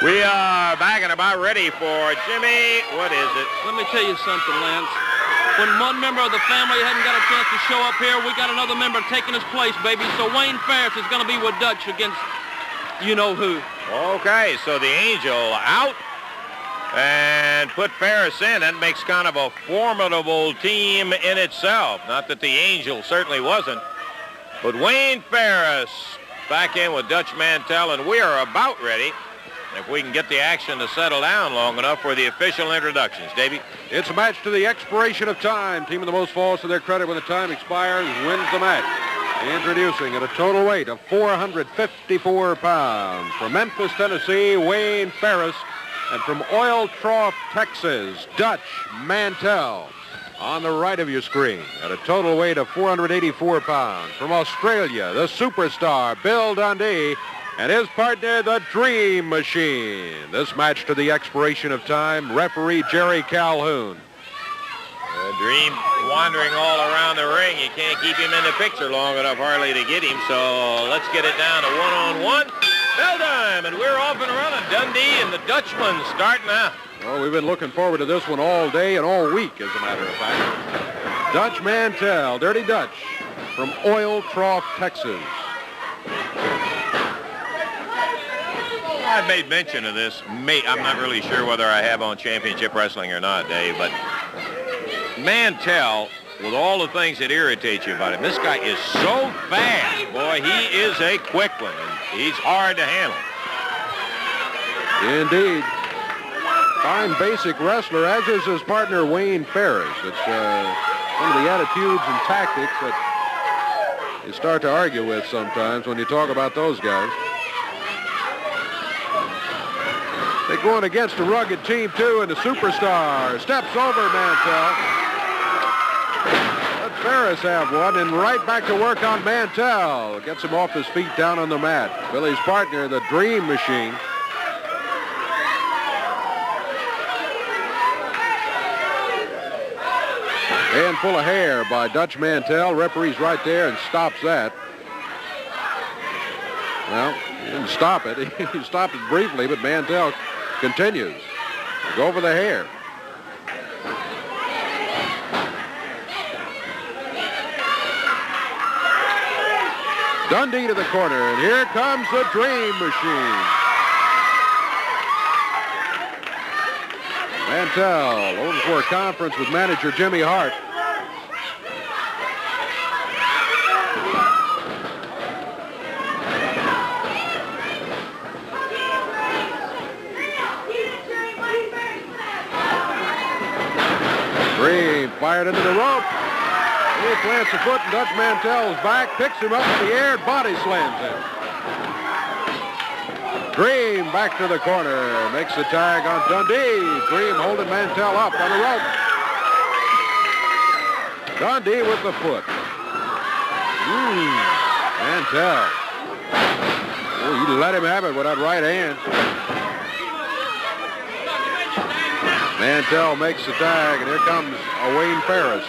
We are back and about ready for Jimmy. What is it? Let me tell you something, Lance. When one member of the family hadn't got a chance to show up here, we got another member taking his place, baby. So Wayne Ferris is going to be with Dutch against you-know-who. Okay, so the Angel out and put Ferris in. That makes kind of a formidable team in itself. Not that the Angel certainly wasn't. But Wayne Ferris back in with Dutch Mantell, and we are about ready, if we can get the action to settle down long enough, for the official introductions. Davey? It's a match to the expiration of time. Team with the most falls to their credit when the time expires wins the match. Introducing at a total weight of 454 pounds, from Memphis, Tennessee, Wayne Ferris, and from Oil Trough, Texas, Dutch Mantell. On the right of your screen, at a total weight of 484 pounds, from Australia, the superstar Bill Dundee, and his partner, the Dream Machine. This match to the expiration of time, referee Jerry Calhoun. The Dream wandering all around the ring. You can't keep him in the picture long enough hardly to get him, so let's get it down to one-on-one. Bell time, and we're off and running. Dundee and the Dutchman starting out. Well, we've been looking forward to this one all day and all week, as a matter of fact. Dutch Mantell, Dirty Dutch, from Oil Trough, Texas. I made mention of this. I'm not really sure whether I have on Championship Wrestling or not, Dave, but Mantell, with all the things that irritate you about him, this guy is so fast. Boy, he is a quick one, and he's hard to handle. Indeed. Fine basic wrestler, as is his partner Wayne Ferris. It's some of the attitudes and tactics that you start to argue with sometimes when you talk about those guys. They're going against a rugged team, too, and the superstar steps over Mantell. Let Ferris have one, and right back to work on Mantell. Gets him off his feet down on the mat. Billy's partner, the Dream Machine. Handful of hair by Dutch Mantell. Referee's right there and stops that. Well, he didn't stop it. He stopped it briefly, but Mantell continues to go for the hair. Dundee to the corner, and here comes the Dream Machine. Mantell over for a conference with manager Jimmy Hart. Dream fired into the rope. He plants a foot in Dutch Mantell's back, picks him up in the air, body slams him. Dream back to the corner, makes the tag on Dundee. Dream holding Mantell up on the rope. Dundee with the foot. Mantell. Oh, you let him have it with that right hand. Mantell makes the tag, and here comes Wayne Ferris.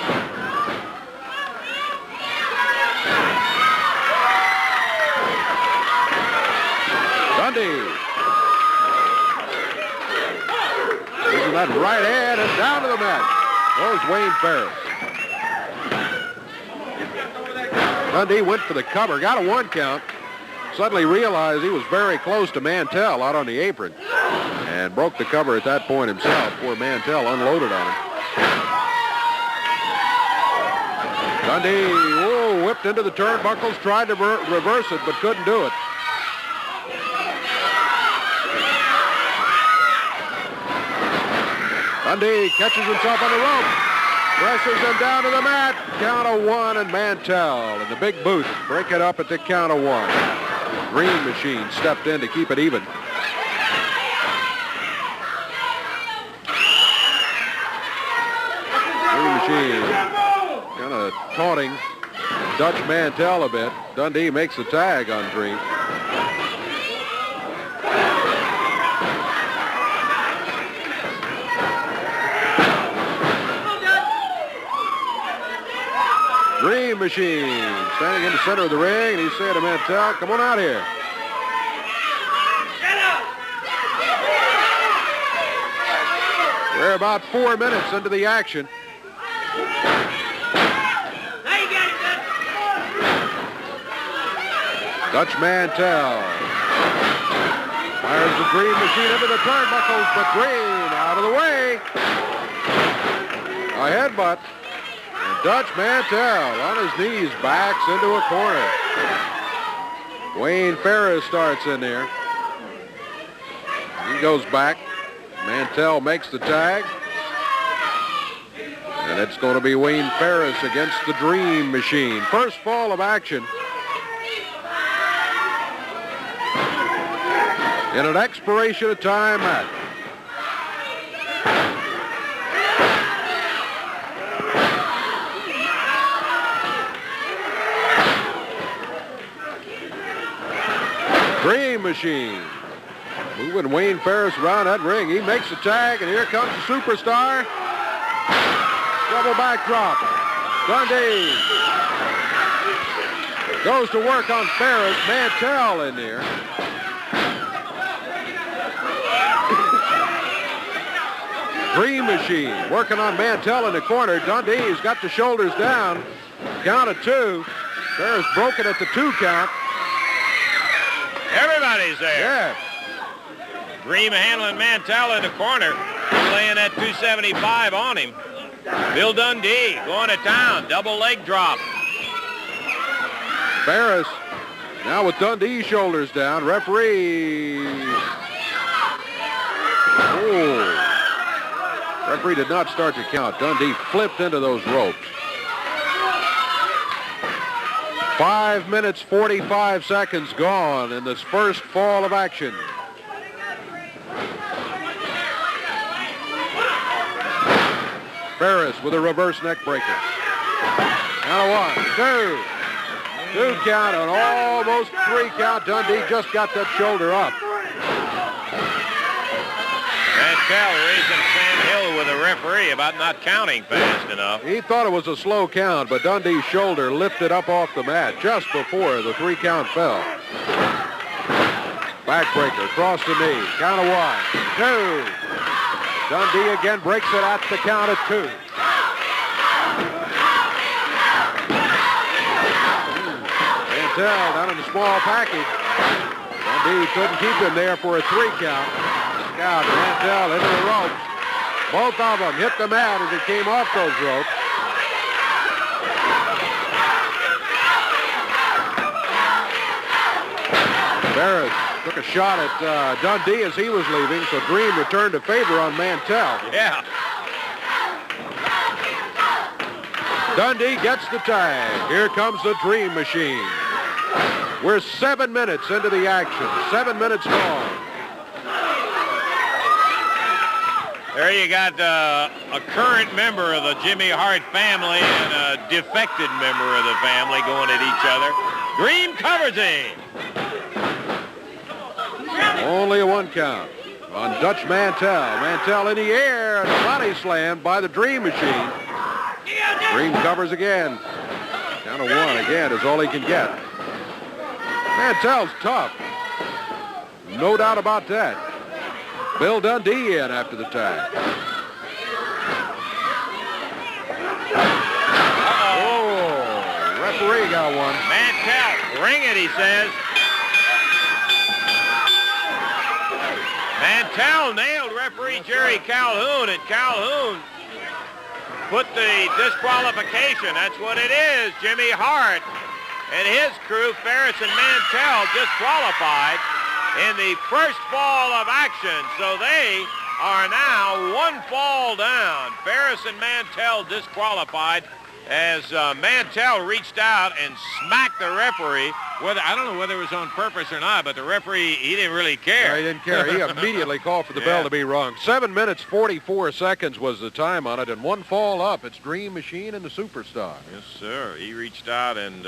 Dundee. Using that right hand and down to the mat. Goes Wayne Ferris. Dundee went for the cover, got a 1 count. Suddenly realized he was very close to Mantell out on the apron. And broke the cover at that point himself before Mantell unloaded on him. Dundee, whipped into the turnbuckles, tried to reverse it, but couldn't do it. Dundee catches himself on the rope, presses him down to the mat. Count of 1, and Mantell in the big boot break it up at the count of 1. Dream Machine stepped in to keep it even. Dream Machine kind of taunting Dutch Mantell a bit. Dundee makes the tag on Dream. Dream Machine standing in the center of the ring, and he's saying to Mantell, come on out here. We're about 4 minutes into the action. Dutch Mantell fires the Dream Machine into the turnbuckles, but Green out of the way. A headbutt. And Dutch Mantell on his knees backs into a corner. Wayne Ferris starts in there. He goes back. Mantell makes the tag. And it's going to be Wayne Ferris against the Dream Machine. First fall of action. In an expiration of time match. Dream Machine moving Wayne Ferris around that ring. He makes the tag, and here comes the Superstar. Double backdrop. Dundee goes to work on Ferris. Mantell in there. Dream Machine working on Mantell in the corner. Dundee's got the shoulders down. Count of 2. Ferris broken at the 2 count. Everybody's there. Yeah. Dream handling Mantell in the corner, laying that 275 on him. Bill Dundee going to town. Double leg drop. Ferris now with Dundee's shoulders down. Referee. Oh. Referee did not start the count. Dundee flipped into those ropes. 5 minutes, 45 seconds gone in this first fall of action. Ferris with a reverse neck breaker. Count of 1, 2. 2 count and almost 3 count. Dundee just got that shoulder up. Mantell raising Sam Hill with a referee about not counting fast enough. He thought it was a slow count, but Dundee's shoulder lifted up off the mat just before the 3 count fell. Backbreaker, across the knee. Count of 1, 2. Dundee again breaks it at the count of 2. Mantell down in the small package. Dundee couldn't keep him there for a 3 count. Out Mantell into the ropes. Both of them hit the mat as it came off those ropes. Ferris took a shot at Dundee as he was leaving, so Dream returned a favor on Mantell. Yeah. Dundee gets the tag. Here comes the Dream Machine. We're 7 minutes into the action. 7 minutes gone. There you got a current member of the Jimmy Hart family and a defected member of the family going at each other. Dream covers him. Only a 1 count on Dutch Mantell. Mantell in the air and a body slammed by the Dream Machine. Dream covers again. Count of 1 again is all he can get. Mantell's tough. No doubt about that. Bill Dundee in after the tag. Oh, referee got one. Mantell, ring it, he says. Mantell nailed referee Jerry Calhoun, and Calhoun put the disqualification. That's what it is. Jimmy Hart and his crew, Ferris and Mantell, disqualified in the first fall of action. So they are now 1 fall down. Ferris and Mantell disqualified as Mantell reached out and smacked the referee. I don't know whether it was on purpose or not, but the referee, he didn't really care. No, he didn't care. He immediately called for the bell to be rung. 7 minutes, 44 seconds was the time on it, and 1 fall up. It's Dream Machine and the Superstar. Yes, sir. He reached out and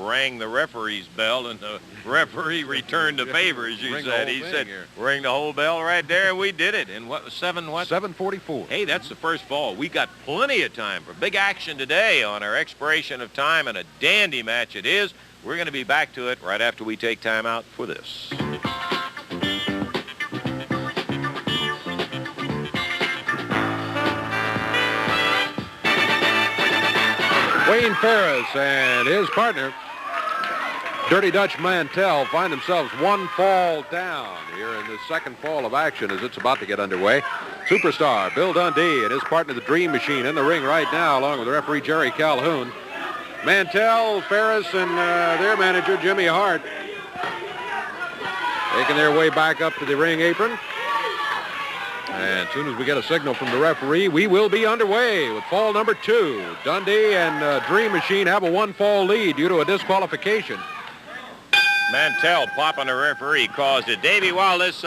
rang the referee's bell, and the referee returned the favor, as you said. He said, ring the whole bell right there, and we did it. And what was 7:44. Hey, that's the first fall. We got plenty of time for big action today on our expiration of time, and a dandy match it is. We're going to be back to it right after we take time out for this. Wayne Ferris and his partner, Dirty Dutch Mantell, find themselves one fall down here in the second fall of action as it's about to get underway. Superstar Bill Dundee and his partner, the Dream Machine, in the ring right now, along with the referee Jerry Calhoun. Mantell, Ferris, and their manager, Jimmy Hart, making their way back up to the ring apron. And as soon as we get a signal from the referee, we will be underway with fall number 2. Dundee and Dream Machine have a one-fall lead due to a disqualification. Mantell popping the referee caused it. Davey, while this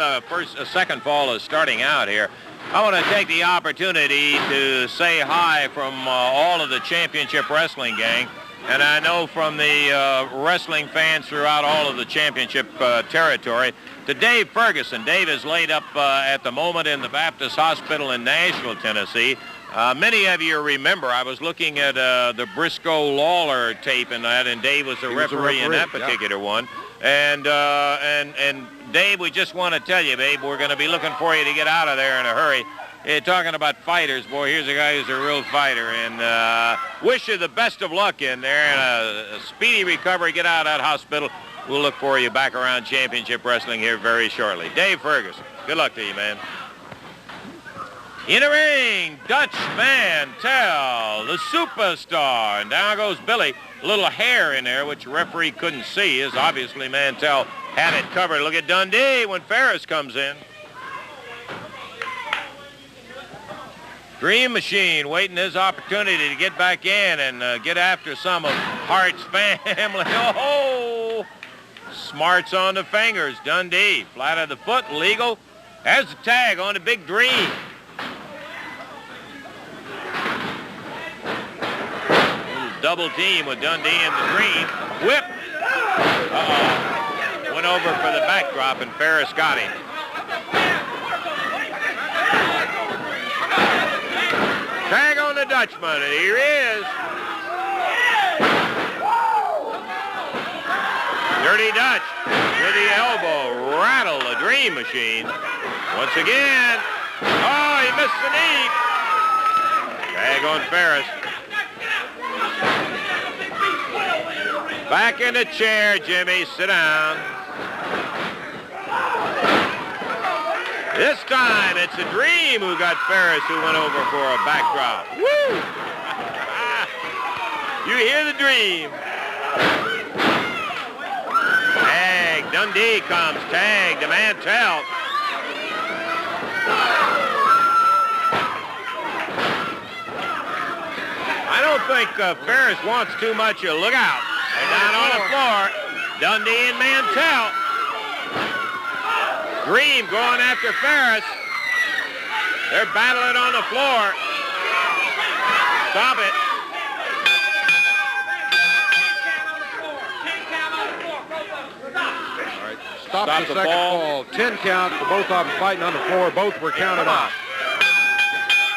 second fall is starting out here, I want to take the opportunity to say hi from all of the championship wrestling gang. And I know from the wrestling fans throughout all of the championship territory, to Dave Ferguson. Dave is laid up at the moment in the Baptist Hospital in Nashville, Tennessee. Many of you remember, I was looking at the Briscoe-Lawler tape and that, and Dave was the referee in that particular one. And Dave, we just want to tell you, babe, we're going to be looking for you to get out of there in a hurry. Talking about fighters, boy, here's a guy who's a real fighter. And wish you the best of luck in there and a speedy recovery. Get out of that hospital. We'll look for you back around championship wrestling here very shortly. Dave Ferguson, good luck to you, man. In the ring, Dutch Mantell, the superstar. And down goes Billy. A little hair in there, which the referee couldn't see, as obviously Mantell had it covered. Look at Dundee when Ferris comes in. Dream Machine waiting his opportunity to get back in and get after some of Hart's family. Oh, smarts on the fingers. Dundee, flat of the foot, legal. Has the tag on the Big Dream. Double team with Dundee and the Dream. Whip. Uh-oh. Went over for the backdrop and Ferris got him. Tag on the Dutchman, and here he is. Dirty Dutch with the elbow. Rattle the Dream Machine. Once again. Oh, he missed the knee. Tag on Ferris. Back in the chair, Jimmy. Sit down. This time, it's a Dream who got Ferris, who went over for a backdrop. Woo! You hear the Dream. Tag. Dundee comes. Tag to Mantell. I don't think Ferris wants too much. Look out. They're down on the floor. Dundee and Mantell. Dream going after Ferris. They're battling on the floor. Stop it. All right. Stop the second fall. 10 count for both of them fighting on the floor. Both were counted out.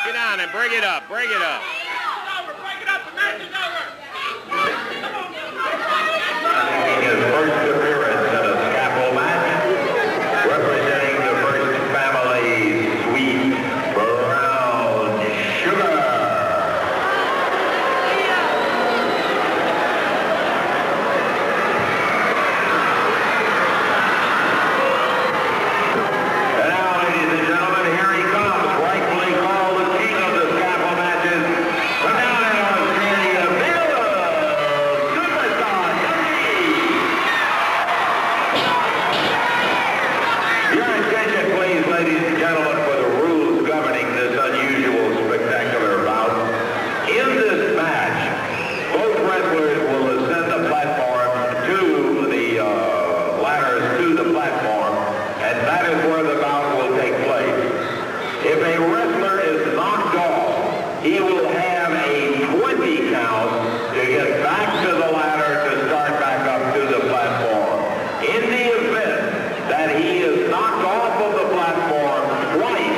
Get down and bring it up. Bring it up. His first appearance in a scaffold match, representing the First Family Sweet Brown Sugar. And now, ladies and gentlemen, here he comes, rightfully called the king of the scaffold matches. From down in Australia, Bill Superstar Dundee. Your attention, please, ladies and gentlemen, for the rules governing this unusual, spectacular bout. In this match, both wrestlers will ascend the platform to the ladders to the platform, and that is where the bout will take place. If a wrestler is knocked off, he will have a 20 count to get back to the ladder to start back up to the platform. In the event that he is knocked off of the platform twice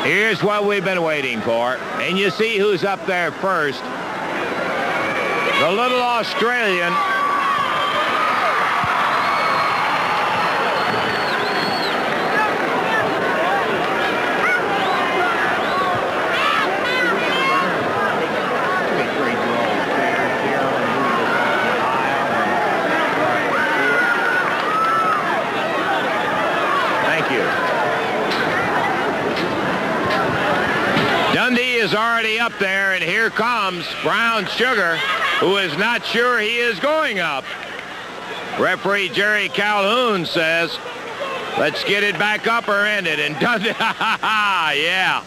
Here's what we've been waiting for. And you see who's up there first. The little Australian. Is already up there, and here comes Brown Sugar, who is not sure he is going up. Referee Jerry Calhoun says, let's get it back up or end it. And Dundee, yeah.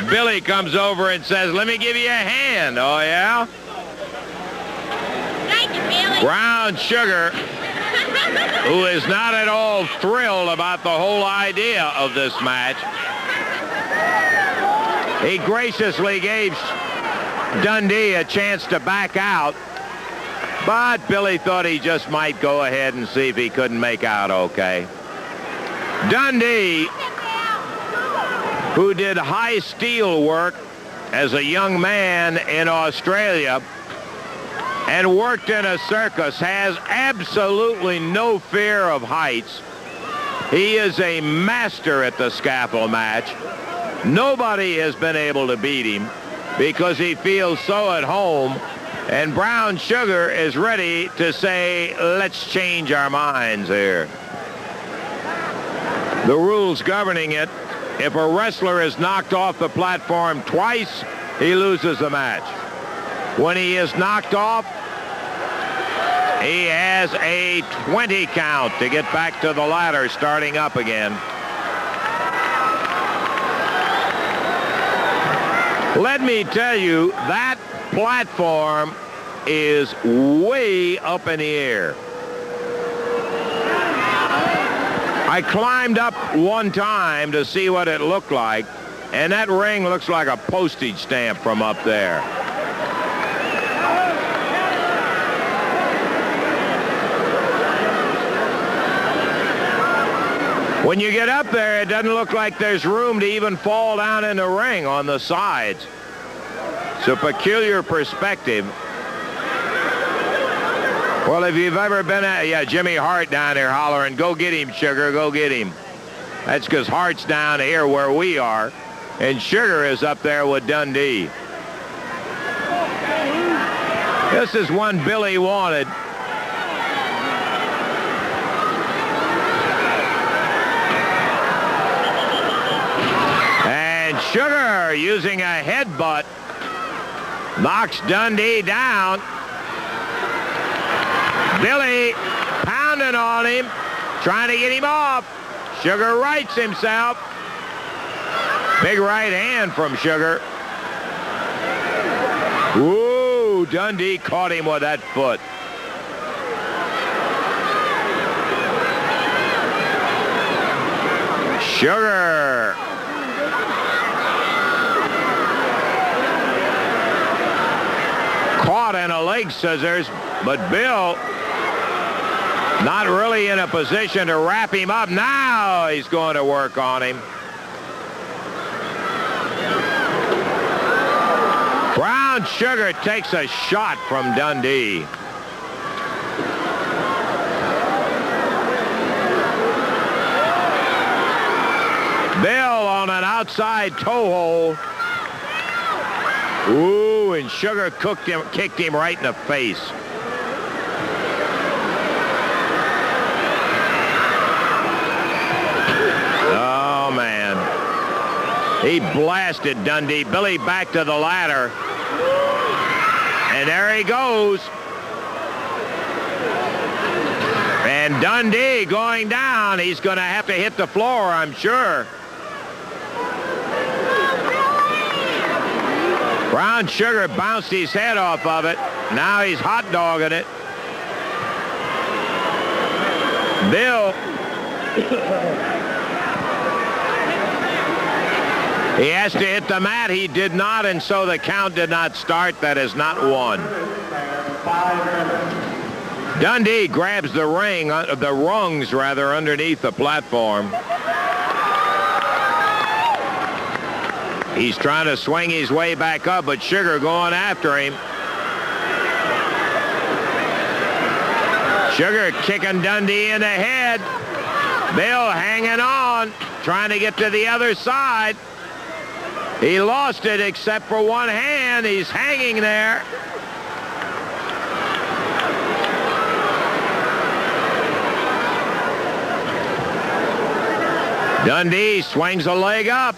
Billy comes over and says, let me give you a hand. Oh, yeah? Thank you, Billy. Brown Sugar, who is not at all thrilled about the whole idea of this match. He graciously gave Dundee a chance to back out, but Billy thought he just might go ahead and see if he couldn't make out okay. Dundee, who did high steel work as a young man in Australia and worked in a circus, has absolutely no fear of heights. He is a master at the scaffold match. Nobody has been able to beat him because he feels so at home, and Brown Sugar is ready to say, let's change our minds here. The rules governing it, if a wrestler is knocked off the platform twice, he loses the match. When he is knocked off, he has a 20 count to get back to the ladder, starting up again. Let me tell you, that platform is way up in the air. I climbed up one time to see what it looked like, and that ring looks like a postage stamp from up there. When you get up there, it doesn't look like there's room to even fall down in the ring on the sides. It's a peculiar perspective. Well, if you've ever been at, yeah, Jimmy Hart down there hollering, go get him, Sugar, go get him. That's because Hart's down here where we are, and Sugar is up there with Dundee. This is one Billy wanted. Sugar, using a headbutt, knocks Dundee down. Billy pounding on him, trying to get him off. Sugar rights himself. Big right hand from Sugar. Ooh, Dundee caught him with that foot. Sugar. Caught in a leg scissors, but Bill not really in a position to wrap him up. Now he's going to work on him. Brown Sugar takes a shot from Dundee. Bill on an outside toe hold. Ooh, and Sugar kicked him right in the face. Oh, man. He blasted Dundee. Billy back to the ladder. And there he goes. And Dundee going down. He's going to have to hit the floor, I'm sure. Brown Sugar bounced his head off of it. Now he's hot dogging it. Bill. He has to hit the mat. He did not, and so the count did not start. That is not one. Dundee grabs the rungs He's trying to swing his way back up, but Sugar going after him. Sugar kicking Dundee in the head. Bill hanging on, trying to get to the other side. He lost it except for one hand. He's hanging there. Dundee swings a leg up.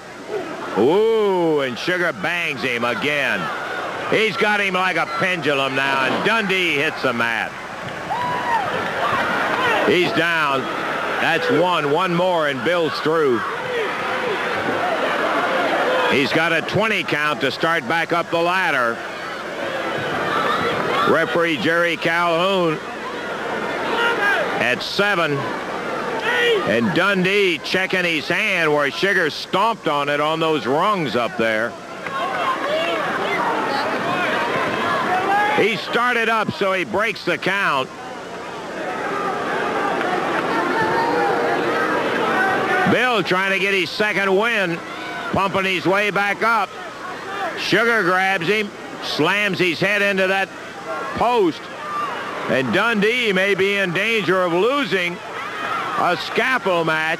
Ooh, and Sugar bangs him again. He's got him like a pendulum now, and Dundee hits the mat. He's down. That's one. One more, and Bill's through. He's got a 20 count to start back up the ladder. Referee Jerry Calhoun at 7. And Dundee checking his hand where Sugar stomped on it on those rungs up there. He started up, so he breaks the count. Bill trying to get his second win, pumping his way back up. Sugar grabs him, slams his head into that post, and Dundee may be in danger of losing a scaffold match,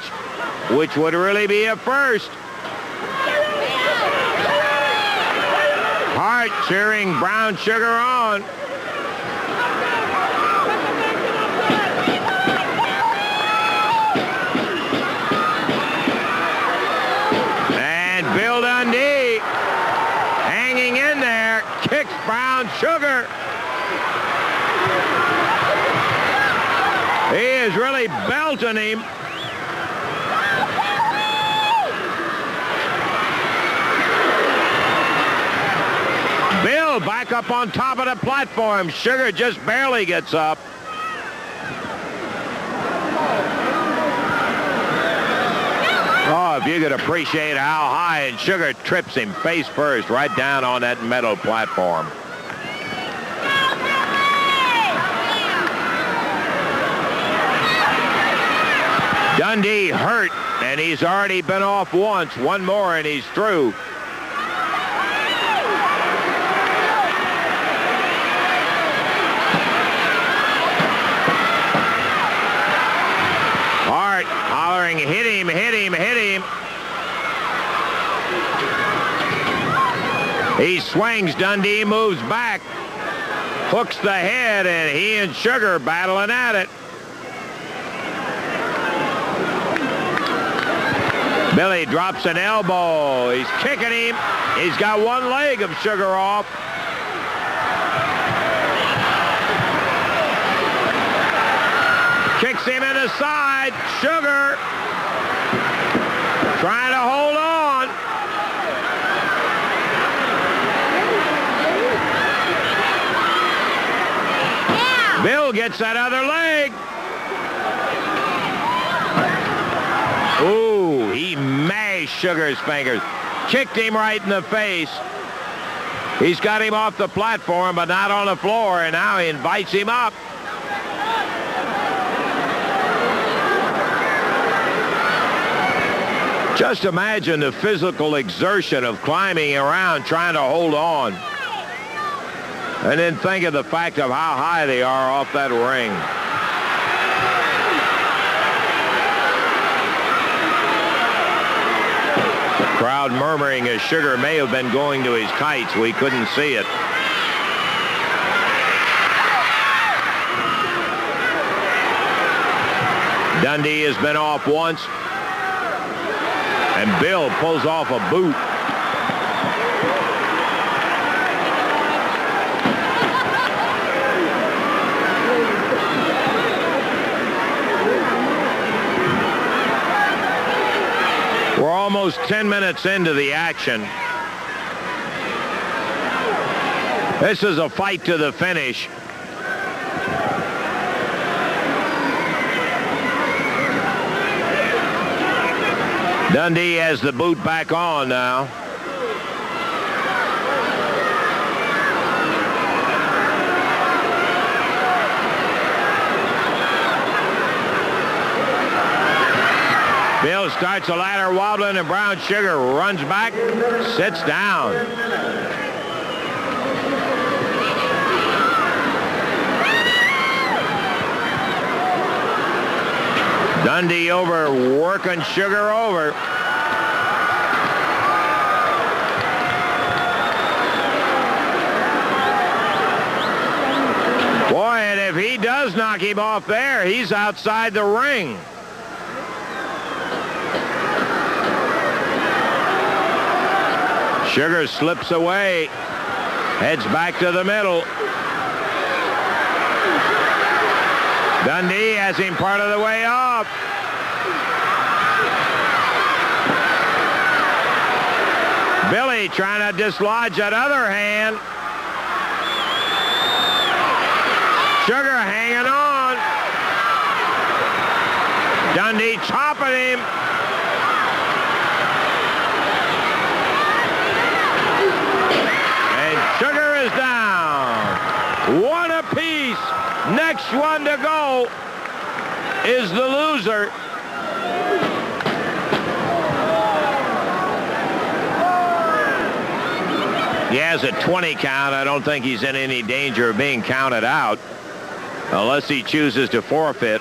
which would really be a first. Hart cheering Brown Sugar on. And Bill Dundee hanging in there, kicks Brown Sugar. He is really belting him. Bill back up on top of the platform. Sugar just barely gets up. Oh, if you could appreciate how high, and Sugar trips him face first right down on that metal platform. Dundee hurt, and he's already been off once. One more, and he's through. Hart hollering, hit him, hit him, hit him. He swings. Dundee moves back, hooks the head, and he and Sugar battling at it. Billy drops an elbow. He's kicking him. He's got one leg of Sugar off. Kicks him in the side. Sugar trying to hold on. Yeah. Bill gets that other leg. Ooh, he mashed Sugar's fingers. Kicked him right in the face. He's got him off the platform, but not on the floor, and now he invites him up. Just imagine the physical exertion of climbing around trying to hold on. And then think of the fact of how high they are off that ring. Crowd murmuring as Sugar may have been going to his tights. We couldn't see it. Dundee has been off once. And Bill pulls off a boot. We're almost 10 minutes into the action. This is a fight to the finish. Dundee has the boot back on now. Bill starts the ladder wobbling, and Brown Sugar runs back, sits down. Dundee over, working Sugar over. Boy, and if he does knock him off there, he's outside the ring. Sugar slips away, heads back to the middle. Dundee has him part of the way up. Billy trying to dislodge that other hand. Sugar hanging on. Dundee chopping him. And Sugar is down. One apiece. Next one to go is the loser. He has a 20 count. I don't think he's in any danger of being counted out unless he chooses to forfeit.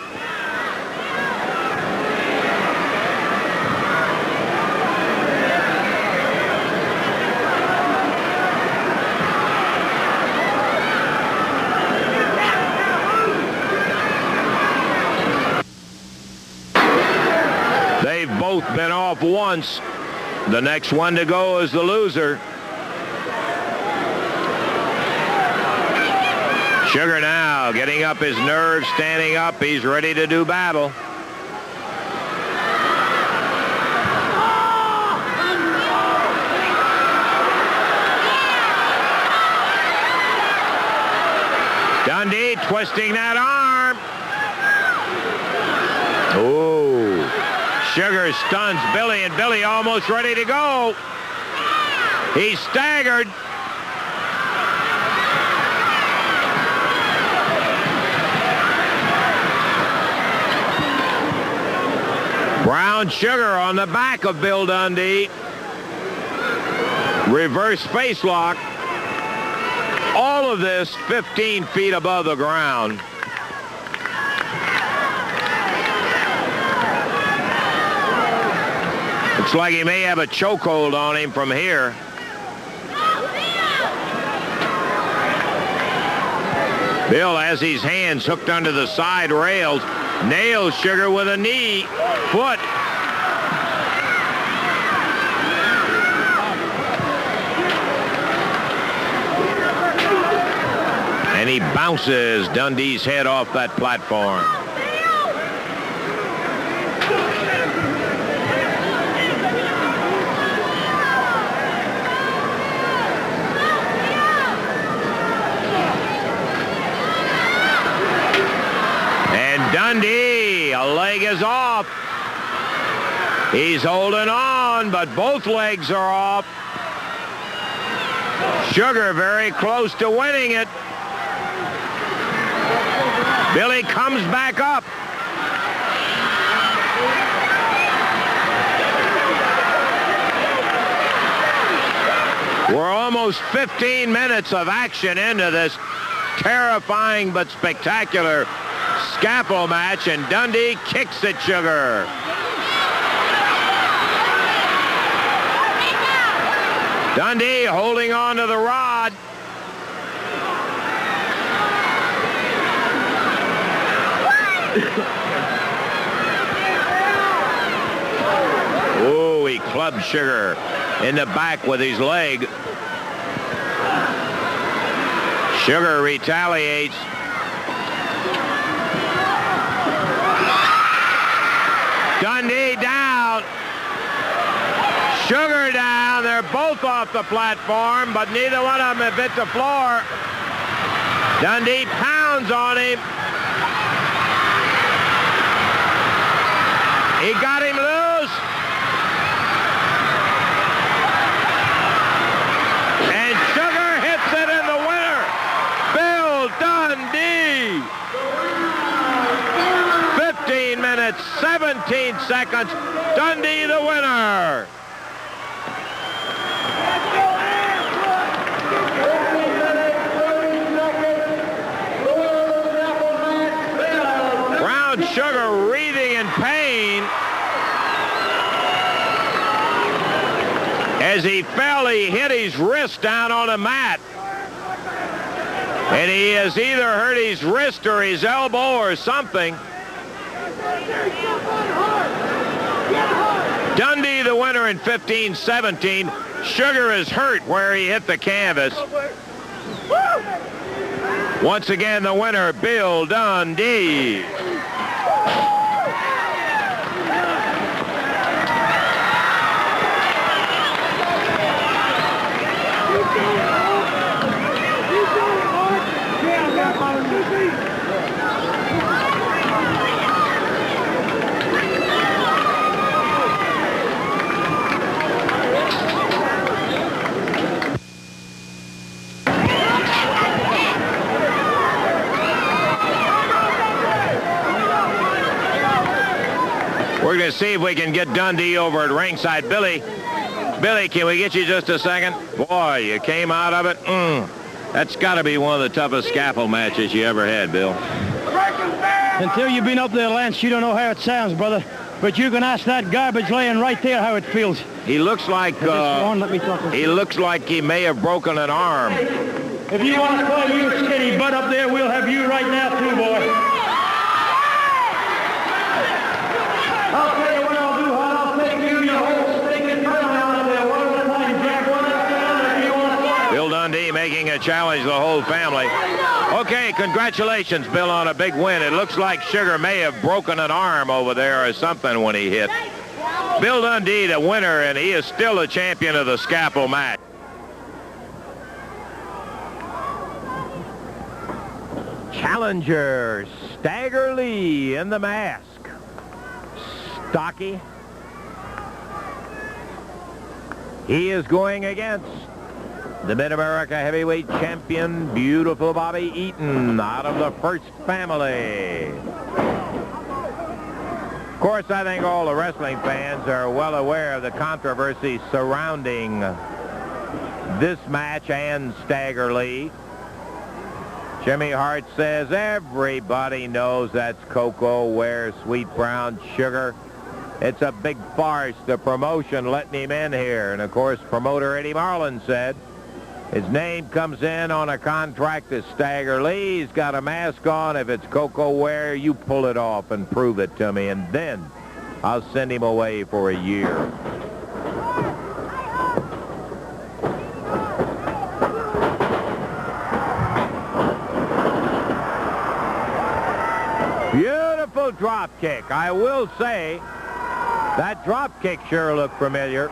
They've both been off once. The next one to go is the loser. Sugar now getting up his nerve, standing up. He's ready to do battle. Dundee twisting that arm. Oh, Sugar stuns Billy, and Billy almost ready to go. He's staggered. Brown Sugar on the back of Bill Dundee. Reverse face lock. All of this 15 feet above the ground. Looks like he may have a chokehold on him from here. Bill has his hands hooked under the side rails. Nails Sugar with a knee, foot. And he bounces Dundee's head off that platform. Dundee, a leg is off. He's holding on, but both legs are off. Sugar very close to winning it. Billy comes back up. We're almost 15 minutes of action into this terrifying but spectacular scalpel match, and Dundee kicks at Sugar. Dundee holding on to the rod. Oh, he clubbed Sugar in the back with his leg. Sugar retaliates. Dundee down. Sugar down. They're both off the platform, but neither one of them have hit the floor. Dundee pounds on him. He got him loose. And Sugar hits it in the winner. Bill Dundee. 15 minutes, 17 seconds. Dundee the winner. Brown Sugar writhing in pain. As he fell, he hit his wrist down on the mat. And he has either hurt his wrist or his elbow or something. Dundee the winner in 15-17. Sugar is hurt where he hit the canvas. Once again, the winner, Bill Dundee. We're going to see if we can get Dundee over at ringside. Billy, can we get you just a second? Boy, you came out of it. That's got to be one of the toughest scaffold matches you ever had, Bill. Until you've been up there, Lance, you don't know how it sounds, brother. But you can ask that garbage laying right there how it feels. He looks like he looks like he may have broken an arm. If you want to call you skinny butt up there, we'll have you right now too, boy. I'll tell you what I'll do, hon. I'll take you your whole stinking family out of there. One at a time, Jack. One after another if you want to fight. Bill Dundee making a challenge the whole family. Okay, congratulations, Bill, on a big win. It looks like Sugar may have broken an arm over there or something when he hit. Bill Dundee, the winner, and he is still the champion of the scaffold match. Challenger, Stagger Lee in the mask. Stocky. He is going against the Mid-America Heavyweight Champion, beautiful Bobby Eaton, out of the First Family. Of course, I think all the wrestling fans are well aware of the controversy surrounding this match and Stagger Lee. Jimmy Hart says everybody knows that's Coco Ware, Sweet Brown Sugar. It's a big farce, the promotion letting him in here. And, of course, promoter Eddie Marlin said his name comes in on a contract as Stagger Lee. He's got a mask on. If it's Coco Ware, you pull it off and prove it to me, and then I'll send him away for a year. Beautiful drop kick. I will say that drop kick sure looked familiar.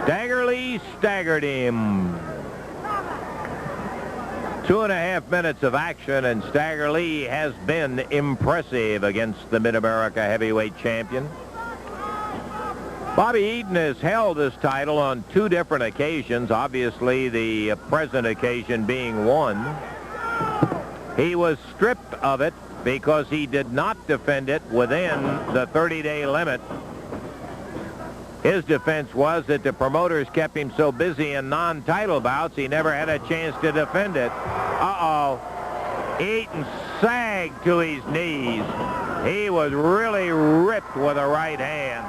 Stagger Lee staggered him. 2.5 minutes of action, and Stagger Lee has been impressive against the Mid-America Heavyweight Champion. Bobby Eaton has held this title on 2 different occasions, obviously the present occasion being one. He was stripped of it because he did not defend it within the 30-day limit. His defense was that the promoters kept him so busy in non-title bouts he never had a chance to defend it. Uh-oh. Eaton sagged to his knees. He was really ripped with a right hand.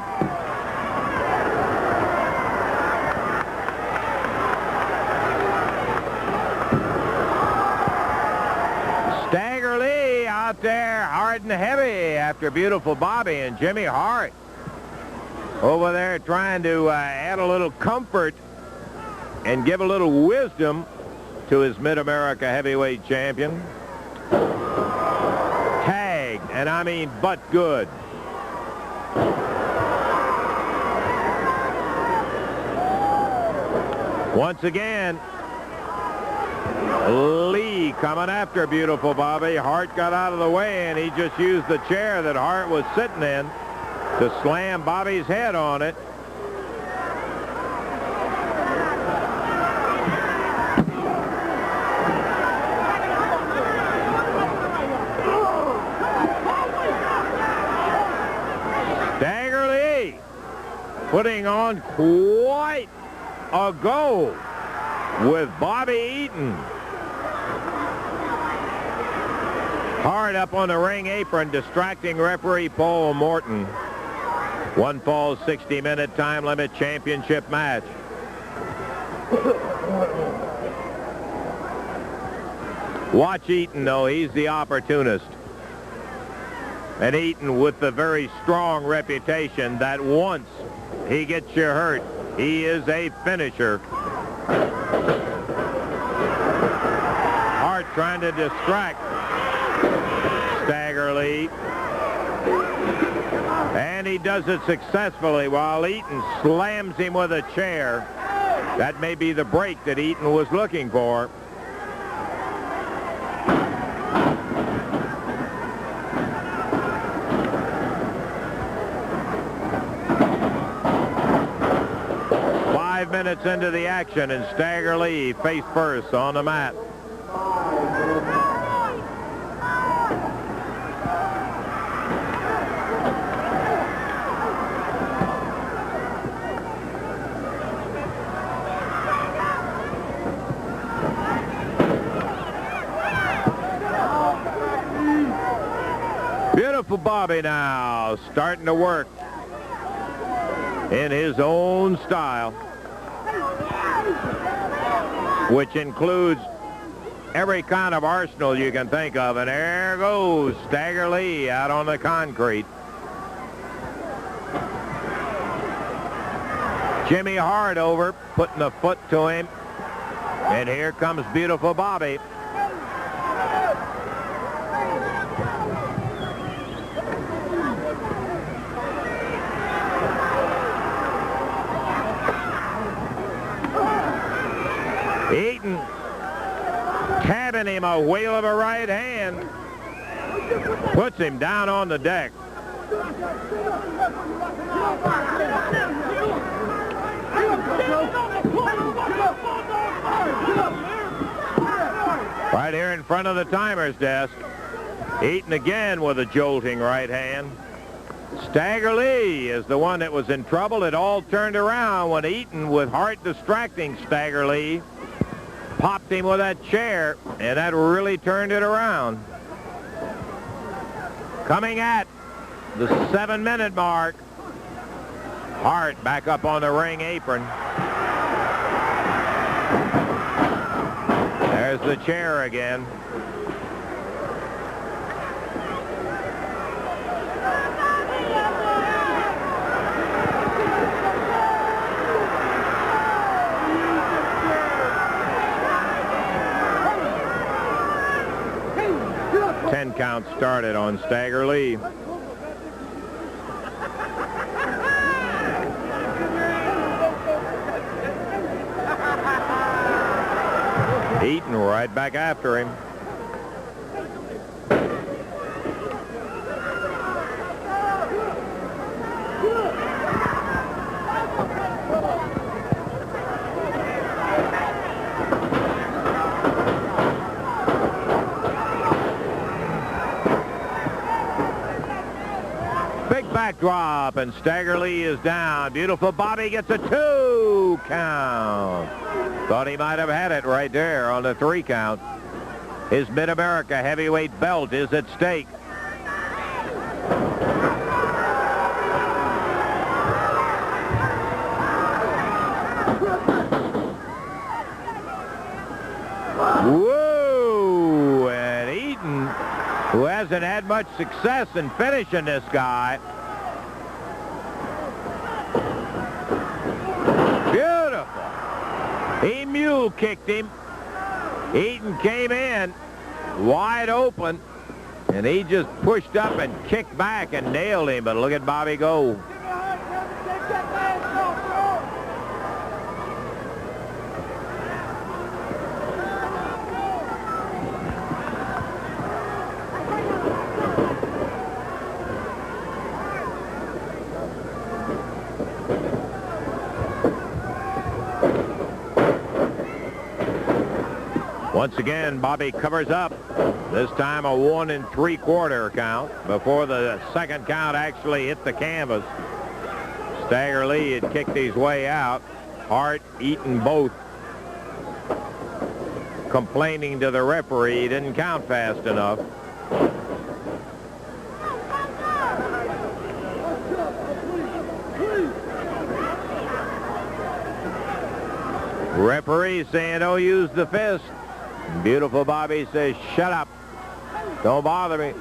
Stagger Lee out there hard and heavy after beautiful Bobby, and Jimmy Hart over there trying to add a little comfort and give a little wisdom to his Mid-America Heavyweight Champion. Tagged, and I mean but good. Once again, Lee coming after beautiful Bobby. Hart got out of the way, and he just used the chair that Hart was sitting in to slam Bobby's head on it. putting on quite a go with Bobby Eaton. Hard up on the ring apron, distracting referee Paul Morton. One falls 60-minute time limit championship match. Watch Eaton, though. He's the opportunist. And Eaton with the very strong reputation that once he gets you hurt, he is a finisher. Hart trying to distract Stagger Lee. And he does it successfully while Eaton slams him with a chair. That may be the break that Eaton was looking for. Minutes into the action, and Stagger Lee face first on the mat. Beautiful Bobby now starting to work in his own style, which includes every kind of arsenal you can think of. And there goes Stagger Lee out on the concrete. Jimmy Hart over, putting a foot to him. And here comes beautiful Bobby. Eaton tabbing him a wheel of a right hand. Puts him down on the deck. Right here in front of the timer's desk. Eaton again with a jolting right hand. Stagger Lee is the one that was in trouble. It all turned around when Eaton, with Hart distracting Stagger Lee, popped him with that chair, and that really turned it around. Coming at the 7-minute mark, Hart back up on the ring apron. There's the chair again. Count started on Stagger Lee. Eaton right back after him. Backdrop, and Stagger Lee is down. Beautiful Bobby gets a 2 count. Thought he might have had it right there on the 3 count. His Mid-America heavyweight belt is at stake. Whoa! And Eaton, who hasn't had much success in finishing this guy, he mule kicked him. Eaton came in wide open, and he just pushed up and kicked back and nailed him. But look at Bobby go. Once again, Bobby covers up. This time a 1 3/4 count before the second count actually hit the canvas. Stagger Lee had kicked his way out. Hart, Eaton both complaining to the referee he didn't count fast enough. Referee saying, don't use the fist. Beautiful Bobby says, shut up. Don't bother me.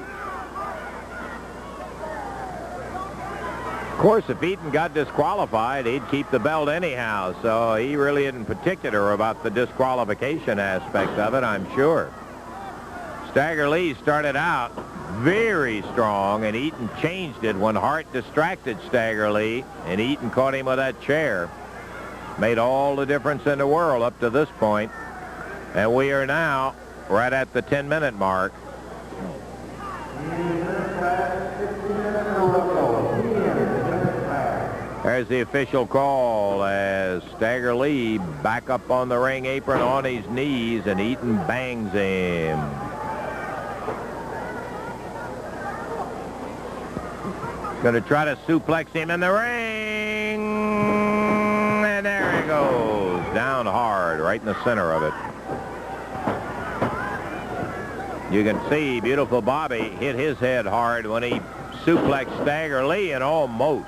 Of course, if Eaton got disqualified, he'd keep the belt anyhow, so he really isn't particular about the disqualification aspect of it, I'm sure. Stagger Lee started out very strong, and Eaton changed it when Hart distracted Stagger Lee, and Eaton caught him with that chair. Made all the difference in the world up to this point, and we are now right at the 10-minute mark. There's the official call as Stagger Lee back up on the ring apron on his knees, and Eaton bangs him. Going to try to suplex him in the ring, and there he goes, down hard, right in the center of it. You can see beautiful Bobby hit his head hard when he suplexed Stagger Lee, and almost.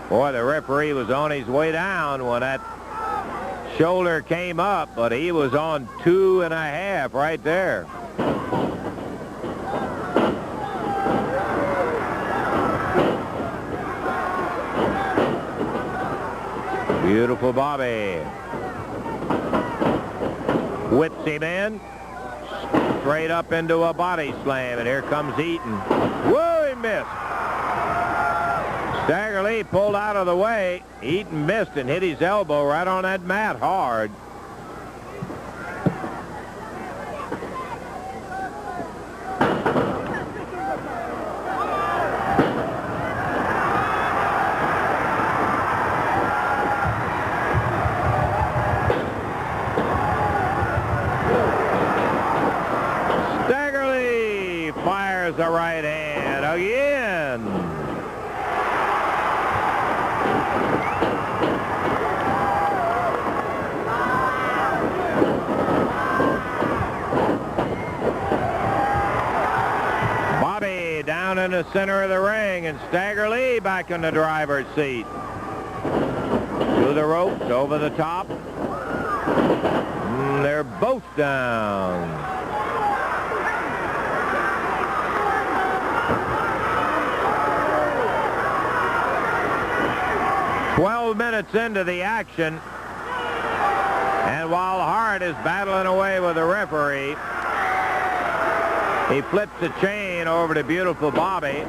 Boy, the referee was on his way down when that shoulder came up, but he was on 2.5 right there. Beautiful Bobby. Whips him in. Straight up into a body slam, and here comes Eaton. Whoa, he missed. Stagger Lee pulled out of the way. Eaton missed and hit his elbow right on that mat hard. Stagger Lee fires the right hand again. Down in the center of the ring, and Stagger Lee back in the driver's seat. To the ropes, over the top. They're both down. "12 minutes into the action, and while Hart is battling away with the referee, he flips the chain over to beautiful Bobby.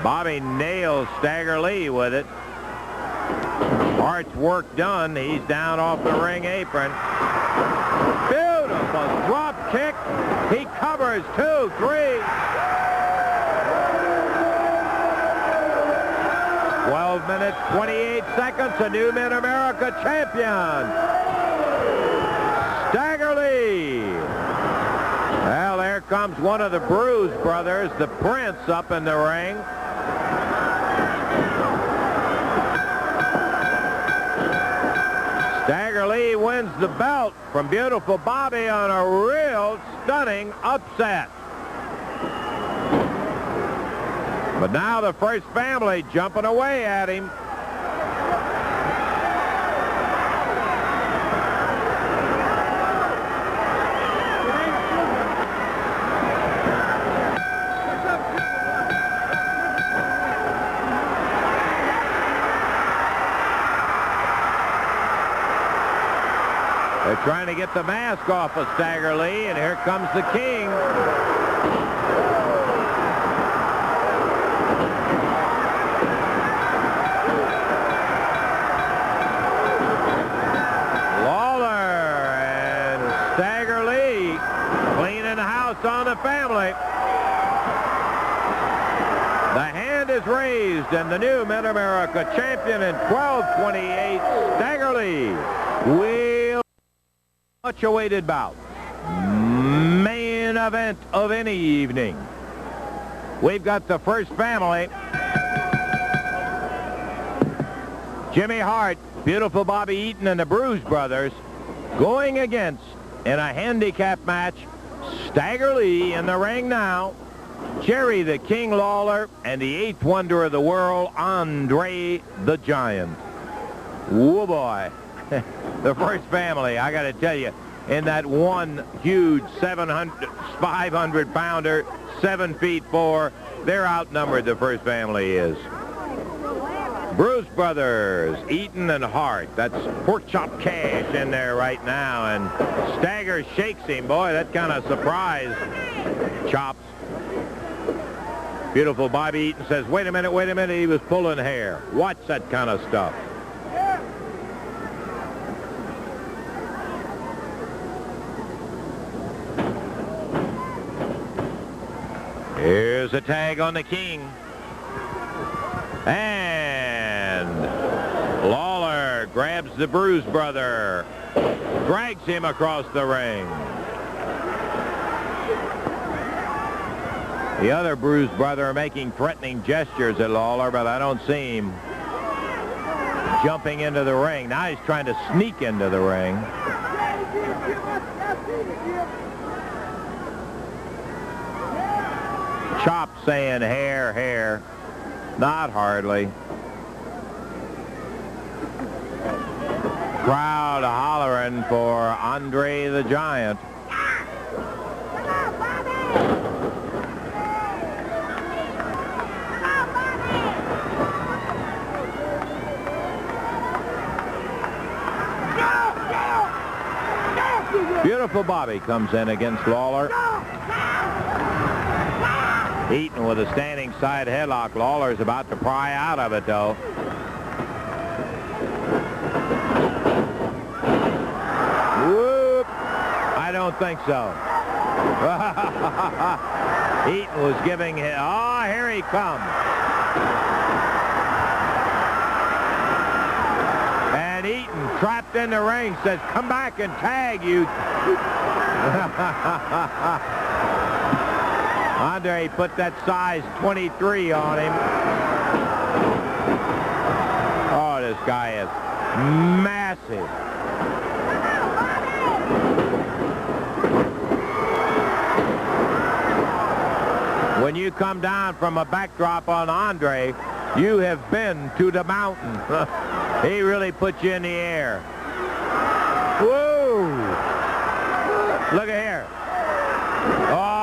Bobby nails Stagger Lee with it. Hart's work done. He's down off the ring apron. Beautiful drop kick. He covers 2, 3. 12 minutes, 28 seconds. A new Mid-America champion, Stagger Lee. Well, there comes one of the Bruise brothers, the Prince, up in the ring. Stagger Lee wins the belt from beautiful Bobby on a real stunning upset. But now the First Family jumping away at him. They're trying to get the mask off of Stagger Lee, and here comes the King. Lawler and Stagger Lee cleaning house on the Family. The hand is raised, and the new Mid-America champion in 12:28, Stagger Lee, will much awaited bout. Main event of any evening. We've got the First Family Jimmy Hart, Beautiful Bobby Eaton, and the Bruise Brothers going against, in a handicap match, Stagger Lee in the ring now. Jerry the King Lawler and the eighth wonder of the world, Andre the Giant. Whoa, boy. The first family, I got to tell you, in that one huge 500-pounder, 7 feet 4, they're outnumbered, the first family is. Bruce Brothers, Eaton and Hart. That's Pork Chop Cash in there right now, and Stagger shakes him. Boy, that kind of surprise chops. Beautiful Bobby Eaton says, wait a minute, he was pulling hair. Watch that kind of stuff. Here's a tag on the King. And Lawler grabs the Bruise Brother, drags him across the ring. The other Bruise Brother making threatening gestures at Lawler, but I don't see him jumping into the ring. Now he's trying to sneak into the ring. Chop saying hair, hair. Not hardly. Crowd hollering for Andre the Giant. Beautiful Bobby comes in against Lawler. Eaton with a standing side headlock. Lawler's about to pry out of it, though. Whoop! I don't think so. Eaton was giving him... Oh, here he comes. And Eaton, trapped in the ring, says, come back and tag, you... Andre put that size 23 on him. Oh, this guy is massive. When you come down from a backdrop on Andre, you have been to the mountain. He really put you in the air. Whoa! Look at here. Oh!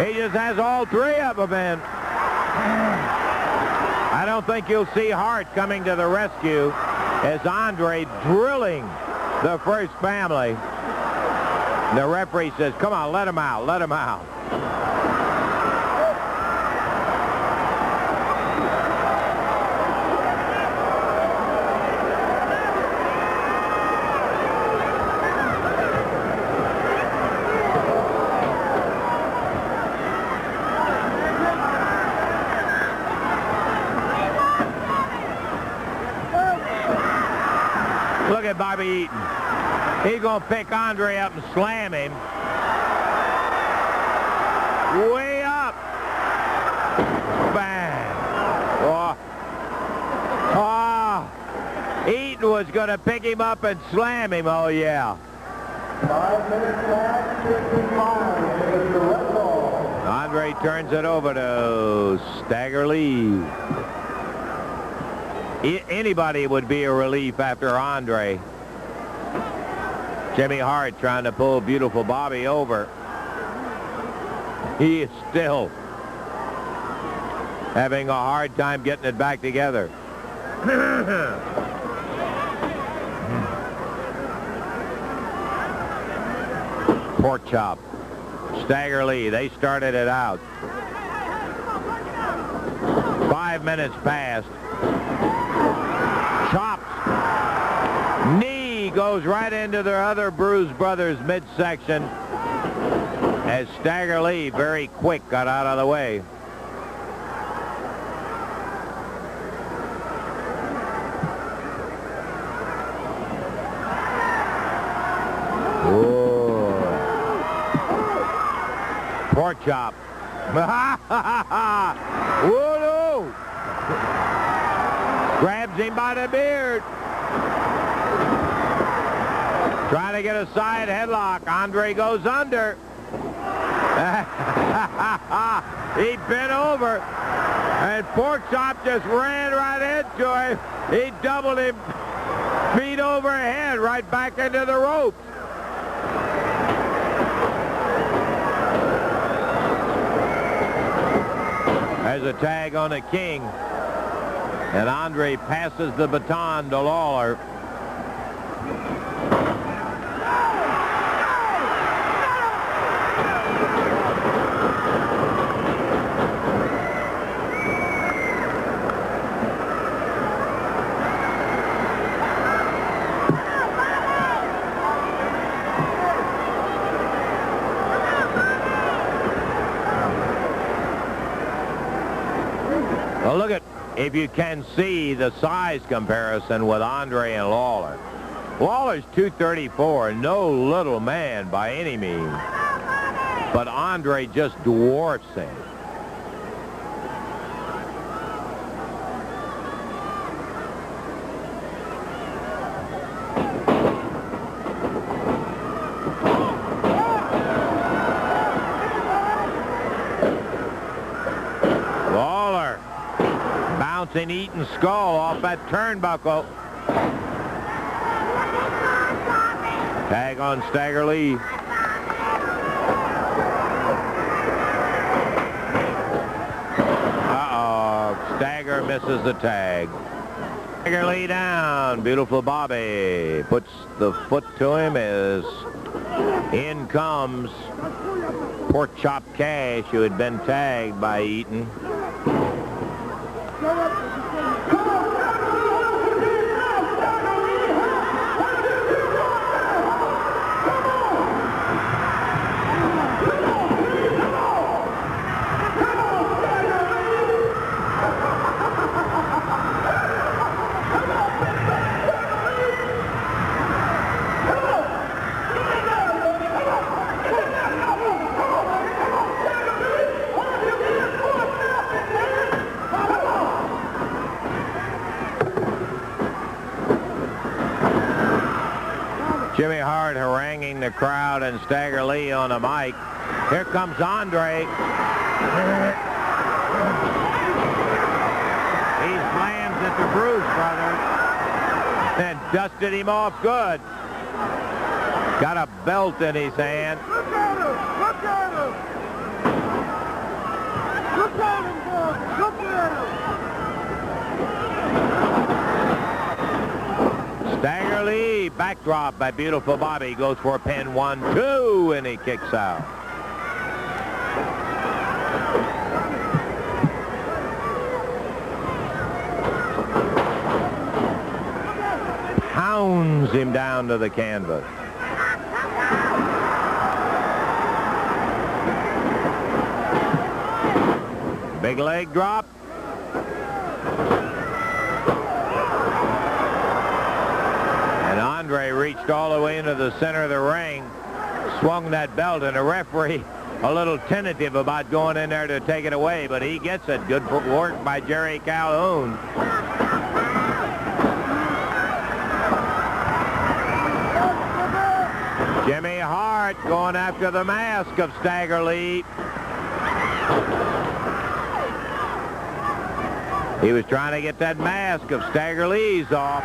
He just has all three of them in. I don't think you'll see Hart coming to the rescue as Andre drilling the first family. The referee says, come on, let him out, let him out. Look at Bobby Eaton. He's going to pick Andre up and slam him. Way up. Bang. Oh. Oh. Eaton was going to pick him up and slam him. Oh, yeah. 5 minutes left, 55. Andre turns it over to Stagger Lee. Anybody would be a relief after Andre. Jimmy Hart trying to pull Beautiful Bobby over. He is still having a hard time getting it back together. Pork chop. Stagger Lee, they started it out. 5 minutes passed. Chops. Knee goes right into their other Bruise Brothers midsection as Stagger Lee, very quick, got out of the way. chop. Whoa! Grabs him by the beard. Trying to get a side headlock. Andre goes under. He bent over. And Porkchop just ran right into him. He doubled him feet over head right back into the ropes. There's a tag on the King. And Andre passes the baton to Lawler. Well, look at, if you can see the size comparison with Andre and Lawler. Lawler's 234, no little man by any means. But Andre just dwarfs him. Bouncing Eaton's skull off that turnbuckle. Tag on Stagger Lee. Uh-oh. Stagger misses the tag. Stagger Lee down. Beautiful Bobby puts the foot to him as in comes Porkchop Cash, who had been tagged by Eaton. Jimmy Hart haranguing the crowd and Stagger Lee on the mic. Here comes Andre. He slams at the Bruce brothers and dusted him off good. Got a belt in his hand. Look at him! Look at him! Look at him, boy! Look at him! Stagger Lee, backdrop by Beautiful Bobby, goes for a pin, 1-2, and he kicks out. Pounds him down to the canvas. Big leg drop. Andre reached all the way into the center of the ring, swung that belt, and the referee a little tentative about going in there to take it away, but he gets it. Good work by Jerry Calhoun. Jimmy Hart going after the mask of Stagger Lee. He was trying to get that mask of Stagger Lee's off.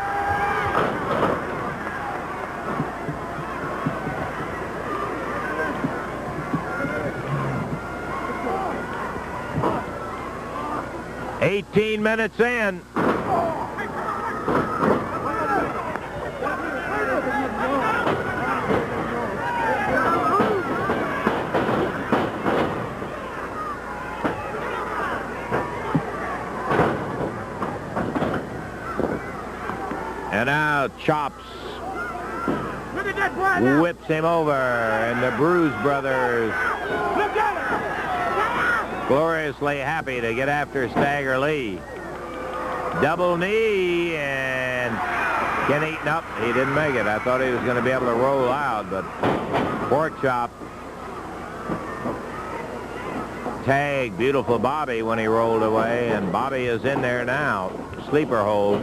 "18 minutes in." And now Chops whips him over, and the Bruise Brothers gloriously happy to get after Stagger Lee. Double knee, and Ken Eaton up. He didn't make it. I thought he was going to be able to roll out, but Porkchop tag beautiful Bobby when he rolled away, and Bobby is in there now. Sleeper hold.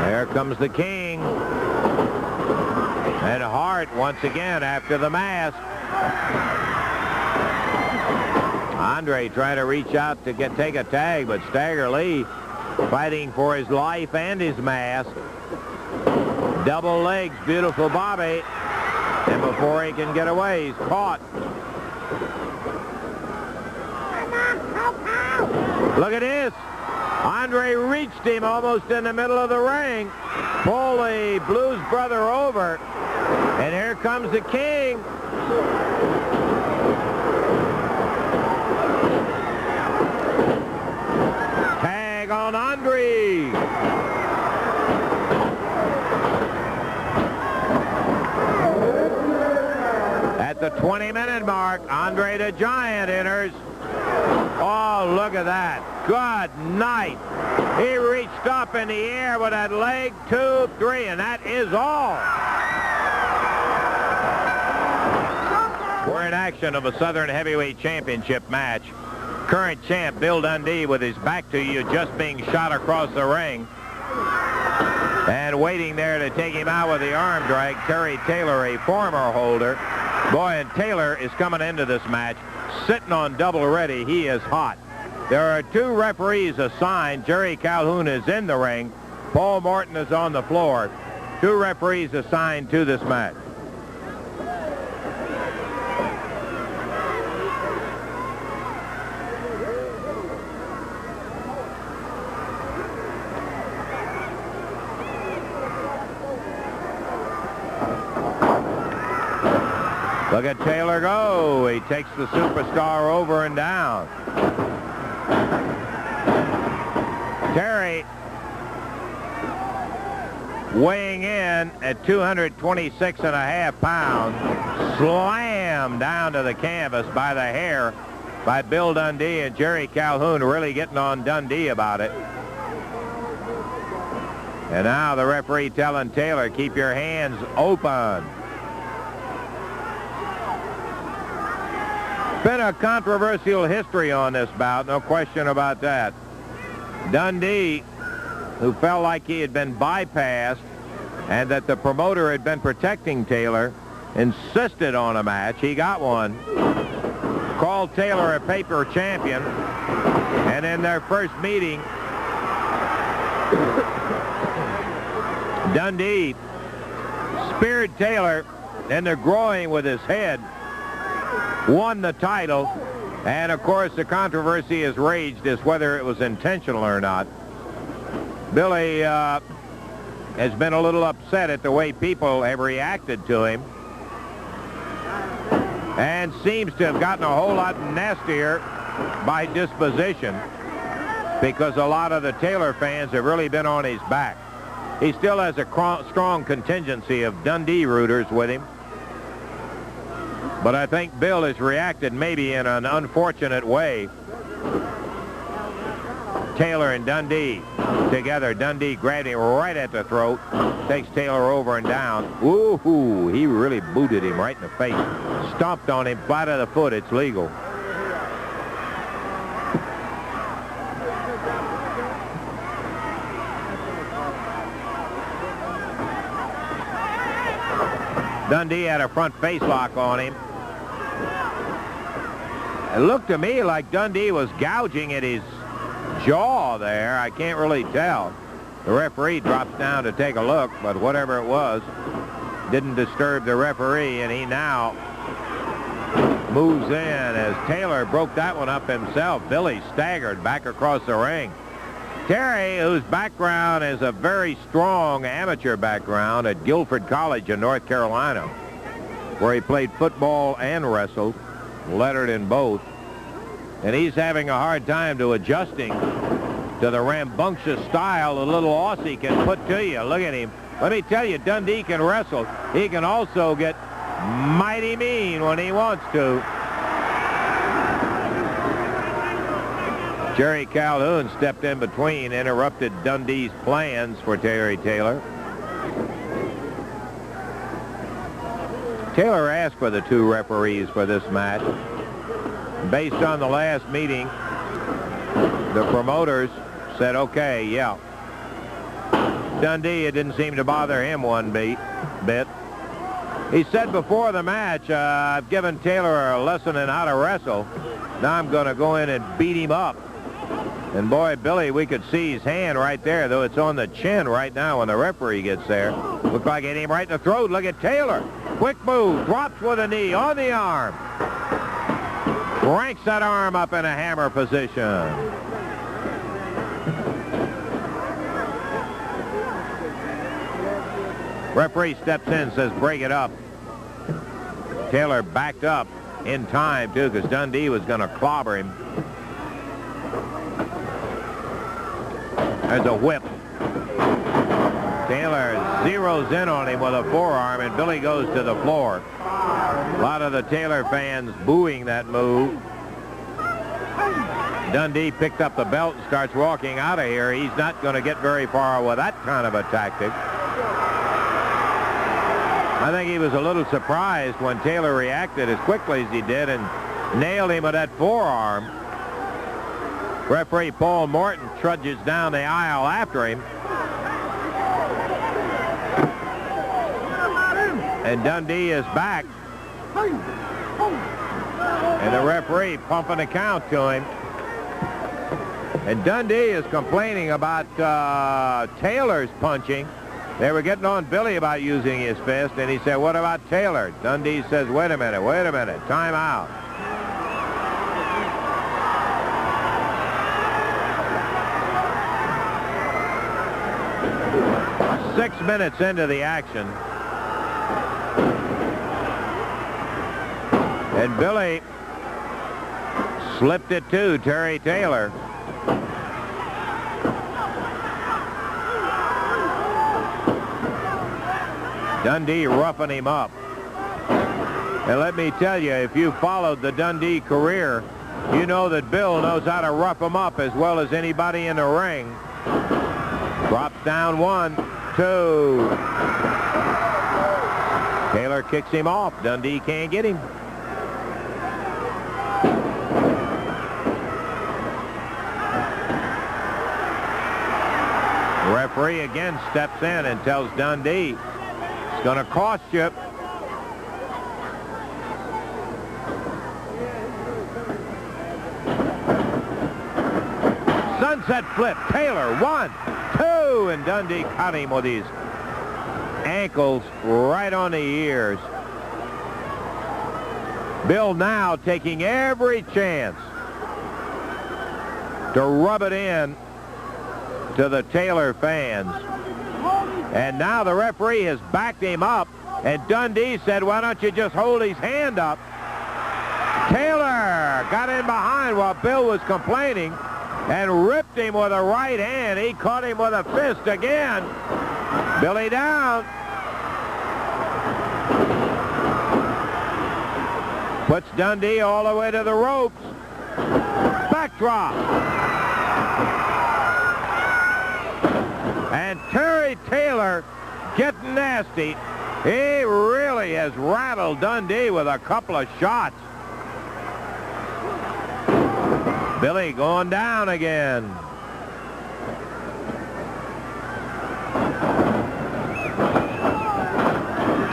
There comes the king. And Hart once again after the mask. Andre trying to reach out to take a tag, but Stagger Lee fighting for his life and his mask. Double legs, beautiful Bobby. And before he can get away, he's caught. Look at this. Andre reached him almost in the middle of the ring. Pulled the Blues brother over. And here comes the king. Tag on Andre. At the 20-minute mark, Andre the Giant enters. Oh, look at that. Good night. He reached up in the air with that leg, 2, 3, and that is all. We're in action of a Southern Heavyweight Championship match. Current champ Bill Dundee with his back to you, just being shot across the ring. And waiting there to take him out with the arm drag, Terry Taylor, a former holder. Boy, and Taylor is coming into this match sitting on double ready. He is hot. There are 2 referees assigned. Jerry Calhoun is in the ring. Paul Morton is on the floor. 2 referees assigned to this match. Look at Taylor go. He takes the superstar over and down. Terry weighing in at 226.5 pounds, slammed down to the canvas by the hair by Bill Dundee, and Jerry Calhoun really getting on Dundee about it. And now the referee telling Taylor, keep your hands open. Been a controversial history on this bout, no question about that. Dundee, who felt like he had been bypassed and that the promoter had been protecting Taylor, insisted on a match. He got one. Called Taylor a paper champion. And in their first meeting, Dundee speared Taylor in the groin with his head, won the title, and of course the controversy has raged as whether it was intentional or not. Billy has been a little upset at the way people have reacted to him and seems to have gotten a whole lot nastier by disposition because a lot of the Taylor fans have really been on his back. He still has a strong contingency of Dundee rooters with him. But I think Bill has reacted maybe in an unfortunate way. Taylor and Dundee together. Dundee grabbed him right at the throat. Takes Taylor over and down. Ooh, he really booted him right in the face. Stomped on him flat of the foot. It's legal. Dundee had a front face lock on him. It looked to me like Dundee was gouging at his jaw there. I can't really tell. The referee drops down to take a look, but whatever it was didn't disturb the referee, and he now moves in as Taylor broke that one up himself. Billy staggered back across the ring. Terry, whose background is a very strong amateur background at Guilford College in North Carolina, where he played football and wrestled, lettered in both, and he's having a hard time adjusting to the rambunctious style the little Aussie can put to you. Look at him. Let me tell you, Dundee can wrestle. He can also get mighty mean when he wants to. Jerry Calhoun stepped in between, interrupted Dundee's plans for Terry Taylor. Taylor asked for the 2 referees for this match. Based on the last meeting, the promoters said, okay, yeah. Dundee, it didn't seem to bother him one bit. He said before the match, I've given Taylor a lesson in how to wrestle. Now I'm going to go in and beat him up. And boy, Billy, we could see his hand right there, though it's on the chin right now when the referee gets there. Looked like it hit him right in the throat. Look at Taylor. Quick move, drops with a knee on the arm. Cranks that arm up in a hammer position. Referee steps in, says break it up. Taylor backed up in time, too, because Dundee was going to clobber him. There's a whip. Taylor zeroes in on him with a forearm, and Billy goes to the floor. A lot of the Taylor fans booing that move. Dundee picked up the belt and starts walking out of here. He's not going to get very far with that kind of a tactic. I think he was a little surprised when Taylor reacted as quickly as he did and nailed him with that forearm. Referee Paul Morton trudges down the aisle after him. And Dundee is back. And the referee pumping a count to him. And Dundee is complaining about Taylor's punching. They were getting on Billy about using his fist, and he said, what about Taylor? Dundee says, wait a minute, time out. Six minutes into the action. And Billy slipped it to Terry Taylor. Dundee roughing him up. And let me tell you, if you followed the Dundee career, you know that Bill knows how to rough him up as well as anybody in the ring. Drops down 1, 2. Taylor kicks him off. Dundee can't get him. The referee again steps in and tells Dundee, it's going to cost you. Sunset flip. Taylor, 1, 2, and Dundee cut him with his ankles right on the ears. Bill now taking every chance to rub it in to the Taylor fans. And now the referee has backed him up, and Dundee said, why don't you just hold his hand up? Taylor got in behind while Bill was complaining and ripped him with a right hand. He caught him with a fist again. Billy down. Puts Dundee all the way to the ropes. Backdrop. And Terry Taylor getting nasty. He really has rattled Dundee with a couple of shots. Billy going down again.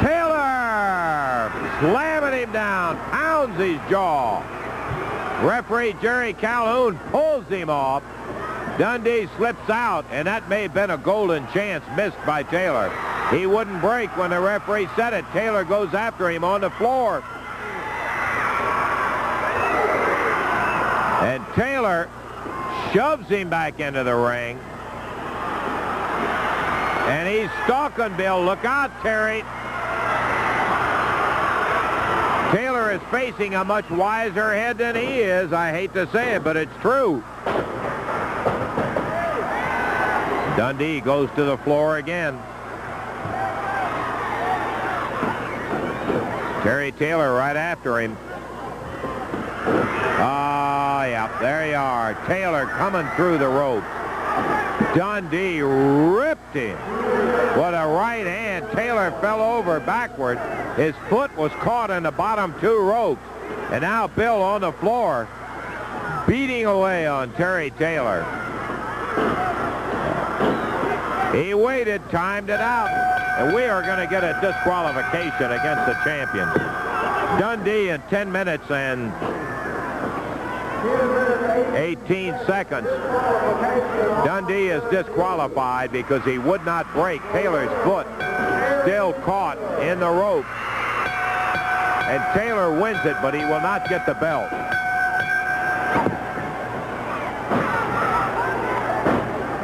Taylor slamming him down, pounds his jaw. Referee Jerry Calhoun pulls him off. Dundee slips out, and that may have been a golden chance missed by Taylor. He wouldn't break when the referee said it. Taylor goes after him on the floor. And Taylor shoves him back into the ring. And he's stalking Bill. Look out, Terry. Taylor is facing a much wiser head than he is. I hate to say it, but it's true. Dundee goes to the floor again. Terry Taylor right after him. layup. There you are. Taylor coming through the ropes. Dundee ripped him with a right hand. Taylor fell over backward. His foot was caught in the bottom two ropes. And now Bill on the floor beating away on Terry Taylor. He waited, timed it out, and we are going to get a disqualification against the champion. Dundee in 10 minutes and 18 seconds. Dundee is disqualified because he would not break. Taylor's foot still caught in the rope. And Taylor wins it, but he will not get the belt.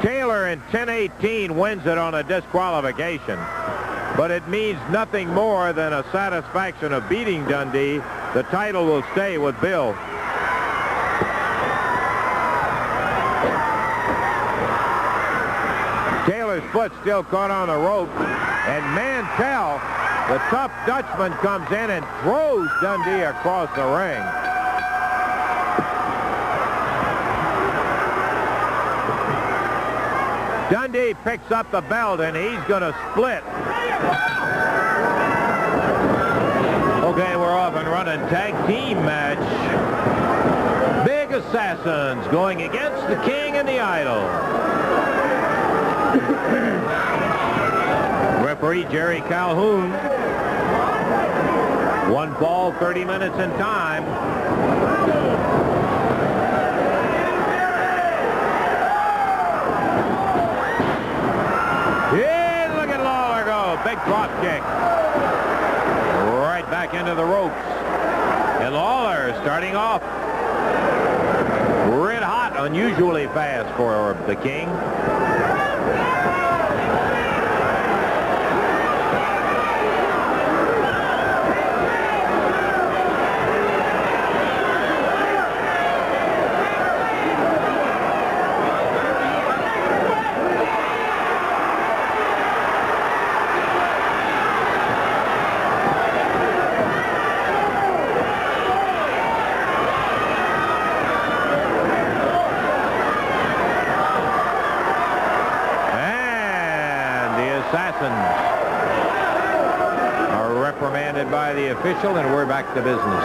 Taylor in 10:18 wins it on a disqualification. But it means nothing more than a satisfaction of beating Dundee. The title will stay with Bill. Taylor's foot still caught on the rope, and Mantell, the tough Dutchman, comes in and throws Dundee across the ring. Dundee picks up the belt, and he's going to split. Okay, we're off and running. Tag team match. Big Assassins going against the King and the Idol. Referee Jerry Calhoun. One fall, 30 minutes in time. Yeah, look at Lawler go. Big drop kick. Right back into the ropes. And Lawler starting off red hot, unusually fast for the King. Are reprimanded by the official, and we're back to business.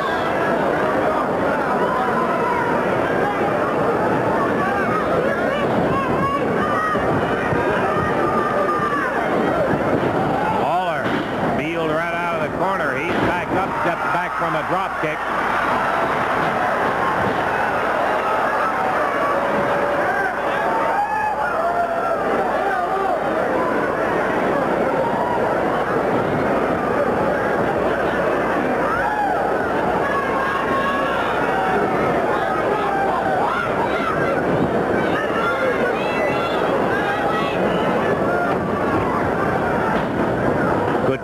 Lawler peeled right out of the corner. He's back up, steps back from a drop kick.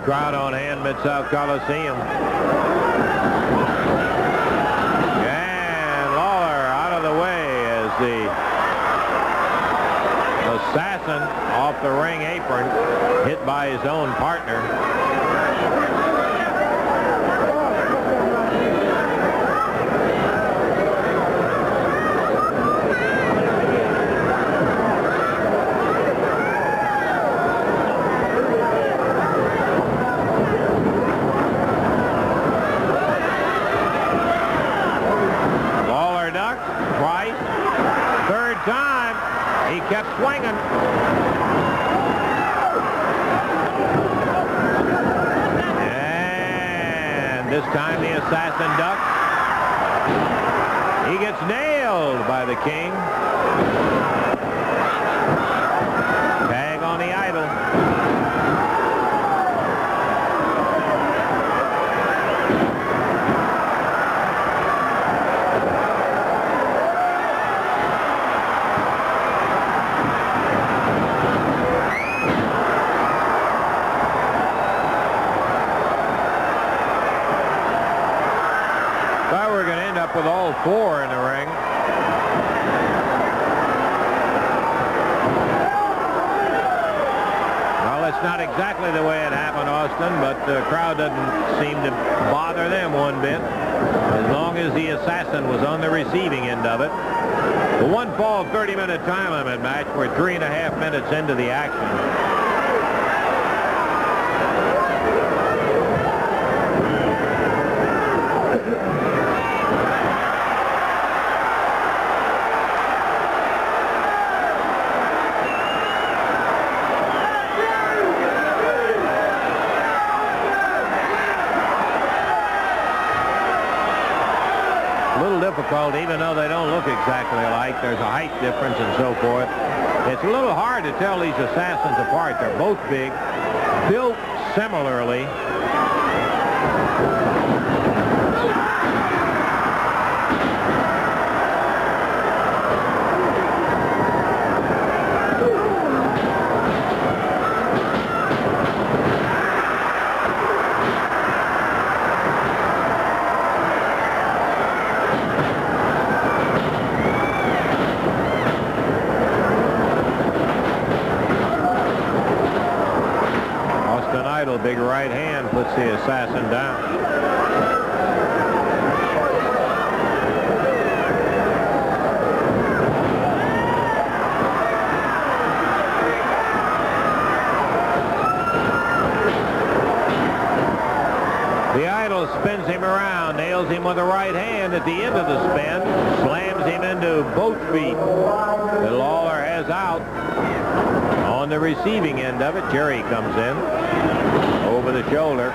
Crowd on hand, Mid-South Coliseum. And Lawler out of the way as the assassin off the ring apron, hit by his own partner. Kept swinging. And this time the assassin ducks. He gets nailed by the King. Tag on the Idol. With all four in the ring. Well, it's not exactly the way it happened, Austin. wrestling, but the crowd doesn't seem to bother them one bit, as long as the assassin was on the receiving end of it. The one fall 30-minute time limit match. We're 3.5 minutes into the action. Even though they don't look exactly alike, there's a height difference and so forth. It's a little hard to tell these assassins apart. They're both big, built similarly. Big right hand puts the assassin down. The Idol spins him around, nails him with the right hand at the end of the spin, slams him into both feet. The Lawler has out. On the receiving end of it, Jerry comes in. Over the shoulder.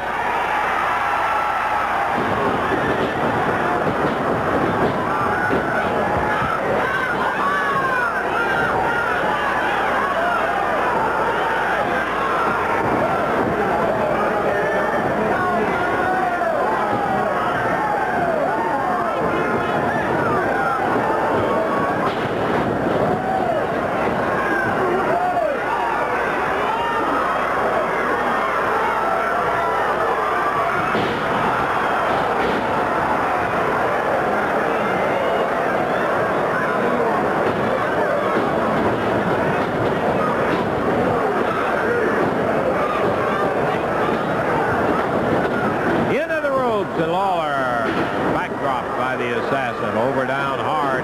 Over down hard.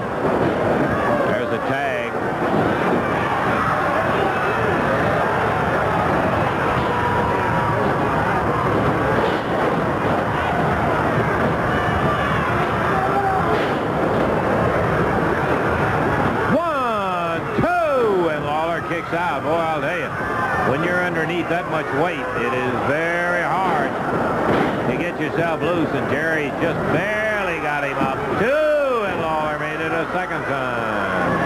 There's a tag. One, two, and Lawler kicks out. Boy, I'll tell you, when you're underneath that much weight, it is very hard to get yourself loose, and Jerry just barely got him up. Two. A second time.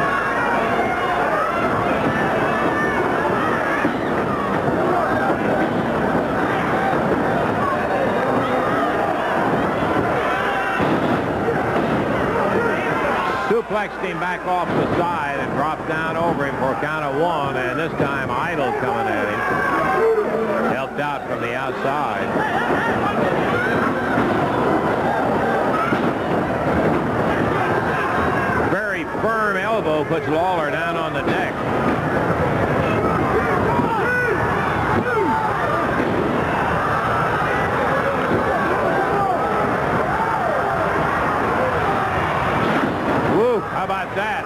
Suplexed him back off the side and dropped down over him for a count of one, and this time Idol coming at him. Helped out from the outside. Firm elbow puts Lawler down on the deck. Woo, how about that?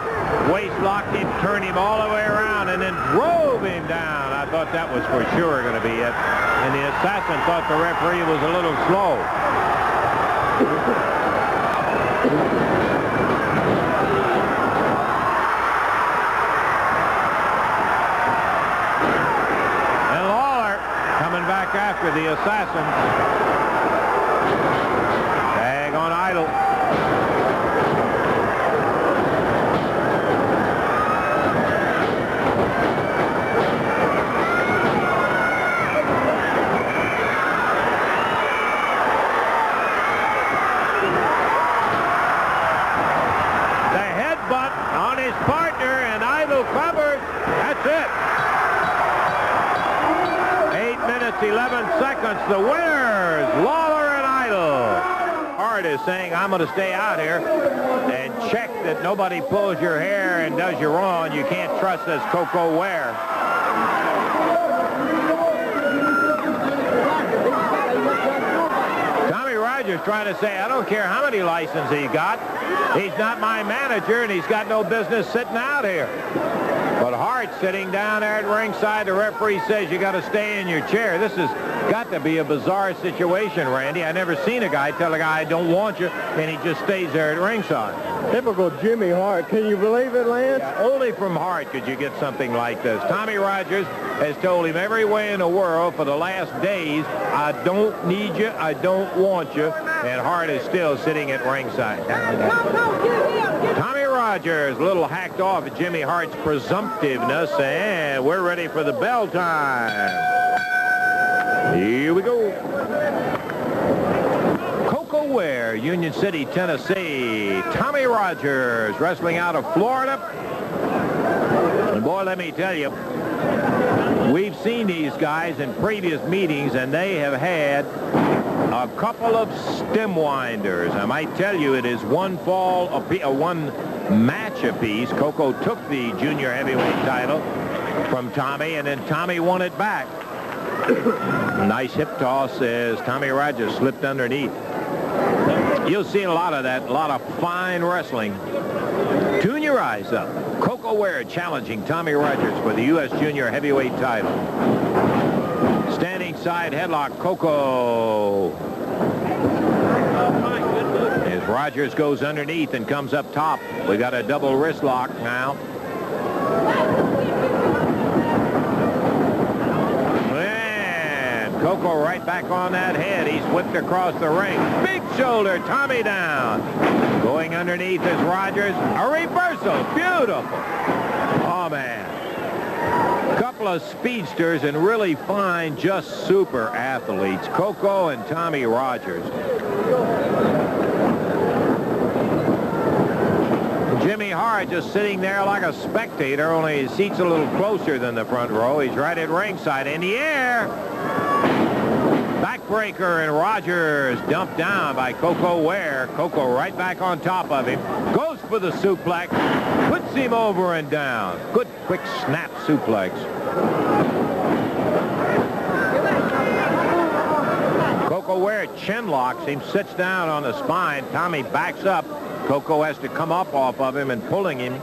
Waist locked him, turned him all the way around, and then drove him down. I thought that was for sure going to be it. And the assassin thought the referee was a little slow. After the assassin. Tag on Idol. The headbutt on his partner, and Idol covers. That's it. 11 seconds. The winners, Lawler and Idol. Hart is saying, I'm going to stay out here and check that nobody pulls your hair and does you wrong. You can't trust this Coco Ware. Rogers trying to say, I don't care how many licenses he got. He's not my manager, and he's got no business sitting out here. But Hart sitting down there at ringside. The referee says you got to stay in your chair. This has got to be a bizarre situation, Randy. I never seen a guy tell a guy, I don't want you, and he just stays there at ringside. Typical Jimmy Hart. Can you believe it, Lance? Only from Hart could you get something like this. Tommy Rogers has told him every way in the world for the last days, I don't need you, I don't want you, and Hart is still sitting at ringside. Tommy Rogers, a little hacked off at Jimmy Hart's presumptiveness, and we're ready for the bell time. Here we go. Coco Ware, Union City, Tennessee. Tommy Rogers, wrestling out of Florida. And boy, let me tell you, we've seen these guys in previous meetings, and they have had a couple of stem winders. I might tell you it is one match apiece. Coco took the junior heavyweight title from Tommy, and then Tommy won it back. Nice hip toss as Tommy Rogers slipped underneath. You'll see a lot of that, a lot of fine wrestling. Tune your eyes up. Coco Ware challenging Tommy Rogers for the U.S. Junior Heavyweight title. Standing side headlock, Coco. As Rogers goes underneath and comes up top. We got a double wrist lock now. Coco right back on that head. He's whipped across the ring. Big shoulder. Tommy down. Going underneath is Rogers. A reversal. Beautiful. Oh, man. Couple of speedsters and really fine, just super athletes. Coco and Tommy Rogers. Jimmy Hart just sitting there like a spectator, only his seat's a little closer than the front row. He's right at ringside. In the air. Backbreaker, and Rogers dumped down by Coco Ware. Coco right back on top of him. Goes for the suplex. Puts him over and down. Good quick snap suplex. Coco Ware chin locks him, sits down on the spine. Tommy backs up. Coco has to come up off of him and pulling him.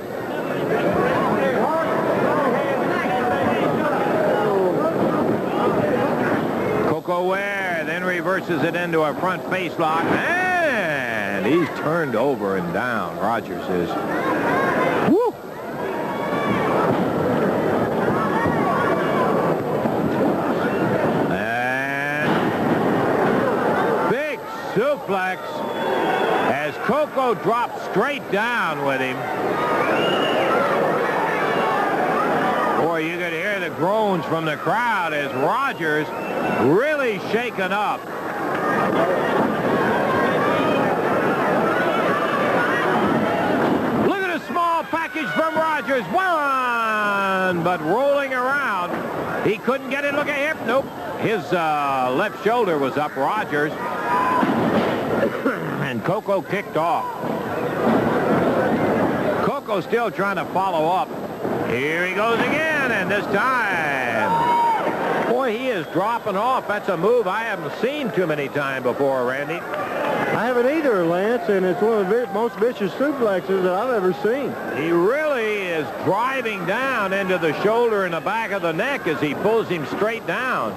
Coco Ware then reverses it into a front face lock, and he's turned over and down. Rogers is. Woo! And big suplex as Coco drops straight down with him. Boy, you could hear the groans from the crowd as Rogers really shaken up. Look at a small package from Rogers. One, but rolling around. He couldn't get it. Look at him. Nope. His left shoulder was up, Rogers. And Coco kicked off. Coco still trying to follow up. Here he goes again, and this time, boy, he is dropping off. That's a move I haven't seen too many times before, Randy. I haven't either, Lance, and it's one of the most vicious suplexes that I've ever seen. He really is driving down into the shoulder and the back of the neck as he pulls him straight down.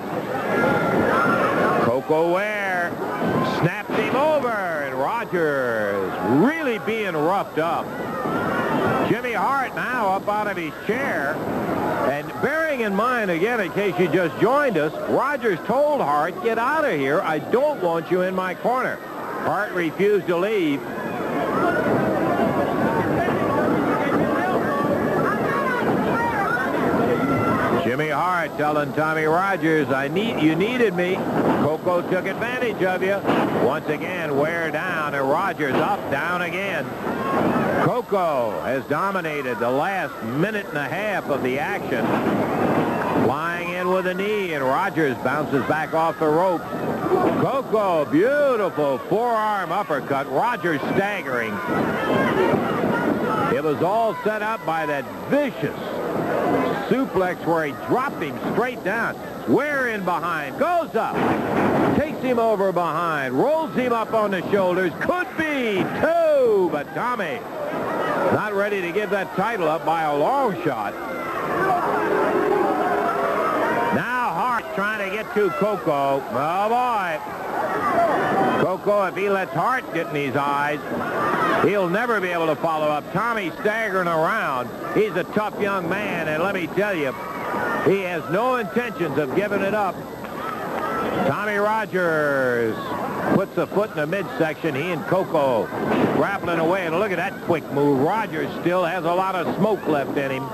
Coco Ware snaps him over, and Rogers really being roughed up. Jimmy Hart now up out of his chair. And bearing in mind, again, in case you just joined us, Rogers told Hart, get out of here. I don't want you in my corner. Hart refused to leave. Jimmy Hart telling Tommy Rogers, you needed me. Coco took advantage of you. Once again, Ware down, and Rogers up, down again. Coco has dominated the last minute and a half of the action. Flying in with a knee, and Rogers bounces back off the rope. Coco, beautiful forearm uppercut. Rogers staggering. It was all set up by that vicious suplex where he dropped him straight down. Ware in behind, goes up. Takes him over behind, rolls him up on the shoulders. Could be 2, but Tommy not ready to give that title up by a long shot. Now Hart trying to get to Coco. Oh, boy. Coco, if he lets Hart get in his eyes, he'll never be able to follow up. Tommy staggering around. He's a tough young man, and let me tell you, he has no intentions of giving it up. Tommy Rogers puts a foot in the midsection. He and Coco grappling away, and look at that quick move. Rogers still has a lot of smoke left in him.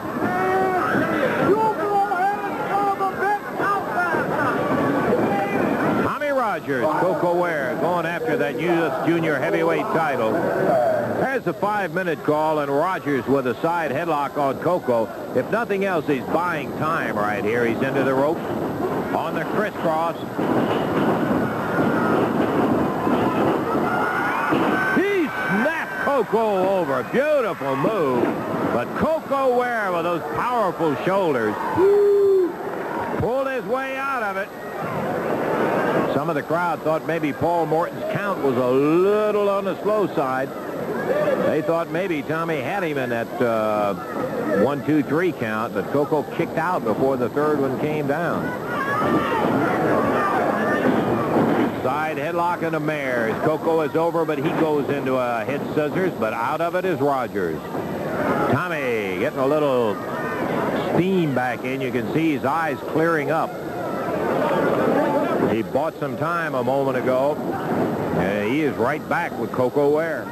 Tommy Rogers, Coco Ware going after that U.S. junior heavyweight title. There's a 5-minute call, and Rogers with a side headlock on Coco. If nothing else, he's buying time right here. He's into the rope on the crisscross. He snapped Coco over. Beautiful move. But Coco Ware with those powerful shoulders pulled his way out of it. Some of the crowd thought maybe Paul Morton's count was a little on the slow side. They thought maybe Tommy had him in that 1, 2, 3 count, but Coco kicked out before the third one came down. Side headlock and a mare. Coco is over, but he goes into a head scissors, but out of it is Rogers. Tommy getting a little steam back in. You can see his eyes clearing up. He bought some time a moment ago, and he is right back with Coco Ware.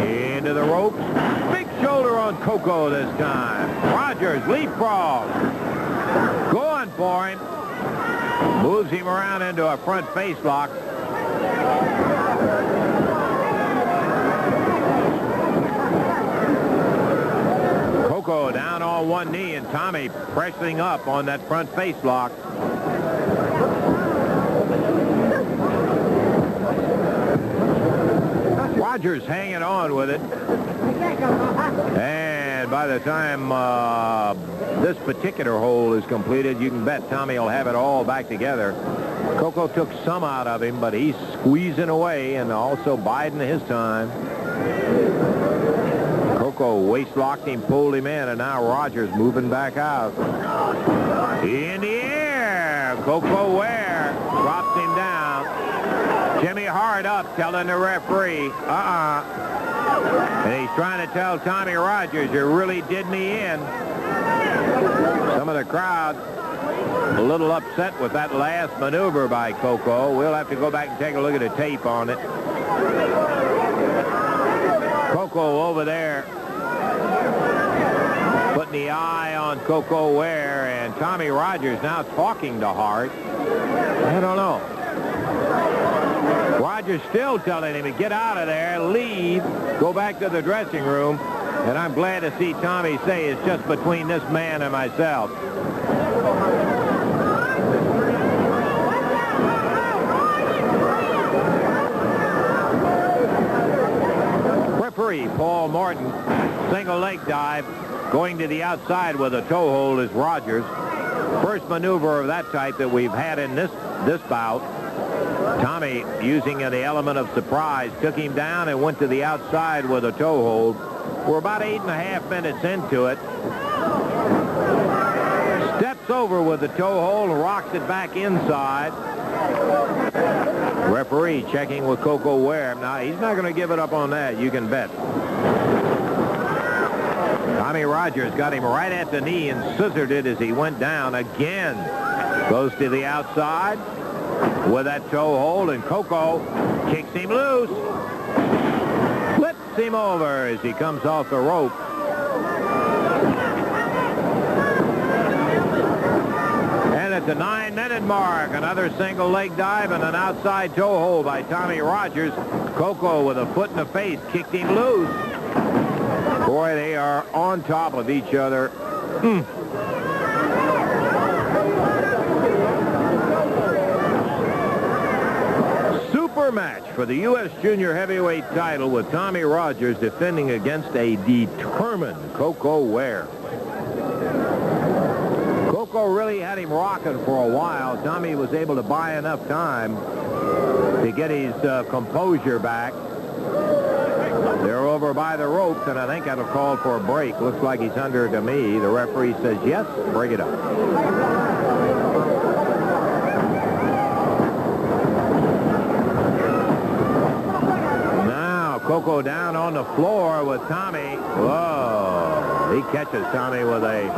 Into the ropes. Big shoulder on Coco this time. Rogers leapfrog. Going for him. Moves him around into a front face lock. Coco down on one knee, and Tommy pressing up on that front face lock. Rogers hanging on with it. And by the time this particular hole is completed, you can bet Tommy will have it all back together. Coco took some out of him, but he's squeezing away and also biding his time. Coco waist locked him, pulled him in, and now Rogers moving back out. In the air, Coco Ware drops him down. Jimmy Hart up, telling the referee, And he's trying to tell Tommy Rogers, you really did me in. Some of the crowd a little upset with that last maneuver by Coco. We'll have to go back and take a look at the tape on it. Coco over there putting the eye on Coco Ware, and Tommy Rogers now talking to Hart. I don't know. Rogers still telling him to get out of there, leave, go back to the dressing room, and I'm glad to see Tommy say it's just between this man and myself. Referee Paul Morton, single leg dive, going to the outside with a toe hold is Rogers. First maneuver of that type that we've had in this bout. Tommy, using the element of surprise, took him down and went to the outside with a toe hold. We're about 8.5 minutes into it. Steps over with the toe hold, rocks it back inside. Referee checking with Coco Ware. Now, he's not going to give it up on that, you can bet. Tommy Rogers got him right at the knee and scissored it as he went down again. Goes to the outside with that toe hold, and Coco kicks him loose. Flips him over as he comes off the rope. And at the 9-minute mark, another single leg dive and an outside toe hold by Tommy Rogers. Coco with a foot in the face kicked him loose. Boy, they are on top of each other. Another match for the U.S. Junior Heavyweight title with Tommy Rogers defending against a determined Coco Ware. Coco really had him rocking for a while. Tommy was able to buy enough time to get his composure back. They're over by the ropes, and I think that'll call for a break. Looks like he's under to me. The referee says yes, break it up. Coco down on the floor with Tommy. Whoa. He catches Tommy with a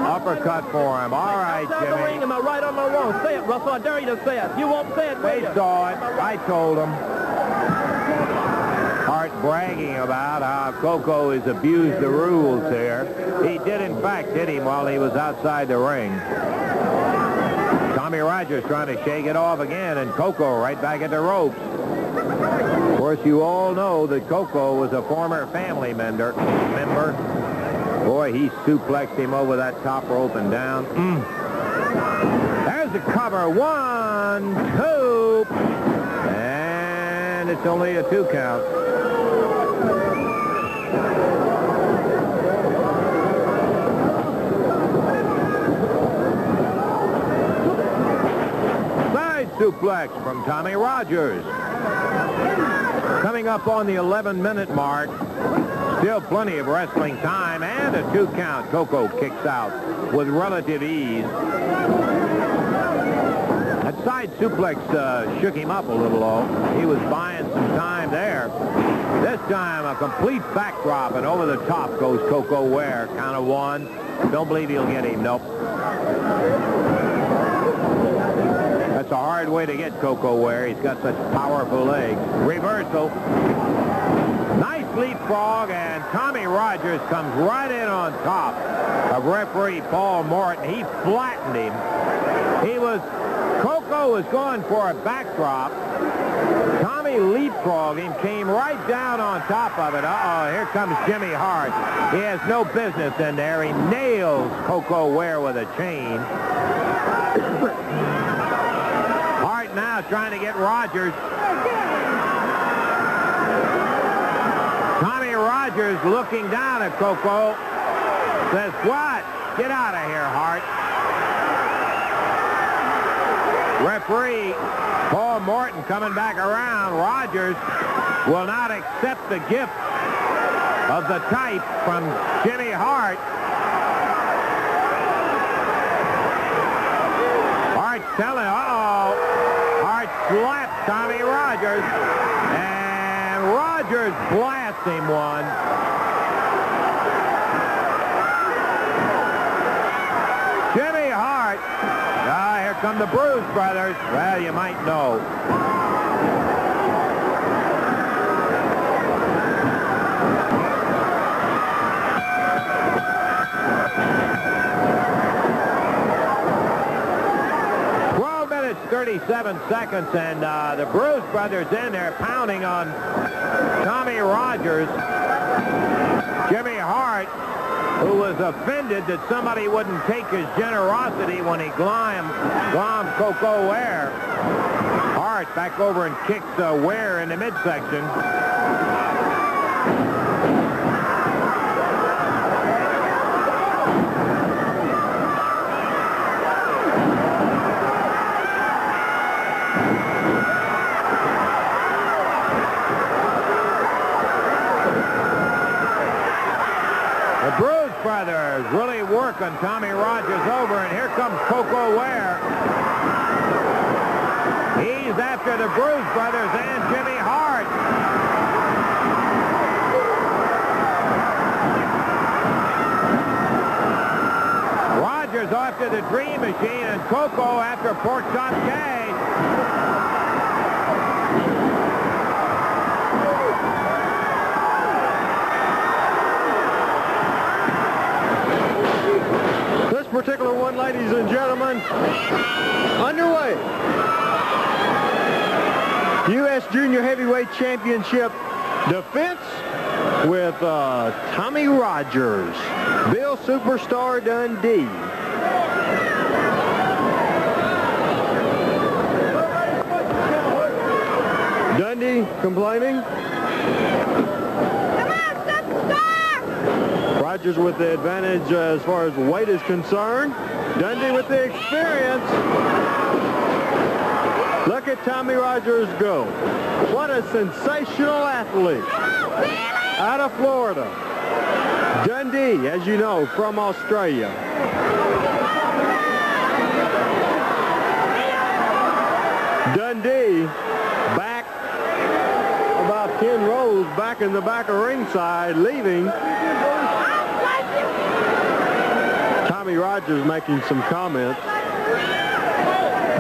uppercut for him. All right, Jimmy. Am I right or am I wrong? Say it, Russell. I dare you to say it. You won't say it, will They you? saw it. I told him. Hart bragging about how Coco has abused the rules here. He did, in fact, hit him while he was outside the ring. Tommy Rogers trying to shake it off again, and Coco right back at the ropes. Of course, you all know that Coco was a former family member. Boy, he suplexed him over that top rope and down. There's the cover. 1, 2. And it's only a 2 count. Side suplex from Tommy Rogers. Coming up on the 11-minute mark. Still plenty of wrestling time and a 2 count. Coco kicks out with relative ease. That side suplex shook him up a little, though. He was buying some time there. This time a complete backdrop, and over the top goes Coco Ware. Count of 1. Don't believe he'll get him. Nope. That's a hard way to get Coco Ware. He's got such powerful legs. Reversal. Nice leapfrog, and Tommy Rogers comes right in on top of referee Paul Morton. He flattened him. Coco was going for a backdrop. Tommy leapfrogged him, came right down on top of it. Uh-oh, here comes Jimmy Hart. He has no business in there. He nails Coco Ware with a chain. Hart now trying to get Rogers. Tommy Rogers looking down at Coco. Says, what? Get out of here, Hart. Referee Paul Morton coming back around. Rogers will not accept the gift of the type from Jimmy Hart. Hart's telling, uh-oh. Hart slapped Tommy Rogers. And Rogers blasts him one. Jimmy Hart. Here come the Bruise Brothers. Well, you might know. "12 minutes, 37 seconds, and the Bruise Brothers in there pounding on Tommy Rogers. Jimmy Hart, who was offended that somebody wouldn't take his generosity when he glommed Coco Ware. Hart back over and kicks Ware in the midsection. Brothers really working Tommy Rogers over, and here comes Coco Ware. He's after the Bruise Brothers and Jimmy Hart. Rogers after the Dream Machine, and Coco after Pork Chop Cash. Particular one, ladies and gentlemen, underway. U.S. Junior Heavyweight Championship defense with Tommy Rogers, Bill Superstar Dundee. complaining. Come on, superstar! Rogers with the advantage as far as weight is concerned. Dundee with the experience. Look at Tommy Rogers go. What a sensational athlete out of Florida. Dundee, as you know, from Australia. Dundee back about 10 rows back in the back of ringside, leaving. Tommy Rogers making some comments.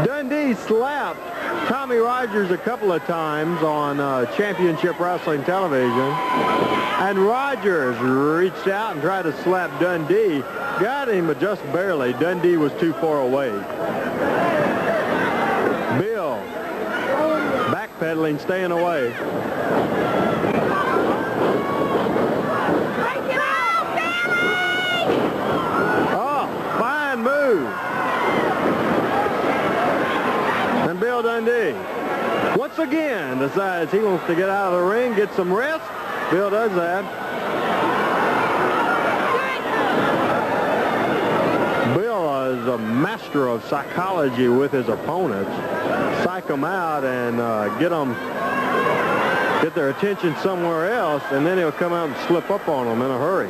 Dundee slapped Tommy Rogers a couple of times on Championship Wrestling Television, and Rogers reached out and tried to slap Dundee. Got him, but just barely. Dundee was too far away. Bill backpedaling, staying away. Oh, fine move. And Bill Dundee once again decides he wants to get out of the ring, get some rest. Bill does that. Bill is a master of psychology with his opponents. Psych them out and get their attention somewhere else, and then he'll come out and slip up on them in a hurry.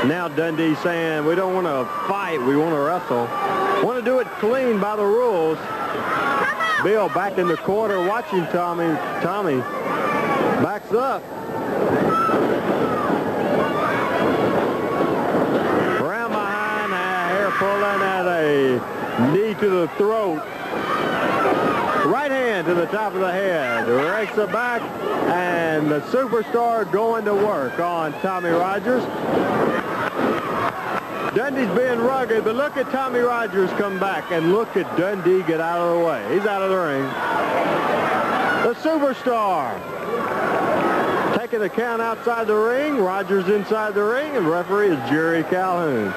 Now Dundee saying, we don't want to fight, we want to wrestle. Want to do it clean by the rules. Bill back in the corner watching Tommy. Tommy backs up. Around behind, hair pulling at a knee to the throat. Right hand to the top of the head. Rakes it back, and the superstar going to work on Tommy Rogers. Dundee's being rugged, but look at Tommy Rogers come back, and look at Dundee get out of the way. He's out of the ring. The superstar taking the count outside the ring. Rogers inside the ring, and referee is Jerry Calhoun.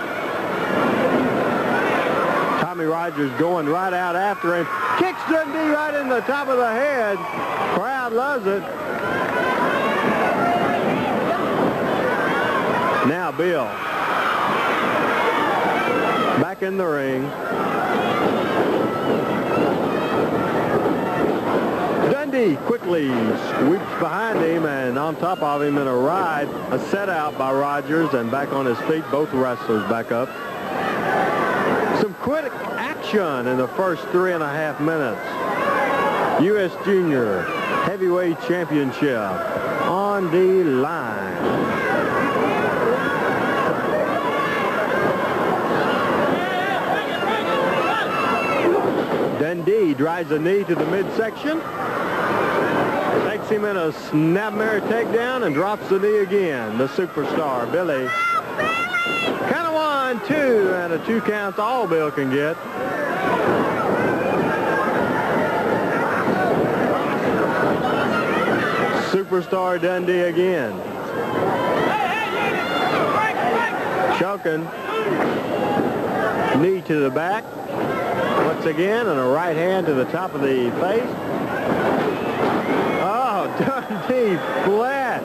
Tommy Rogers going right out after him. Kicks Dundee right in the top of the head. Crowd loves it. Now Bill back in the ring. Dundee quickly sweeps behind him and on top of him in a ride. A set out by Rogers, and back on his feet, both wrestlers back up. Some quick action in the first 3.5 minutes. U.S. Junior Heavyweight Championship on the line. Dundee drives a knee to the midsection, takes him in a snapmare takedown, and drops the knee again. The superstar, Billy. Count of 1, 2, and a 2 count's all Bill can get. Superstar Dundee again. Choking. Knee to the back. Once again, and a right hand to the top of the face. Oh, Dundee flat.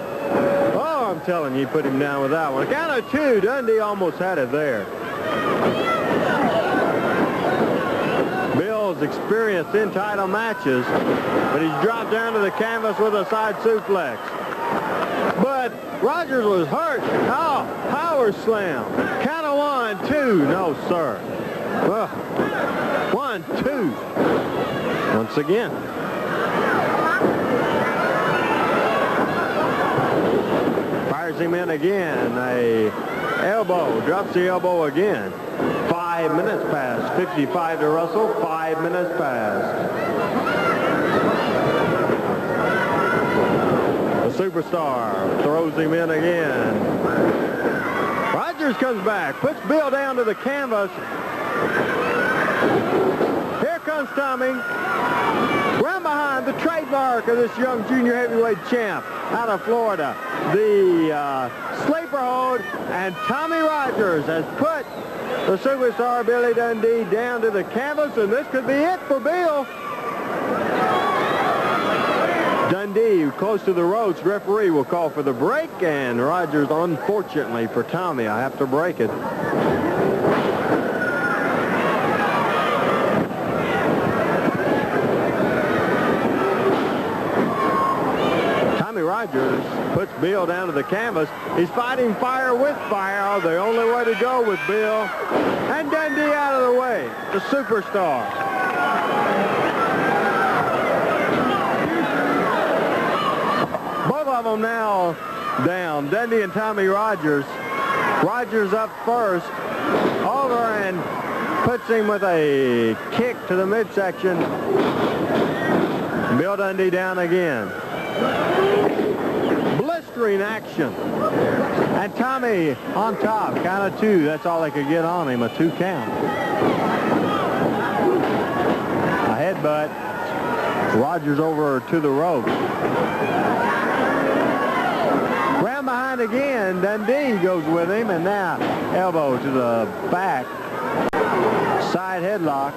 Oh, I'm telling you, put him down with that one. Count of 2, Dundee almost had it there. Bill's experienced in title matches, but he's dropped down to the canvas with a side suplex. But Rogers was hurt. Oh, power slam. Count of 1, 2. No, sir. 1, 2. Once again. Fires him in again. A elbow. Drops the elbow again. 5 minutes past. 55 to wrestle. 5 minutes past. The superstar throws him in again. Rogers comes back. Puts Bill down to the canvas. Here comes Tommy. Round behind, the trademark of this young junior heavyweight champ out of Florida. The sleeper hold, and Tommy Rogers has put The superstar Billy Dundee down to the canvas, and this could be it for Bill. Dundee close to the ropes. Referee will call for the break, and Rogers, unfortunately for Tommy, I have to break it. Tommy Rogers puts Bill down to the canvas. He's fighting fire with fire. The only way to go with Bill. And Dundee out of the way. The superstar. Both of them now down. Dundee and Tommy Rogers. Rogers up first. Over and puts him with a kick to the midsection. Bill Dundee down again. Blistering action. And Tommy on top. Count of two. That's all they could get on him. A 2 count. A headbutt. Rogers over to the rope. Round behind again. Dundee goes with him. And now elbow to the back. Side headlock.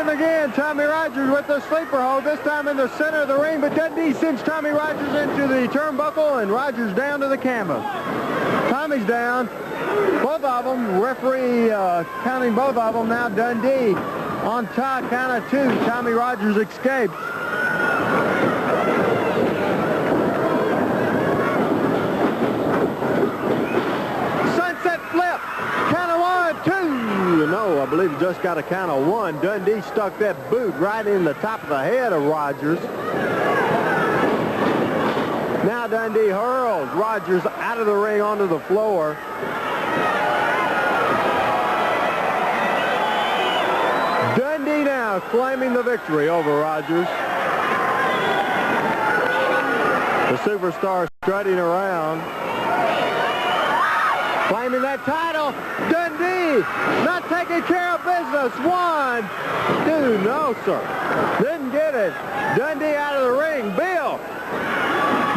Again, Tommy Rogers with the sleeper hold, this time in the center of the ring, but Dundee sends Tommy Rogers into the turnbuckle, and Rogers down to the canvas. Tommy's down, both of them, referee counting both of them. Now Dundee on top, count of 2. Tommy Rogers escapes. Sunset flip, count of 1, 2. No, I believe he just got a count of 1. Dundee stuck that boot right in the top of the head of Rogers. Now Dundee hurls Rogers out of the ring onto the floor. Dundee now claiming the victory over Rogers. The superstar strutting around. Claiming that title. Dundee not taking care of business. 1, 2, no sir. Didn't get it. Dundee out of the ring. Bill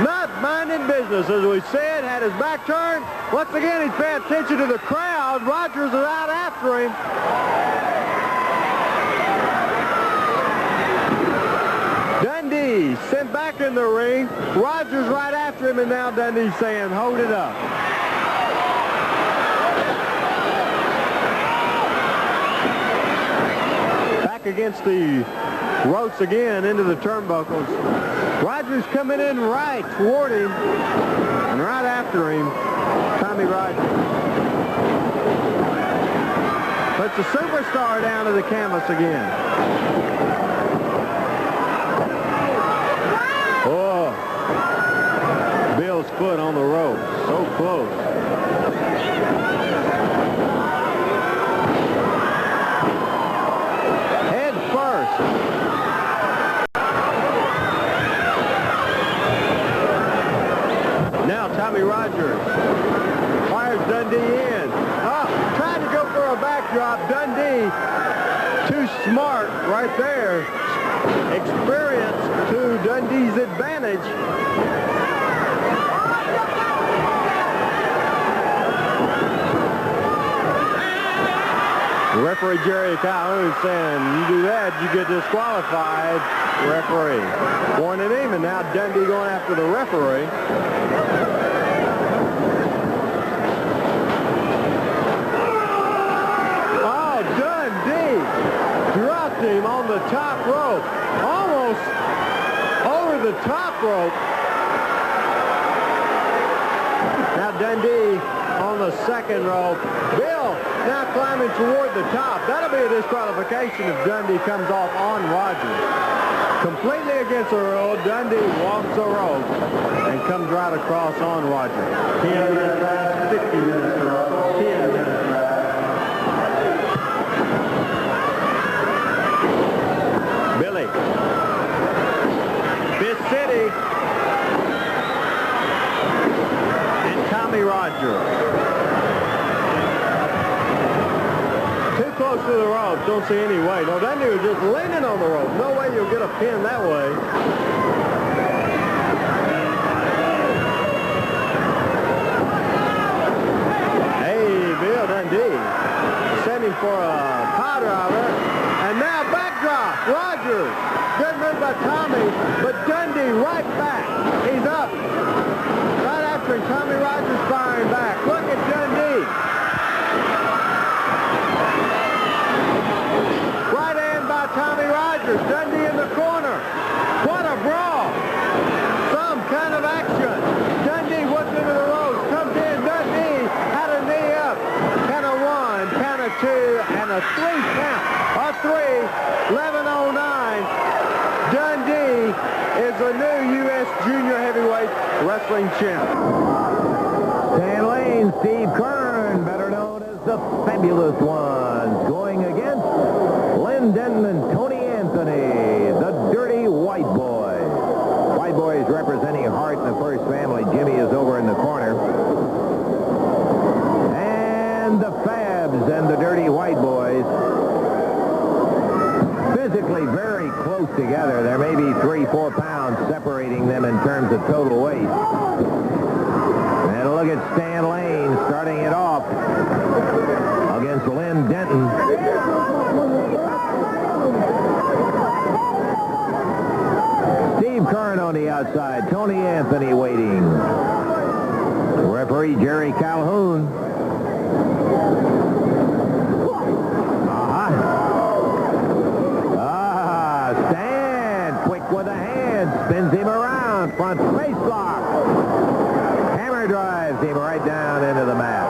not minding business, as we said, had his back turned. Once again, he's paying attention to the crowd. Rogers is out after him. Dundee sent back in the ring. Rogers right after him, and now Dundee saying, hold it up. Against the ropes again into the turnbuckles. Rogers coming in right toward him, and right after him, Tommy Rogers. Puts the superstar down to the canvas again. Oh, Bill's foot on the rope, so close. Tommy Rogers fires Dundee in. Trying to go for a backdrop. Dundee, too smart right there. Experience to Dundee's advantage. Referee Jerry Calhoun saying, you do that, you get disqualified. Referee warning him, and now Dundee going after the referee. Dropped him on the top rope, almost over the top rope. Now Dundee on the second rope. Bill now climbing toward the top. That'll be a disqualification if Dundee comes off on Rogers. Completely against the rule, Dundee walks the rope and comes right across on Rogers. 10 minutes left, 60 minutes to rope, 10 minutes left. Billy. This City. And Tommy Rogers. Too close to the rope. Don't see any way. No, Dundee was just leaning on the rope. No way you'll get a pin that way. by Tommy, but Dundee right back. He's up. Right after him, Tommy Rogers firing back. Look at Dundee. Right hand by Tommy Rogers. Dundee in the corner. What a brawl. Some kind of action. Dundee went into the ropes. Comes in. Dundee had a knee up. Count of one, count of two, and a 3 count. A 3, 11:09. Dundee is the new U.S. Junior Heavyweight Wrestling champ. Stan Lane, Steve Kern, better known as the Fabulous Ones, going against Lynn Denton and Tony Anthony, the Dirty White Boy. White Boy is representing Hart and the First Family. Jimmy is over in the corner. And the Fabs and the Dirty White Boys, physically very close together. There may be 3-4 pounds separating them in terms of total weight. And look at Stan Lane starting it off against Lynn Denton. Steve Kern on the outside. Tony Anthony waiting. Referee Jerry Calhoun. Stan, quick with the hand, spins him around, front face lock. Hammer drives him right down into the mat.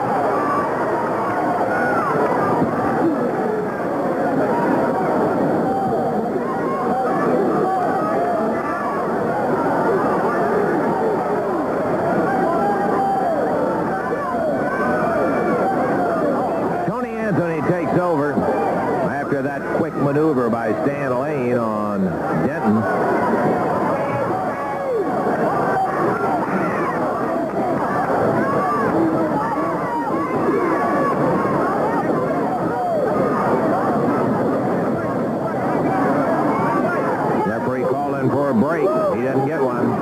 Tony Anthony takes over after that quick maneuver by Stan Lane on Denton. Referee calling for a break. He doesn't get one.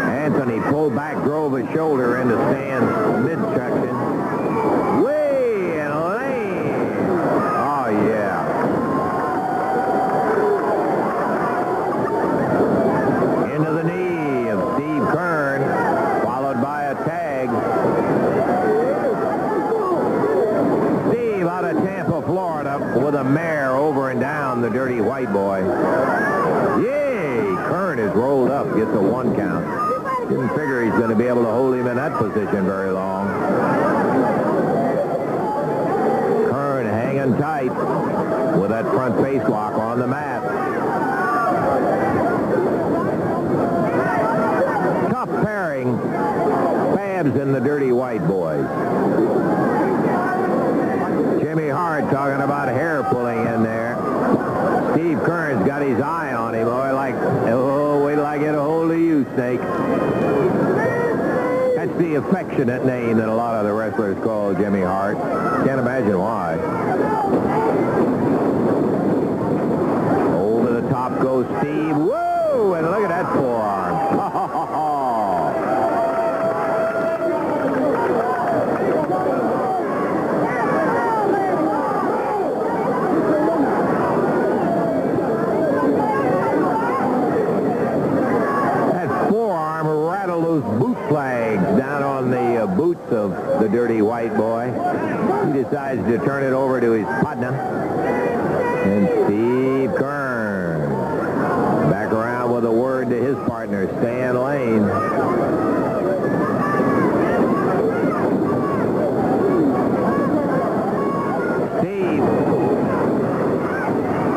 Anthony pulled back, drove his shoulder into Stan's midsection. Way and Lane. Oh, yeah. Into the knee of Steve Kern, followed by a tag. Steve out of Tampa, Florida, with a mare over and down the Dirty White Boy. Yay! Kern is rolled up, gets a 1 count. Didn't figure he's going to be able to hold him in that position very long. Kern hanging tight with that front face lock on the mat. Tough pairing. Fabs and the Dirty White Boys. Jimmy Hart talking about hair pulling in there. Steve Kern's got his eye on him. Oh, wait till I get a hold of you, Snake. That's the affectionate name that a lot of the wrestlers call Jimmy Hart. Can't imagine why. Over the top goes Steve. Whoa! And look at that forearm. That forearm rattled those boot flags down on the boots of the Dirty White Boy. He decides to turn it over to his partner. And Steve Kern back around with a word to his partner, Stan Lane. Steve,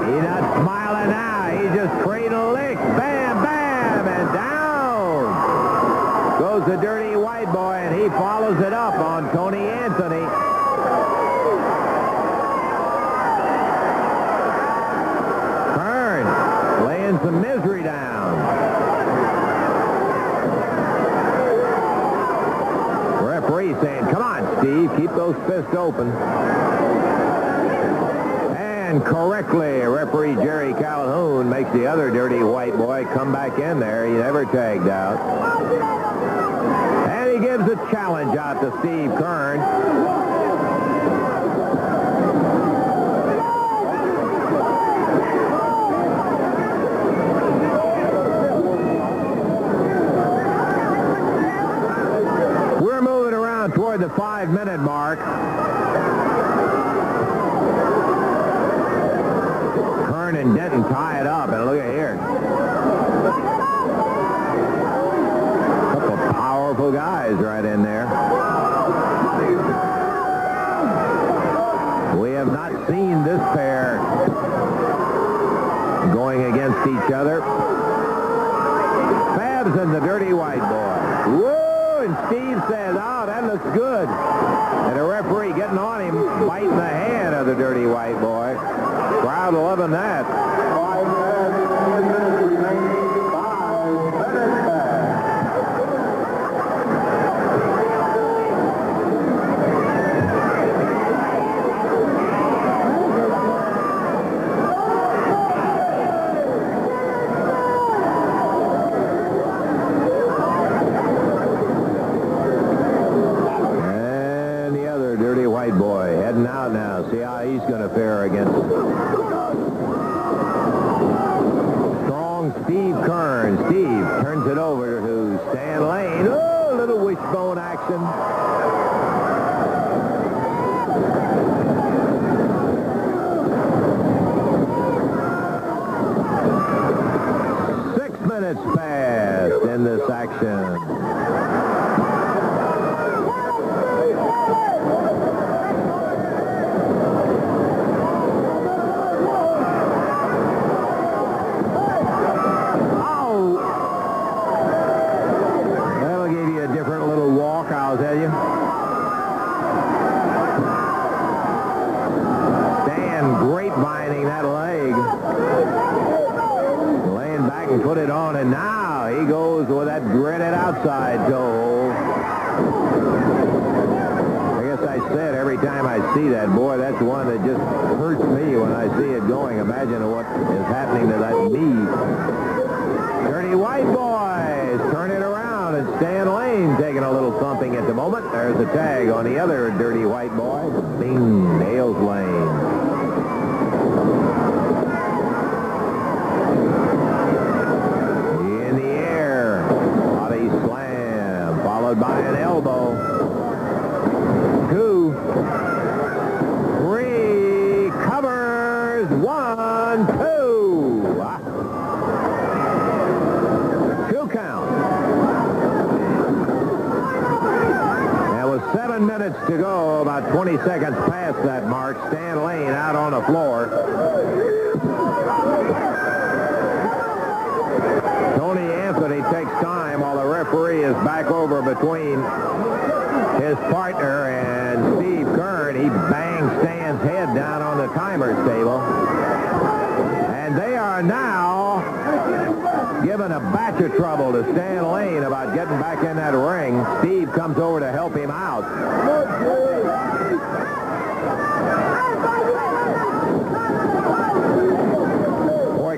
he's not smiling now. He's just trading a lick. Bam, bam, and down goes the Dirty White Boy, and he follows it up on Tony Anthony. Kern laying some misery down. Referee saying, come on, Steve, keep those fists open. And correctly, referee Jerry Calhoun makes the other Dirty White Boy come back in there. He never tagged out. And he gives a challenge out to Steve Kern. toward the 5-minute mark. Kern and Denton tie it up, and look at here. A couple of powerful guys right in there. We have not seen this pair going against each other. Babs and the Dirty White Boy. Whoa, and Steve says, oh, that looks good. And the referee getting on him, biting the hand of the Dirty White Boy. Crowd loving that. 5 minutes, 10 minutes remaining. 5 minutes back. And the other Dirty White Boy heading out now. See how he's going to fare against strong Steve Kern. Steve turns it over to Stan Lane. Oh, little wishbone action. Six minutes passed in this action. Put it on, and now he goes with that gritted outside toe. I guess I said every time I see that, boy, that's one that just hurts me when I see it going. Imagine what is happening to that knee. Dirty White Boys turn it around, and Stan Lane taking a little thumping at the moment. There's a tag on the other Dirty White Boy. Bing, nails Lane. By an elbow. 2, 3, covers, 1, 2. 2 count. There was 7 minutes to go, about 20 seconds past that mark. Stan Lane out on the floor. Tony Anthony takes time while the referee is back over between his partner and Steve Kern. He bangs Stan's head down on the timer's table. And they are now giving a batch of trouble to Stan Lane about getting back in that ring. Steve comes over to help him out.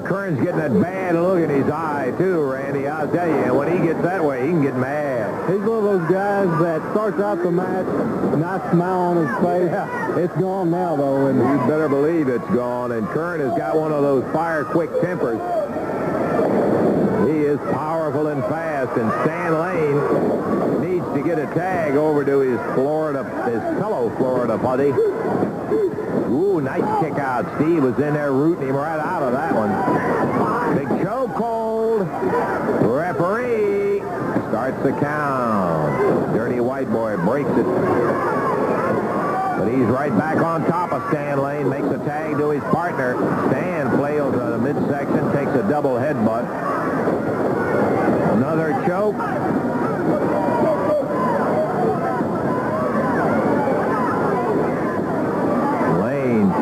Kern's getting that bad look in his eye, too, Randy. I'll tell you, when he gets that way, he can get mad. He's one of those guys that starts out the match, nice smile on his face. Yeah, it's gone now, though. And you better believe it's gone. And Kern has got one of those fire-quick tempers. He is powerful and fast. And Stan Lane needs to get a tag over to his fellow Florida buddy. Ooh, nice kick out. Steve was in there rooting him right out of that one. Big chokehold. Referee starts the count. Dirty White Boy breaks it. But he's right back on top of Stan Lane. Makes a tag to his partner. Stan flails on the midsection. Takes a double headbutt. Another choke.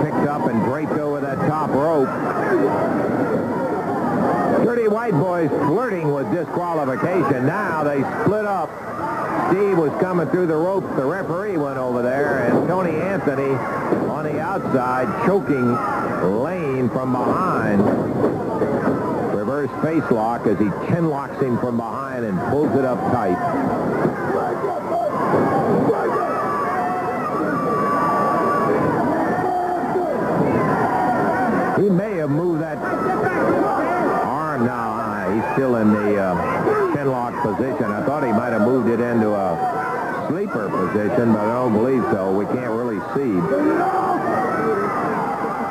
Picked up and draped over that top rope. Dirty White Boys flirting with disqualification. Now they split up. Steve was coming through the ropes. The referee went over there, and Tony Anthony on the outside choking Lane from behind. Reverse face lock as he chin locks him from behind and pulls it up tight. He may have moved that arm now. He's still in the chin lock position. I thought he might have moved it into a sleeper position, but I don't believe so. We can't really see.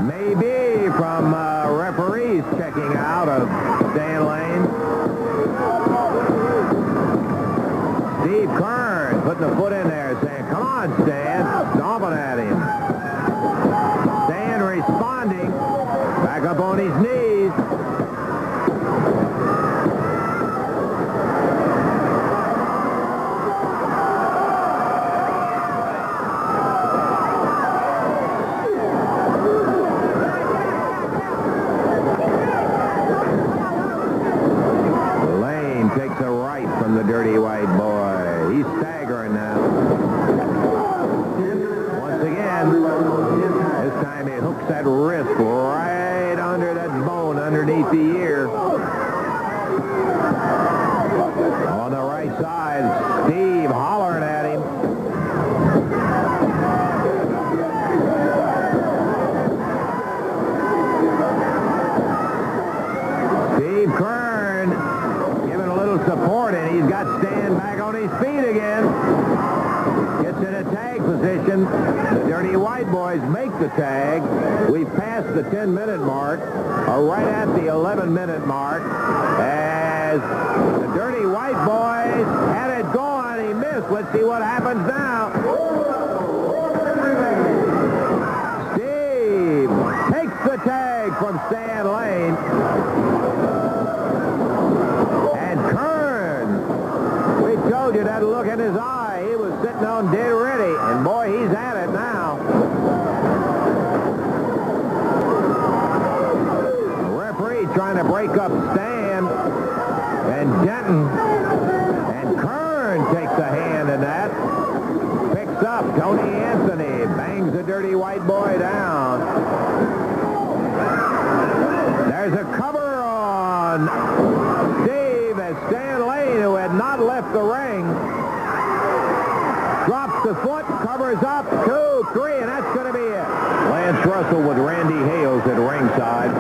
Maybe from referees checking out of Stan Lane. Steve Kern putting the foot in there saying, come on, Stan. Stomping at him. Stan responding. Back up on his knees. Lane takes a right from the dirty white boy. He's staggering now. Once again, this time he hooks that wrist right under that bone underneath the ear. On the right side, Steve hollering at him. Steve Kern giving a little support, and he's got Stan back on his feet again. Gets in a tag position. The Dirty White Boys make the tag. We've passed the 10-minute mark, or right at the 11-minute mark, as the Dirty White Boys had it going. He missed. Let's see what happens now. Steve takes the tag from Stan Lane. And Kern, we told you that look in his eye. He was sitting on dead ready. And boy, he's at it now. The referee trying to break up Stan and Denton. And Kern takes a hand in that. Picks up Tony Anthony. Bangs the Dirty White Boy down. There's a cover on Steve as Stan Lane, who had not left the ring, drops the foot, covers up, 2, 3, and that's going to be it. Lance Russell with Randy Hales at ringside.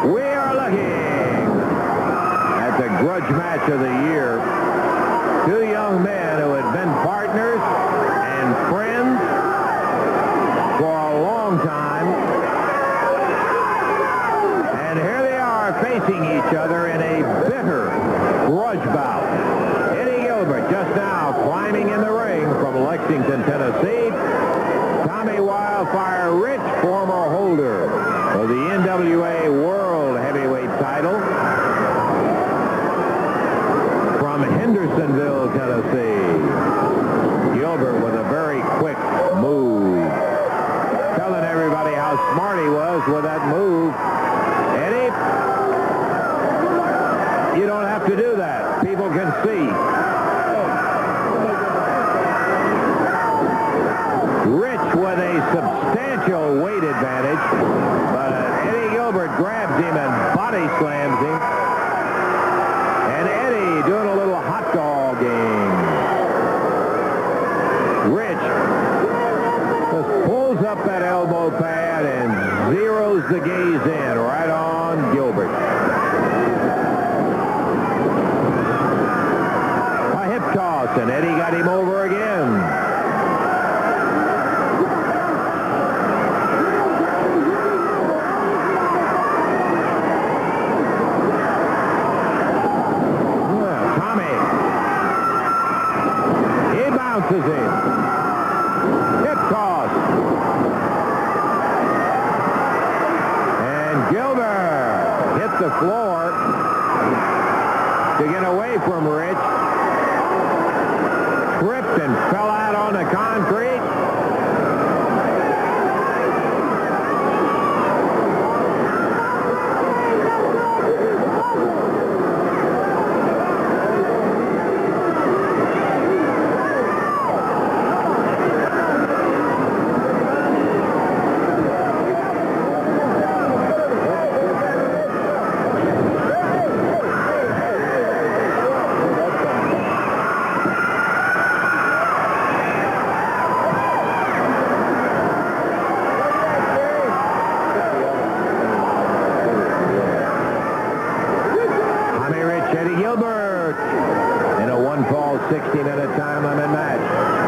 We are looking at the grudge match of the year. Two young men who had been partners and friends for a long time. And here they are facing each other in a bitter grudge bout. Eddie Gilbert just now climbing in the ring from Lexington, Tennessee. Tommy Wildfire Rich, former holder of the NWA World Heavyweight title from Hendersonville, Tennessee. Gilbert with a very quick move. Telling everybody how smart he was with that move. Eddie, you don't have to do that. People can see. Rich with a substantial weight advantage, but Eddie Gilbert grabs him and body slams him. And Eddie doing a little hot dogging. Rich just pulls up that elbow pad and zeroes the gaze in right on Gilbert. A hip toss, and Eddie got him over again. Bounces in. Hip toss. And Gilbert hit the floor to get away from Rich. Tripped and fell out on the concrete. all 60-minute time limit match.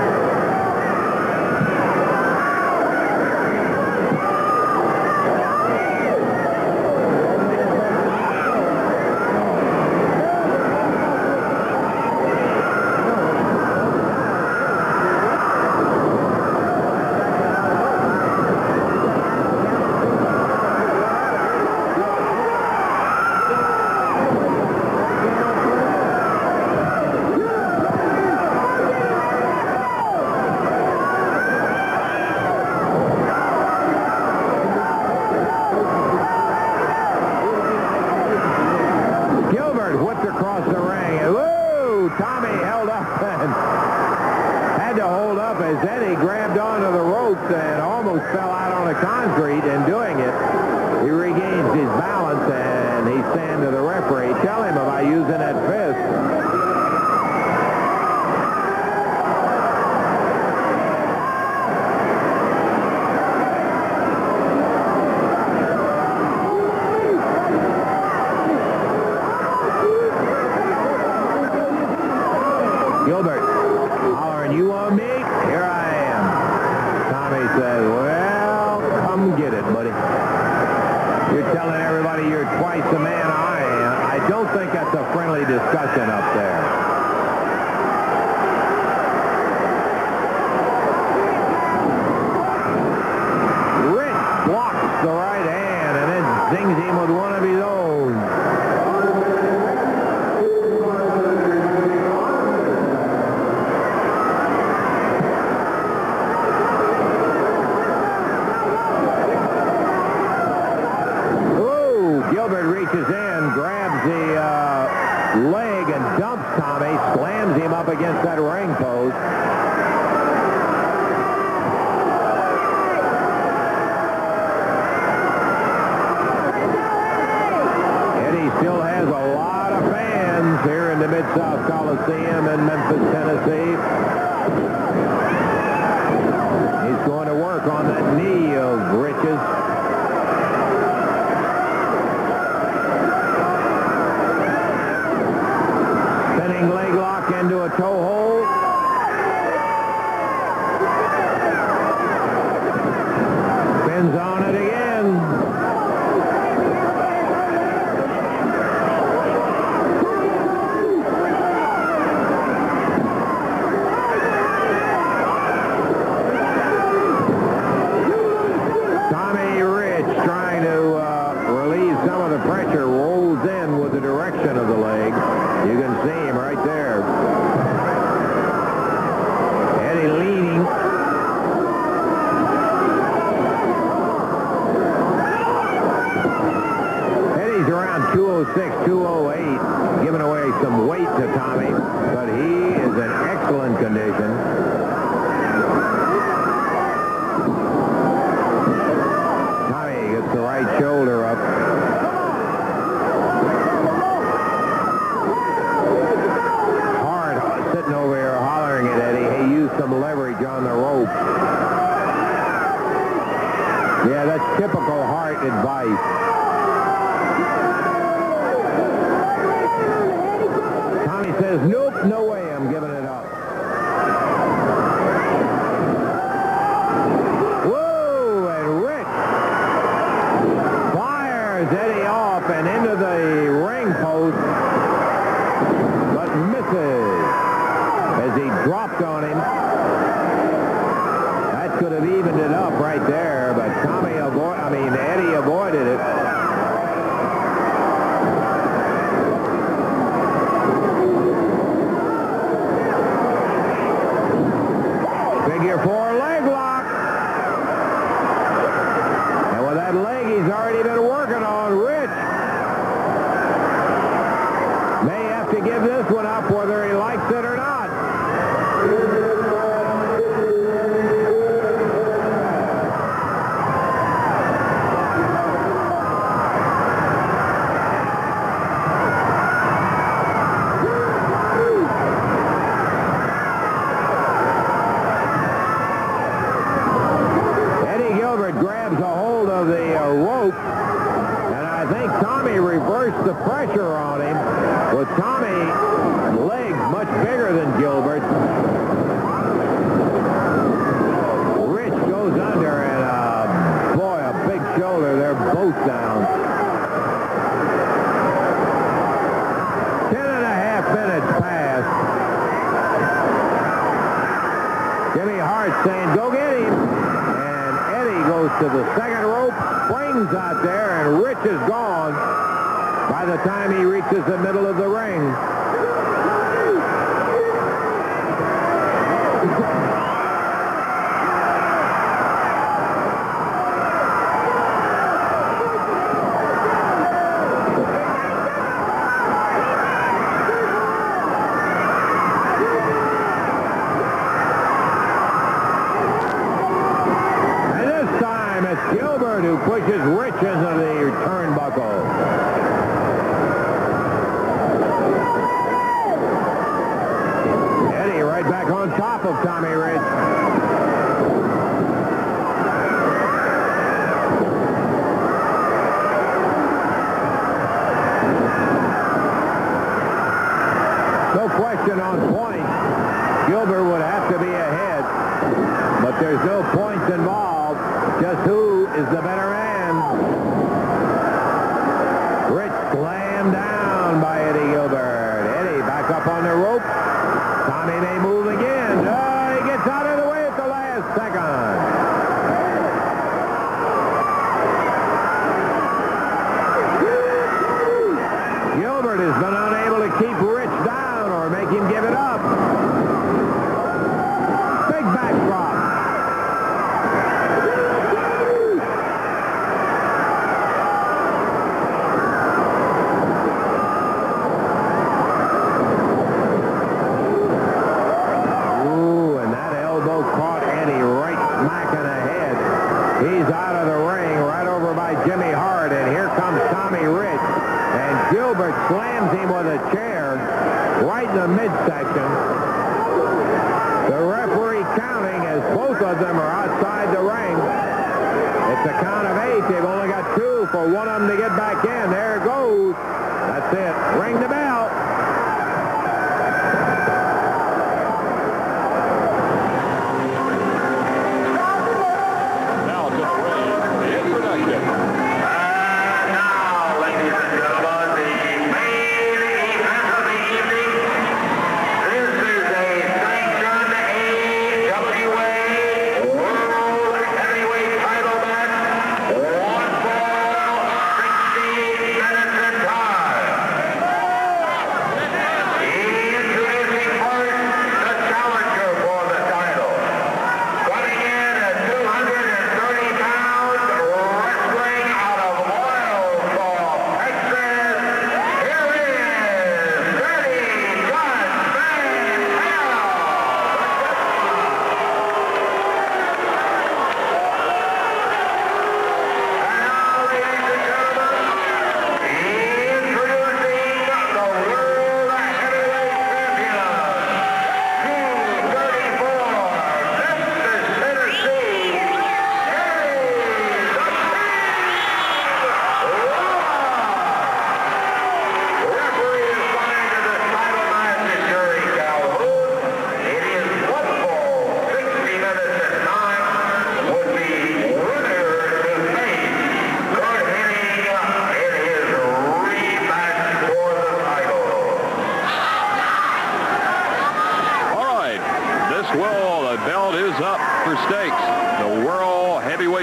Mid-South Coliseum in Memphis, Tennessee. He's going to work on that knee of Rich's. Spinning leg lock into a toe hold. Spins on it again. Typical Hart advice. Tommy says, nope, no way, I'm giving it up. Whoa, and Rich fires Eddie off and into the ring post, but misses as he dropped on him. That could have evened it up right there, but Eddie avoided it. Figure four leg lock. And with that leg he's already been working on, Rich may have to give this one up whether he likes it or not. The pressure on him with Tommy legs much bigger than Joe. Jimmy Hart saying, go get him. And Eddie goes to the second rope, springs out there, and Rich is gone by the time he reaches the middle of the ring. Gilbert, who pushes Rich into the turnbuckle. Eddie right back on top of Tommy Rich. No question on points. Gilbert would have to be ahead, but there's no points involved. Just who is the better man? Rich slammed down by Eddie Gilbert. Eddie back up on the rope. Tommy may move again. Oh, he gets out of the way at the last second. Gilbert has been unable to keep Rich down or make him give it up. Big backdrop. He's out of the ring, right over by Jimmy Hart, and here comes Tommy Rich. And Gilbert slams him with a chair right in the midsection. The referee counting as both of them are outside the ring. It's a count of 8. They've only got 2 for one of them to get back in. There it goes. That's it. Ring the bell.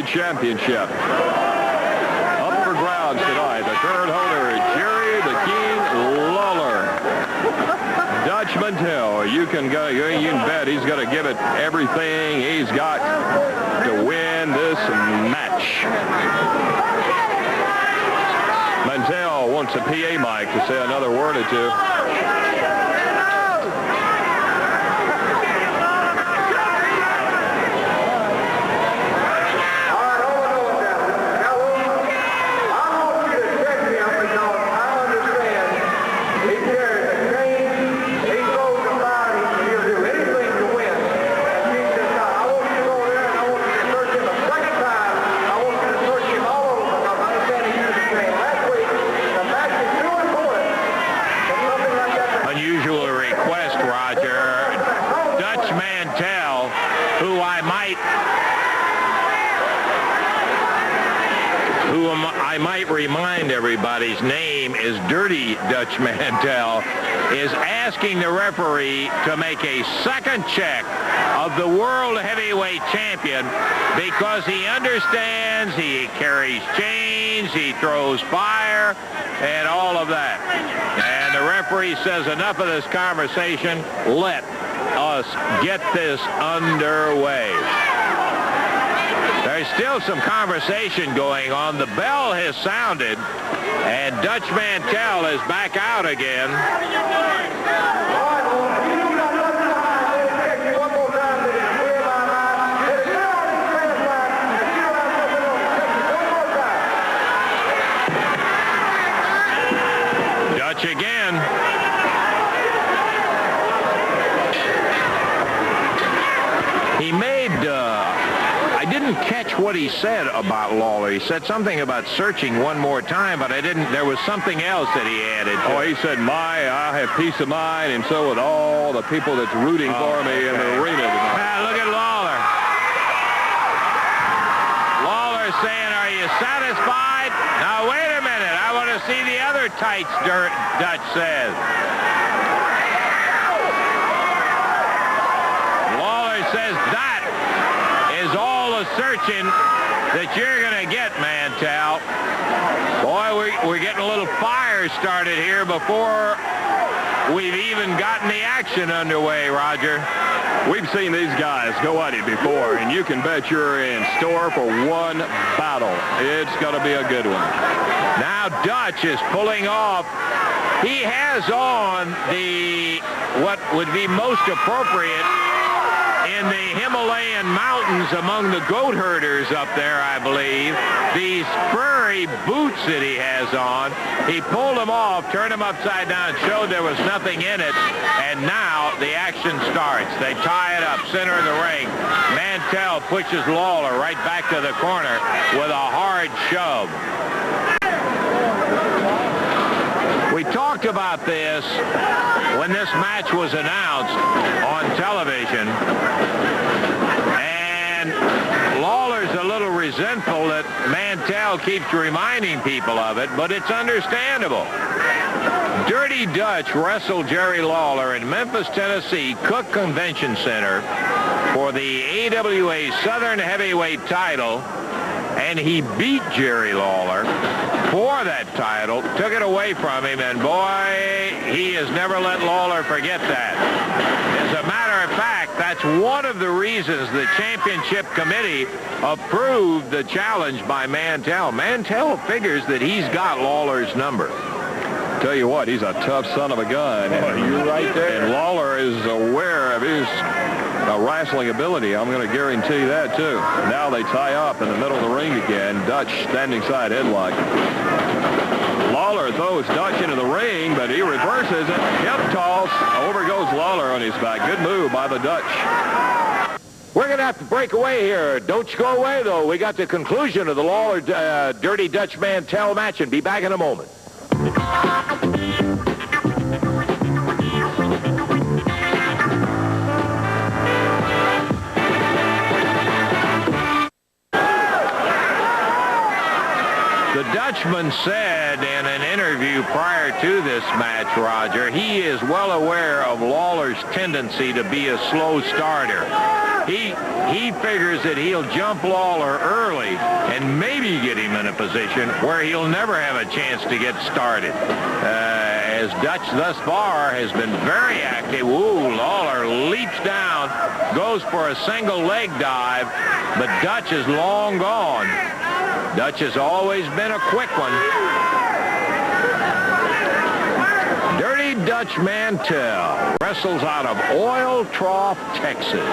Championship. Up for grabs tonight. The current holder, Jerry the King Lawler. Dutch Mantell, you can bet he's going to give it everything he's got to win this match. Mantell wants a PA mic to say another word or two. I might remind everybody's name is Dirty Dutch Mantell. is asking the referee to make a second check of the world heavyweight champion because he understands he carries chains, he throws fire, and all of that. And the referee says enough of this conversation. Let us get this underway. There's still some conversation going on. The bell has sounded, and Dutch Mantell is back out again. Dutch again. He made, I didn't catch what he said about Lawler. He said something about searching one more time, but I didn't, there was something else that he added. Oh, he said, I have peace of mind, and so with all the people that's rooting for me in the arena tonight. Look at Lawler. Lawler saying, are you satisfied? Now, wait a minute. I want to see the other tights, Dutch says. Lawler says, that is all the searching that you're going to get, Mantell. Boy, we're getting a little fire started here before we've even gotten the action underway, Roger. We've seen these guys go at it before, and you can bet you're in store for one battle. It's going to be a good one. Now Dutch is pulling off. He has on what would be most appropriate in the Himalayan mountains among the goat herders up there, I believe. These furry boots that he has on. He pulled them off, turned them upside down, showed there was nothing in it, and now the action starts. They tie it up, center of the ring. Mantell pushes Lawler right back to the corner with a hard shove. We talked about this when this match was announced on television, and Lawler's a little resentful that Mantell keeps reminding people of it, but it's understandable. Dirty Dutch wrestled Jerry Lawler in Memphis, Tennessee, Cook Convention Center for the AWA Southern Heavyweight title, and he beat Jerry Lawler for that title, took it away from him, and boy, he has never let Lawler forget that. As a matter of fact, that's one of the reasons the championship committee approved the challenge by Mantell. Mantell figures that he's got Lawler's number. Tell you what, he's a tough son of a gun. You're right there. And Lawler is aware of his wrestling ability. I'm going to guarantee that, too. Now they tie up in the middle of the ring again. Dutch standing side headlock. Lawler throws Dutch into the ring, but he reverses it. Hip toss. Over goes Lawler on his back. Good move by the Dutch. We're going to have to break away here. Don't you go away, though. We got the conclusion of the Lawler Dirty Dutch Mantell match, and be back in a moment. The Dutchman said in an interview prior to this match, Roger, he is well aware of Lawler's tendency to be a slow starter. He figures that he'll jump Lawler early and maybe get him in a position where he'll never have a chance to get started. As Dutch thus far has been very active. Ooh, Lawler leaps down, goes for a single leg dive, but Dutch is long gone. Dutch has always been a quick one. Dirty Dutch Mantell wrestles out of Oil Trough, Texas.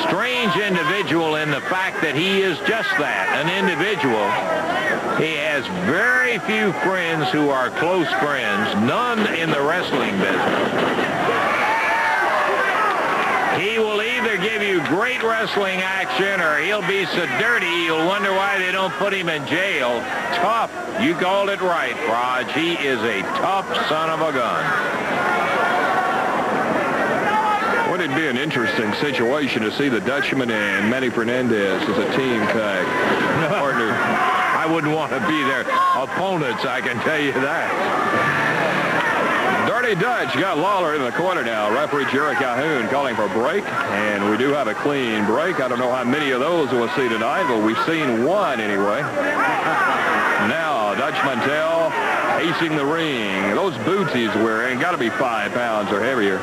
Strange individual in the fact that he is just that, an individual. He has very few friends who are close friends, none in the wrestling business. He will either give you great wrestling action or he'll be so dirty you'll wonder why they don't put him in jail. Tough. You called it right, Raj. He is a tough son of a gun. Would it be an interesting situation to see the Dutchman and Manny Fernandez as a team tag partner? I wouldn't want to be their opponents, I can tell you that. Dirty Dirty Dutch got Lawler in the corner now. Referee Jerry Calhoun calling for a break, and we do have a clean break. I don't know how many of those we'll see tonight, but we've seen one anyway. Now, Dutch Mantell pacing the ring. Those boots he's wearing got to be 5 pounds or heavier.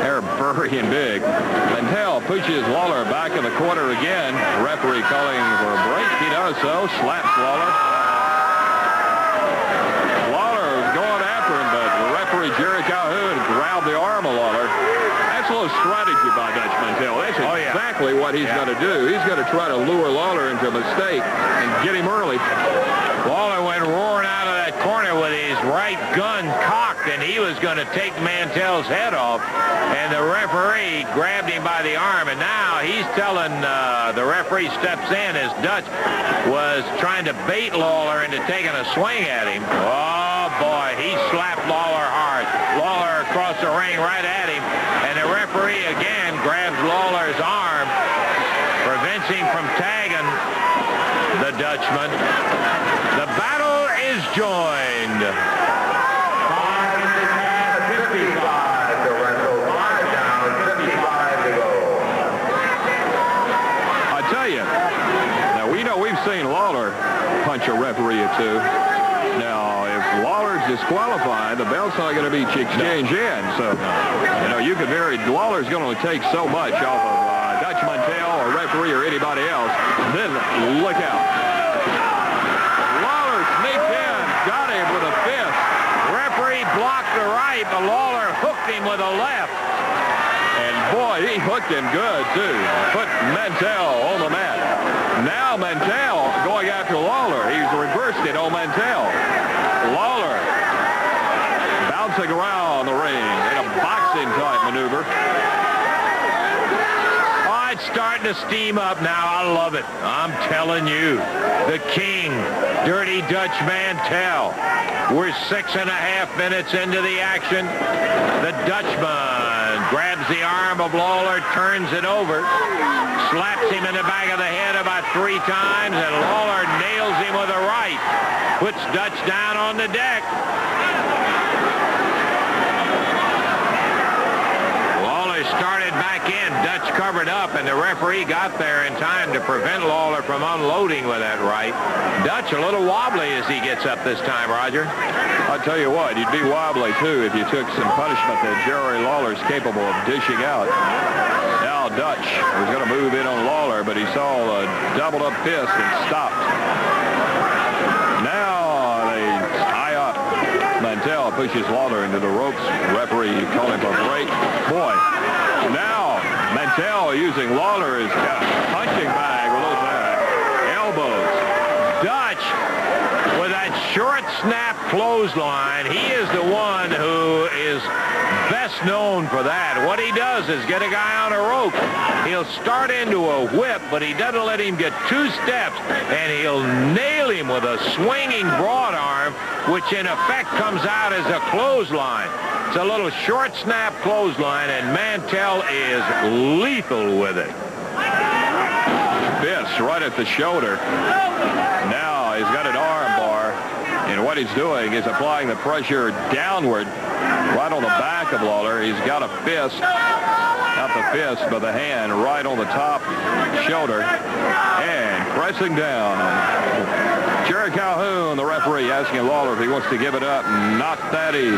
They're furry and big. Mantell pushes Lawler back in the corner again. Referee calling for a break. He does so. Slaps Lawler. Lawler going after him, but referee Jerry Calhoun grabbed the arm of Lawler. That's a little strategy by Dutch Mantell. That's exactly what he's going to do. He's going to try to lure Lawler into a mistake and get him early. Lawler went roaring out of that corner with his right gun cocked, and he was going to take Mantell's head off, and the referee grabbed him by the arm, and now he's telling the referee steps in as Dutch was trying to bait Lawler into taking a swing at him. Oh, boy, he slapped Lawler hard. Lawler across the ring right at him, and the referee again grabs Lawler's arm, prevents him from tagging the Dutchman. The battle is joined. 55 to wrestle. 5 down, 55 to go. I tell you, now we know we've seen Lawler punch a referee or two. Now, if Lawler's disqualified, the belt's not going to be exchanged in. So, you know, you could Lawler's going to take so much off of Dutch Mantell or referee or anybody else. Then look out. Lawler sneaked in, got him with a fist. Referee blocked the right, but Lawler hooked him with a left. And boy, he hooked him good, too. Put Mantell on the mat. Now Mantell going after Lawler. He's reversed it on Mantell. Lawler bouncing around the ring in a boxing-type maneuver. Oh, it's starting to steam up now. I love it. I'm telling you. The King, Dirty Dutch Mantell. We're 6.5 minutes into the action. The Dutchman grabs the arm of Lawler, turns it over, slaps him in the back of the head about 3 times, and Lawler nails him with a right. Puts Dutch down on the deck. Lawler started back in. Dutch covered up, and the referee got there in time to prevent Lawler from unloading with that right. Dutch a little wobbly as he gets up this time, Roger. I'll tell you what, you'd be wobbly, too, if you took some punishment that Jerry Lawler's capable of dishing out. Now Dutch was going to move in on Lawler, but he saw a doubled-up fist and stopped. Now they tie up. Mantell pushes Lawler into the ropes. Referee calling for a break. Boy, now Mantell using Lawler as a punching bag with those elbows. Dutch with that short snap clothesline. He is the one who is best known for that. What he does is get a guy on a rope. He'll start into a whip, but he doesn't let him get 2 steps, and he'll nail him with a swinging broad arm, which in effect comes out as a clothesline. It's a little short snap clothesline, and Mantell is lethal with it. Fist right at the shoulder. Now he's got an arm bar, and what he's doing is applying the pressure downward right on the back of Lawler. He's got a fist, not the fist, but the hand right on the top shoulder, and pressing down. Jerry Calhoun, the referee, asking Lawler if he wants to give it up. Not that easy.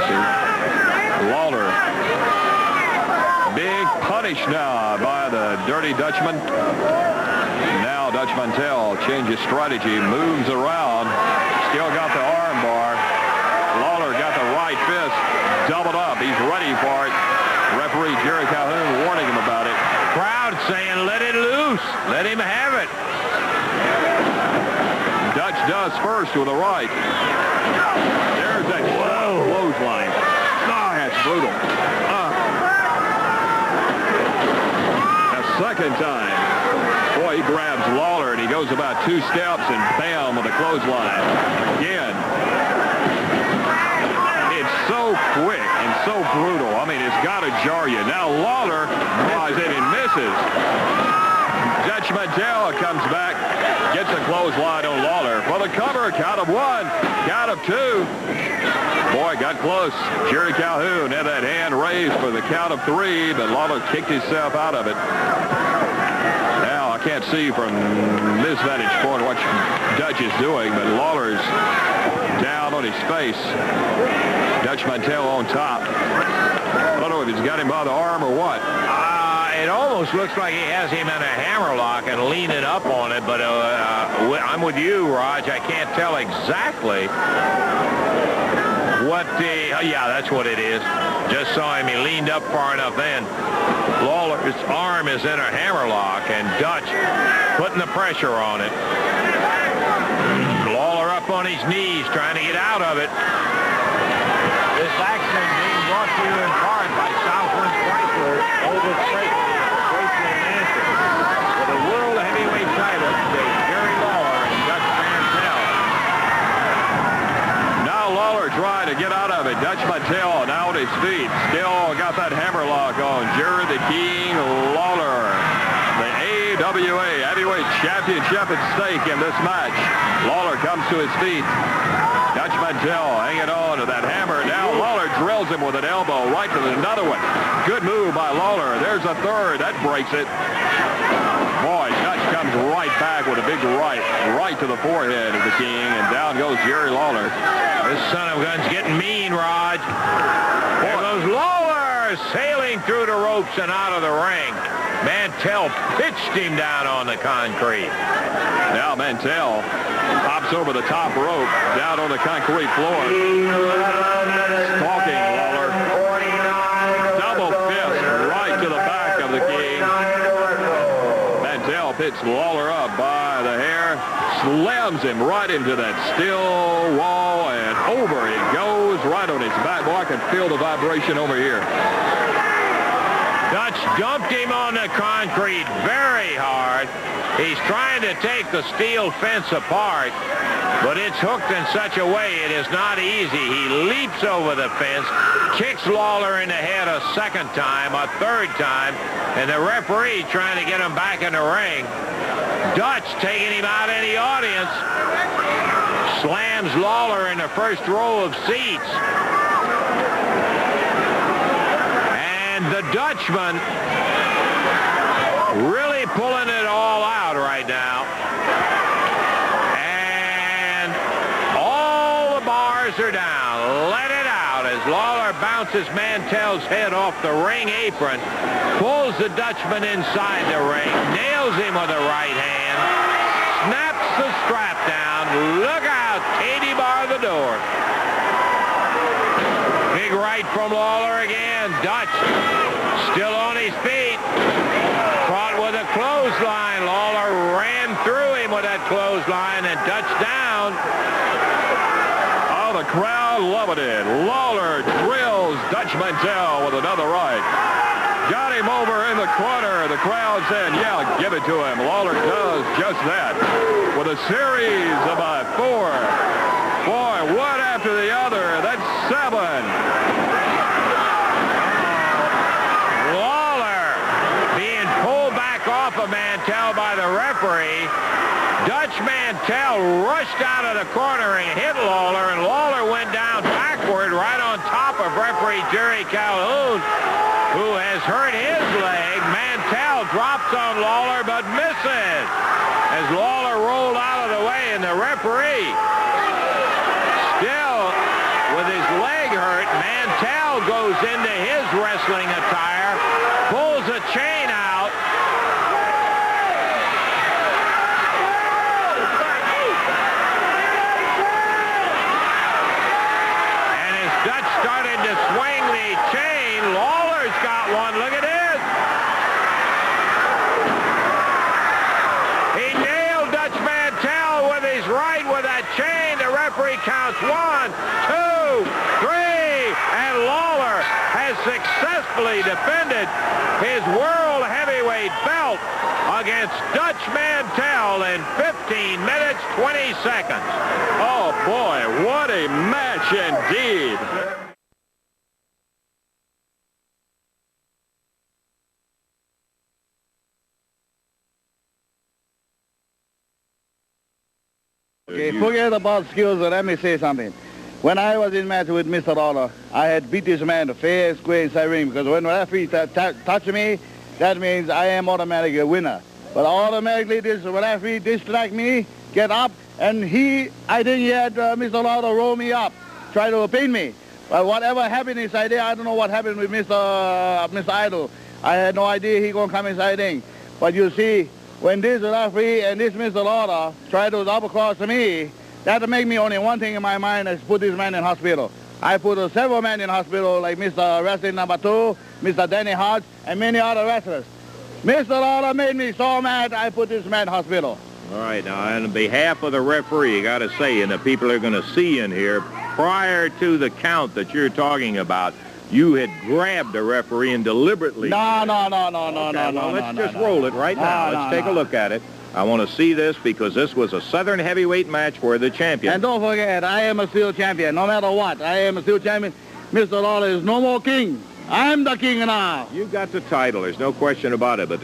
Lawler being punished now by the Dirty Dutchman. Now Dutch Mantell changes strategy, moves around, still got the arm bar. Lawler got the right fist, doubled up. He's ready for it. Referee Jerry Calhoun warning him about it. Crowd saying, let it loose. Let him have it. Dutch does first with a right. There's that clothesline. Oh, that's brutal. The second time. Boy, he grabs Lawler, and he goes about 2 steps, and bam, with a clothesline. Again. It's so quick and so brutal. I mean, it's got to jar you. Now Lawler flies in and misses. Dutch Mantell comes back, gets a clothesline on Lawler for the cover. Count of 1, count of 2. Boy, got close. Jerry Calhoun had that hand raised for the count of 3, but Lawler kicked himself out of it. Now, I can't see from this vantage point what Dutch is doing, but Lawler's down on his face. Dutch Mantell on top. I don't know if he's got him by the arm or what. It almost looks like he has him in a hammerlock and leaning up on it, but I'm with you, Raj. I can't tell exactly what the... yeah, that's what it is. Just saw him. He leaned up far enough in. Lawler's arm is in a hammerlock, and Dutch putting the pressure on it. Lawler up on his knees, trying to get out of it. This action being brought to you in part by Southland Chrysler over Freight Memphis. For the World Heavyweight title, Jerry Lawler and Dutch Mantell. Now Lawler trying to get out of it. Dutch Mantell now on his feet. Still got that hammerlock on Jerry the King Lawler. The AWA Heavyweight Championship at stake in this match. Lawler comes to his feet. Dutch Mantell hanging on to that hammer. Now Lawler drills him with an elbow right to another one. Good move by Lawler. There's a third. That breaks it. Boy, Dutch comes right back with a big right to the forehead of the King, and down goes Jerry Lawler. This son of a gun's getting mean, Raj. There goes Lawler sailing through the ropes and out of the ring. Mantell pitched him down on the concrete. Now Mantell hops over the top rope down on the concrete floor. Stalking Lawler. Double fist right to the back of the King. Mantell picks Lawler up by the hair, slams him right into that steel wall, and over he goes right on his back. Boy, I can feel the vibration over here. Dutch dumped him on the concrete very hard. He's trying to take the steel fence apart, but it's hooked in such a way it is not easy. He leaps over the fence, kicks Lawler in the head a second time, a third time, and the referee trying to get him back in the ring. Dutch taking him out in the audience, slams Lawler in the first row of seats. The Dutchman really pulling it all out right now. And all the bars are down. Let it out as Lawler bounces Mantell's head off the ring apron, pulls the Dutchman inside the ring, nails him with the right hand, snaps the strap down. Look out, Katie bar the door. Big right from Lawler again. Dutch still on his feet. Caught with a clothesline. Lawler ran through him with that clothesline and Dutch down. Oh, the crowd loving it. Lawler drills Dutch Mantell with another right. Got him over in the corner. The crowd saying, yeah, give it to him. Lawler does just that with a series of 4. Boy, one after the other. That's 7. Lawler being pulled back off of Mantell by the referee. Dutch Mantell rushed out of the corner and hit Lawler, and Lawler went down backward right on top of referee Jerry Calhoun, who has hurt his leg. Mantell drops on Lawler but misses as Lawler rolled out of the way, and the referee, still with his leg hurt, Mantell goes into his wrestling attire, pulls a chain out. And as Dutch started to swing the chain, Lawler's got one. Look at this. He nailed Dutch Mantell with his right with that chain. The referee counts 1, 2, 3, and Lawler has successfully defended his World Heavyweight belt against Dutch Mantell in 15 minutes, 20 seconds. Oh, boy, what a match indeed. Okay, forget about skills. Let me say something. When I was in match with Mr. Lawler, I had beat this man fair and square inside ring because when referee touch me, that means I am automatically a winner. But automatically this referee distract me, get up, and I think he had Mr. Lawler roll me up, try to pin me. But whatever happened inside there, I don't know what happened with Mr. Idol. I had no idea he gonna come inside ring. But you see, when this referee and this Mr. Lawler try to double cross me, that'll make me only one thing in my mind is put this man in hospital. I put several men in hospital like Mr. Wrestling number 2, Mr. Danny Hodge, and many other wrestlers. Mr. Lawler made me so mad I put this man in hospital. All right, now on behalf of the referee, you got to say, and the people are going to see in here, prior to the count that you're talking about, you had grabbed the referee and deliberately... No. Let's just roll it right now. Let's take a look at it. I want to see this because this was a Southern heavyweight match for the champion. And don't forget, I am a still champion, no matter what. I am a still champion. Mr. Lawler is no more king. I'm the king now. You got the title. There's no question about it. But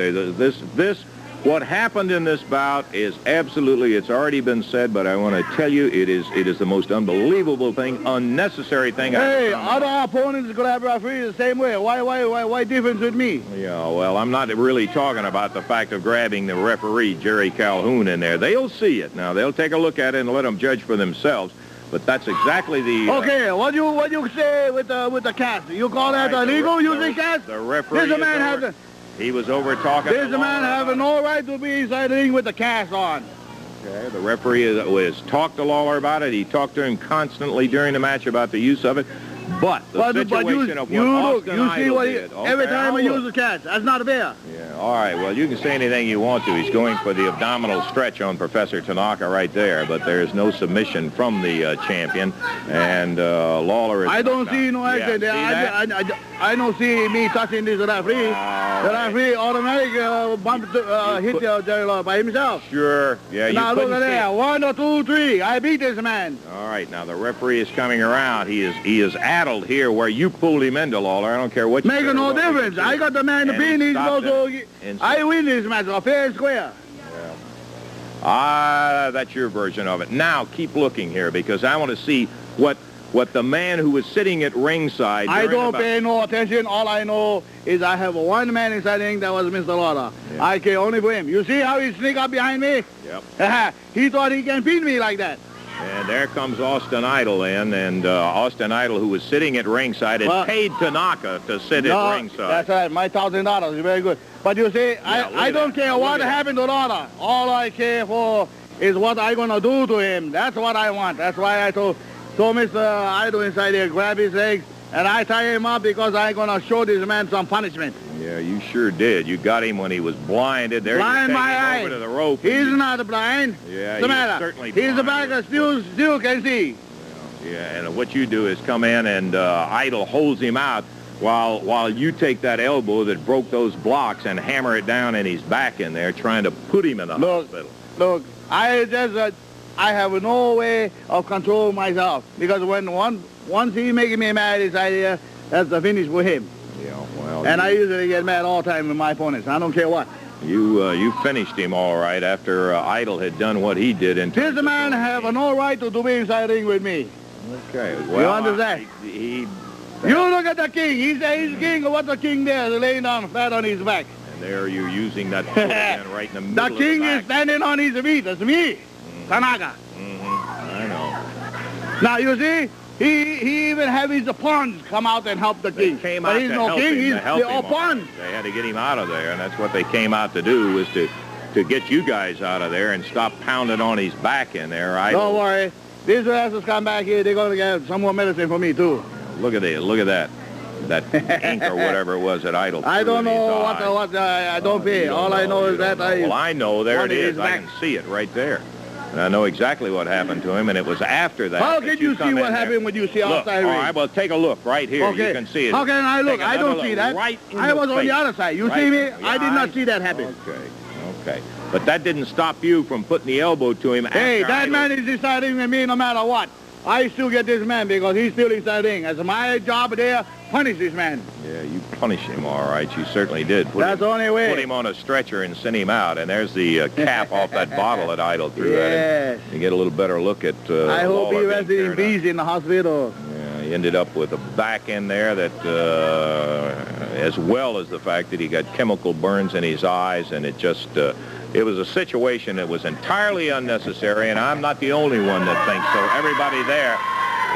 what happened in this bout is absolutely, it's already been said, but I want to tell you, it is the most unbelievable thing, unnecessary thing. Hey, other opponents could have referees the same way. Why difference with me? Yeah, well, I'm not really talking about the fact of grabbing the referee, Jerry Calhoun, in there. They'll see it. Now, they'll take a look at it and let them judge for themselves. But that's exactly the... Okay, what you say with the cast? You call that illegal using cast? The referee he was over talking. This man have no right to be inside the ring with the cast on. Okay, the referee has talked to Lawler about it. He talked to him constantly during the match about the use of it. But the situation of what Austin Idol did. Every time he uses the cast, that's not fair. Yeah, all right, well, you can say anything you want to. He's going for the abdominal stretch on Professor Tanaka right there, but there's no submission from the champion, and Lawler is... I don't see no action there. I don't see me touching this referee. The referee automatically hit Jerry Lawler by himself. Sure, yeah. Now look at there, 1, 2, 3. I beat this man. All right, now the referee is coming around. He is addled here where you pulled him into, Lawler. I don't care what you say. Making no difference. I got the man to pin. He's supposed to... I win this match, fair and square. Yeah. That's your version of it. Now, keep looking here because I want to see what the man who was sitting at ringside... I don't pay no attention. All I know is I have one man inside the ring. That was Mr. Lawler. Yeah. I care only for him. You see how he sneak up behind me? Yep. He thought he can beat me like that. And there comes Austin Idol in, and Austin Idol, who was sitting at ringside, had paid Tanaka to sit at ringside. That's right. My $1,000 is very good. But you see, I don't care what happened to Lawler. All I care for is what I'm going to do to him. That's what I want. That's why I told Mr. Idol inside there, grab his legs, and I tie him up because I'm going to show this man some punishment. Yeah, you sure did. You got him when he was blinded. There, blind my eye. Over to the rope. He's not blind. Yeah, what's the matter? Certainly he's blind. the back still can see. Yeah, and what you do is come in and Idol holds him out while you take that elbow that broke those blocks and hammer it down in his back in there, trying to put him in the hospital. Look, I have no way of controlling myself because once he making me mad, it's idea that's the finish for him. Yeah, well. And I usually get mad all the time with my opponents. I don't care what. You finished him all right after Idol had done what he did. This man have no right to be inside the ring with me. Okay, well. You understand? You look at the king. He's king. What's the king there? Laying down flat on his back. And there you're using that foot again right in the middle the king is standing on his feet. That's me, Tanaka. I know. Now, you see, he even have his pawns come out and help the king. But he's no king, he's the pawn. They had to get him out of there, and that's what they came out to do, was to get you guys out of there and stop pounding on his back in there. Don't worry. These wrestlers come back here, they're going to get some more medicine for me, too. Look at it. Look at that. That ink or whatever it was that Idol. I don't know what I don't pay. All I know is that Well, I know. There it is. I can see it right there. And I know exactly what happened to him, and it was after that. How can you see what happened when you see outside ring? All right, well, take a look right here. Okay. You can see it. How can I look? I don't see that. Right I was on the other side. You see me? I did not see that happen. Okay. But that didn't stop you from putting the elbow to him. Hey, that man is deciding with me no matter what. I still get this man because he's still inside the ring. It's my job there, punish this man. Yeah, you punished him, all right. You certainly did. That's the only way. Put him on a stretcher and send him out. And there's the cap off that bottle that Idol threw at him. You get a little better look at I hope he rested in peace in the hospital. Yeah, he ended up with a back in there that, as well as the fact that he got chemical burns in his eyes, and it just... it was a situation that was entirely unnecessary, and I'm not the only one that thinks so. Everybody there.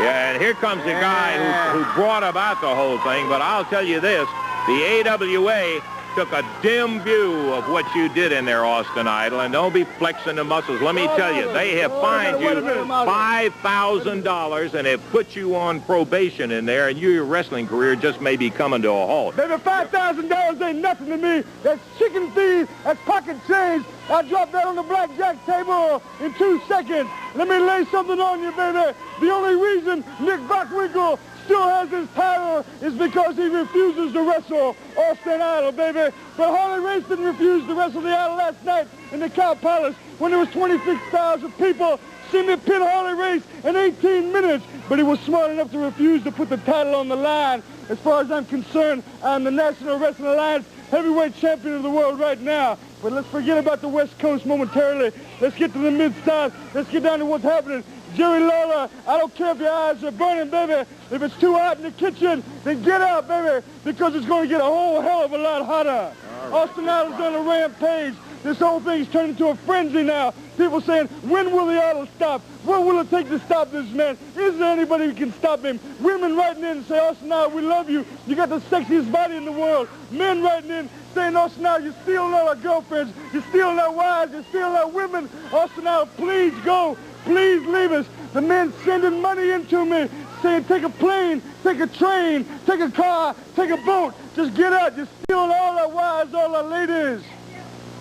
Yeah, and here comes the guy who brought about the whole thing. But I'll tell you this, the AWA took a dim view of what you did in there, Austin Idol, and don't be flexing the muscles. Let me tell you, they have fined you $5,000 and have put you on probation in there, and your wrestling career just may be coming to a halt. Baby, $5,000 ain't nothing to me. That's chicken feed, that's pocket change. I dropped that on the blackjack table in 2 seconds. Let me lay something on you, baby. The only reason Nick Bockwinkel still has his title is because he refuses to wrestle Austin Idol, baby. But Harley Race didn't refuse to wrestle the Idol last night in the Cow Palace when there was 26,000 people seeing me pin Harley Race in 18 minutes. But he was smart enough to refuse to put the title on the line. As far as I'm concerned, I'm the National Wrestling Alliance heavyweight champion of the world right now. But let's forget about the West Coast momentarily. Let's get to the Mid-South. Let's get down to what's happening. Jerry Lawler, I don't care if your eyes are burning, baby. If it's too hot in the kitchen, then get out, baby, because it's going to get a whole hell of a lot hotter. Right. Austin Idol's on a rampage. This whole thing's turned into a frenzy now. People saying, when will the Idol stop? What will it take to stop this man? Is there anybody who can stop him? Women writing in and say, Austin Idol, we love you. You got the sexiest body in the world. Men writing in saying, Austin Idol, you're stealing our girlfriends. You're stealing our wives. You're stealing our women. Austin Idol, please go. Please leave us. The men sending money into me, saying take a plane, take a train, take a car, take a boat. Just get out. You're stealing all our wives, all our ladies.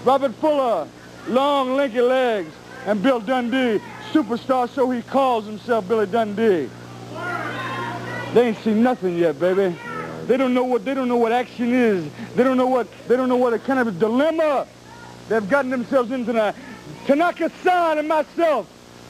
Robert Fuller, long, lanky legs, and Bill Dundee, superstar, so he calls himself Billy Dundee. They ain't seen nothing yet, baby. They don't know what action is. They don't know what a kind of a dilemma they've gotten themselves into now. Tanaka-san and myself,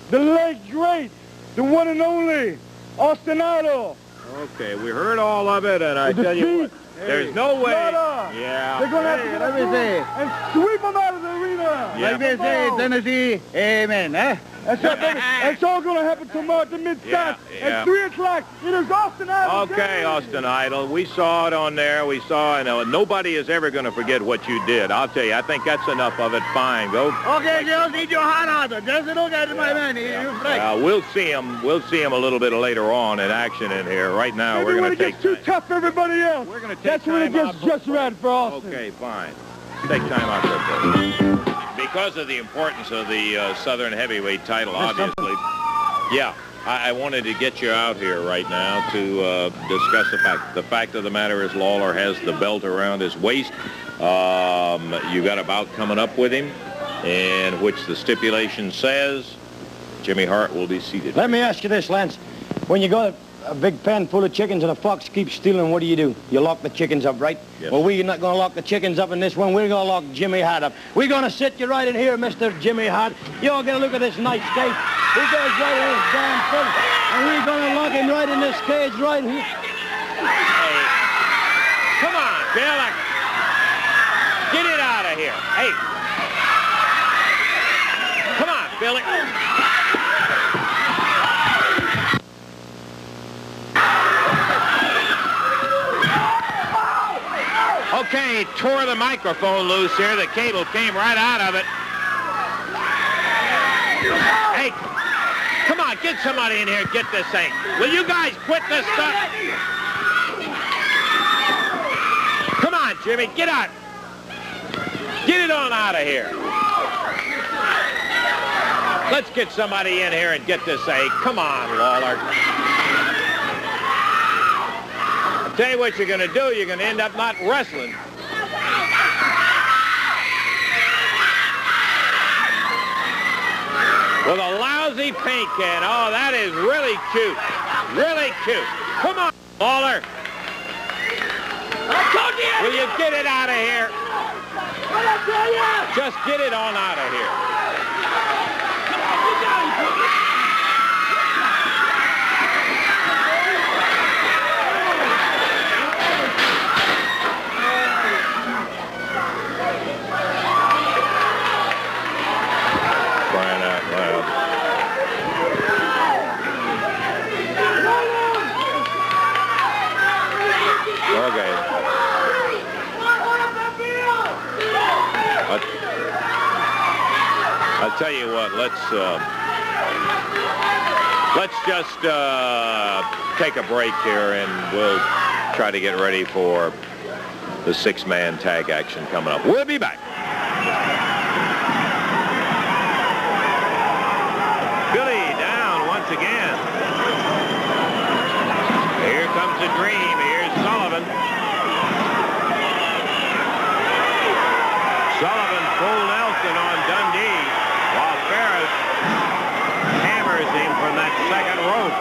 the late great, the one and only, Austin Idol. Okay, we heard all of it, and I tell you what, there's no way. Yeah. They're going to have to get up and sweep them out of the arena. Yeah. Like they say in Tennessee, amen, eh? That's all going to happen tomorrow at the Mid-South at 3 o'clock. It is Austin Idol. Okay, Austin Idol. We saw it on there. We saw, nobody is ever going to forget what you did. I'll tell you, I think that's enough of it. Fine, go. Okay, just eat your heart out. Just look at my man. We'll see him. We'll see him a little bit later on in action in here. Right now, we're going to take. When it gets too tough for everybody else. We're going to take. That's when it gets just right for Austin. Okay, fine. Take time out for it. Because of the importance of the Southern Heavyweight title, obviously. Yeah, I wanted to get you out here right now to discuss the fact. The fact of the matter is Lawler has the belt around his waist. You got a bout coming up with him, in which the stipulation says Jimmy Hart will be seated. Let me ask you this, Lance. When you got a big pen full of chickens and a fox keeps stealing, what do? You lock the chickens up, right? Yes. Well, we're not going to lock the chickens up in this one. We're going to lock Jimmy Hart up. We're going to sit you right in here, Mr. Jimmy Hart. You all get a look at this nice cage. He goes right in his damn foot, and we're going to lock him right in this cage right here. Hey, come on, Bill. Get it out of here. Hey. Come on, Billy. Okay, tore the microphone loose here. The cable came right out of it. Hey, come on, get somebody in here and get this thing. Will you guys quit this stuff? Come on, Jimmy, get out. Get it on out of here. Let's get somebody in here and get this thing. Come on, Lawler. I'll tell you what you're going to do. You're going to end up not wrestling. With a lousy paint can. Oh, that is really cute. Really cute. Come on, Lawler. Will you get it out of here? Just get it on out of here. But I'll tell you what, let's just take a break here, and we'll try to get ready for the 6-man tag action coming up. We'll be back. Billy down once again. Here comes the Dream. Here's Sullivan. Sullivan full Nelson on Dundee, while Ferris hammers him from that second rope.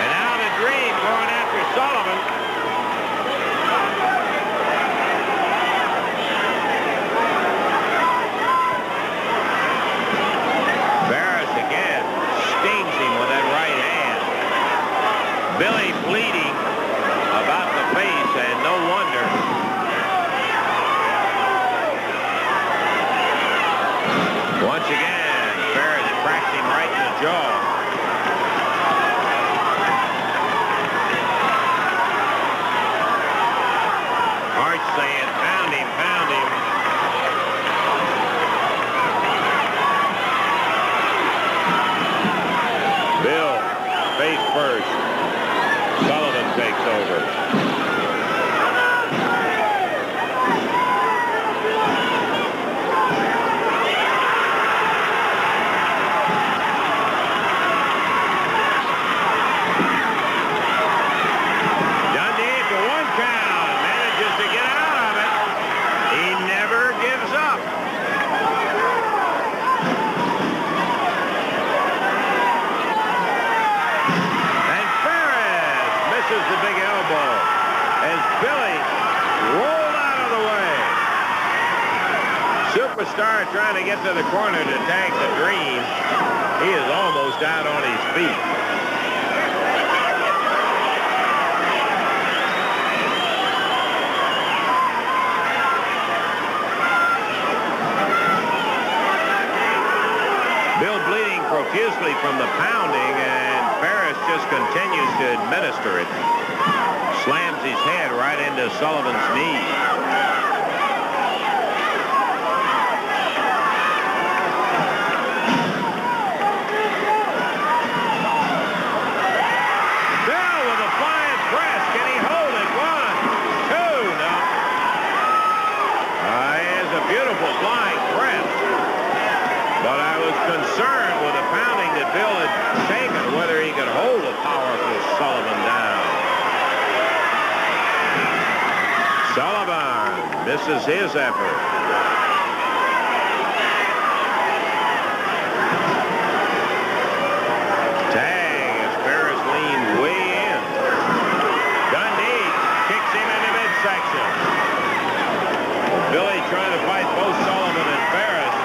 And now the Dream going after Sullivan. Ferris again stings him with that right hand. Billy bleeding about the face, and no wonder. Once again, Ferris cracked him right in the jaw. Hart saying, pound him, pound him. Bill, face first. Sullivan takes over. Superstar trying to get to the corner to tag the Dream. He is almost out on his feet. Bill bleeding profusely from the pounding, and Ferris just continues to administer it. Slams his head right into Sullivan's knee. Beautiful flying press, but I was concerned with the pounding that Bill had taken, whether he could hold a powerful Sullivan down. Sullivan misses his effort. Tag as Ferris leaned way in. Dundee kicks him into midsection. Billy trying to fight both Sullivan and Ferris.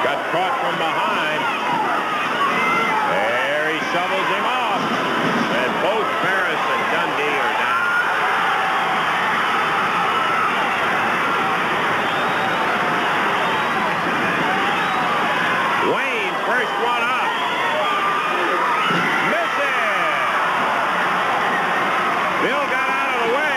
Got caught from behind. There he shovels him off. And both Ferris and Dundee are down. Wayne, first one up. Misses. Bill got out of the way.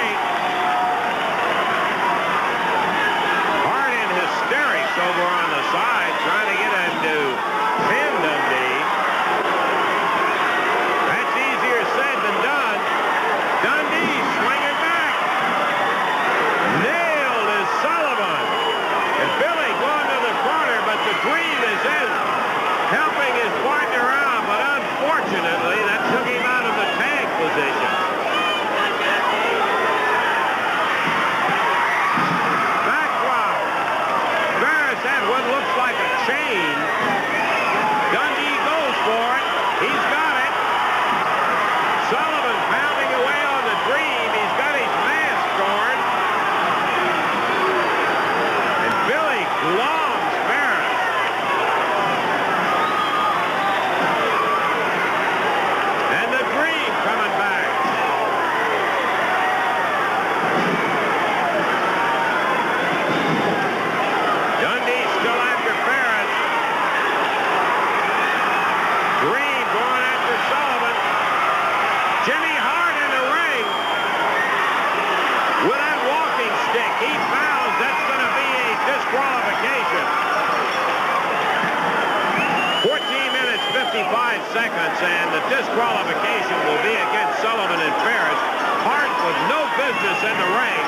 seconds, and the disqualification will be against Sullivan and Ferris. Hart with no business in the ring.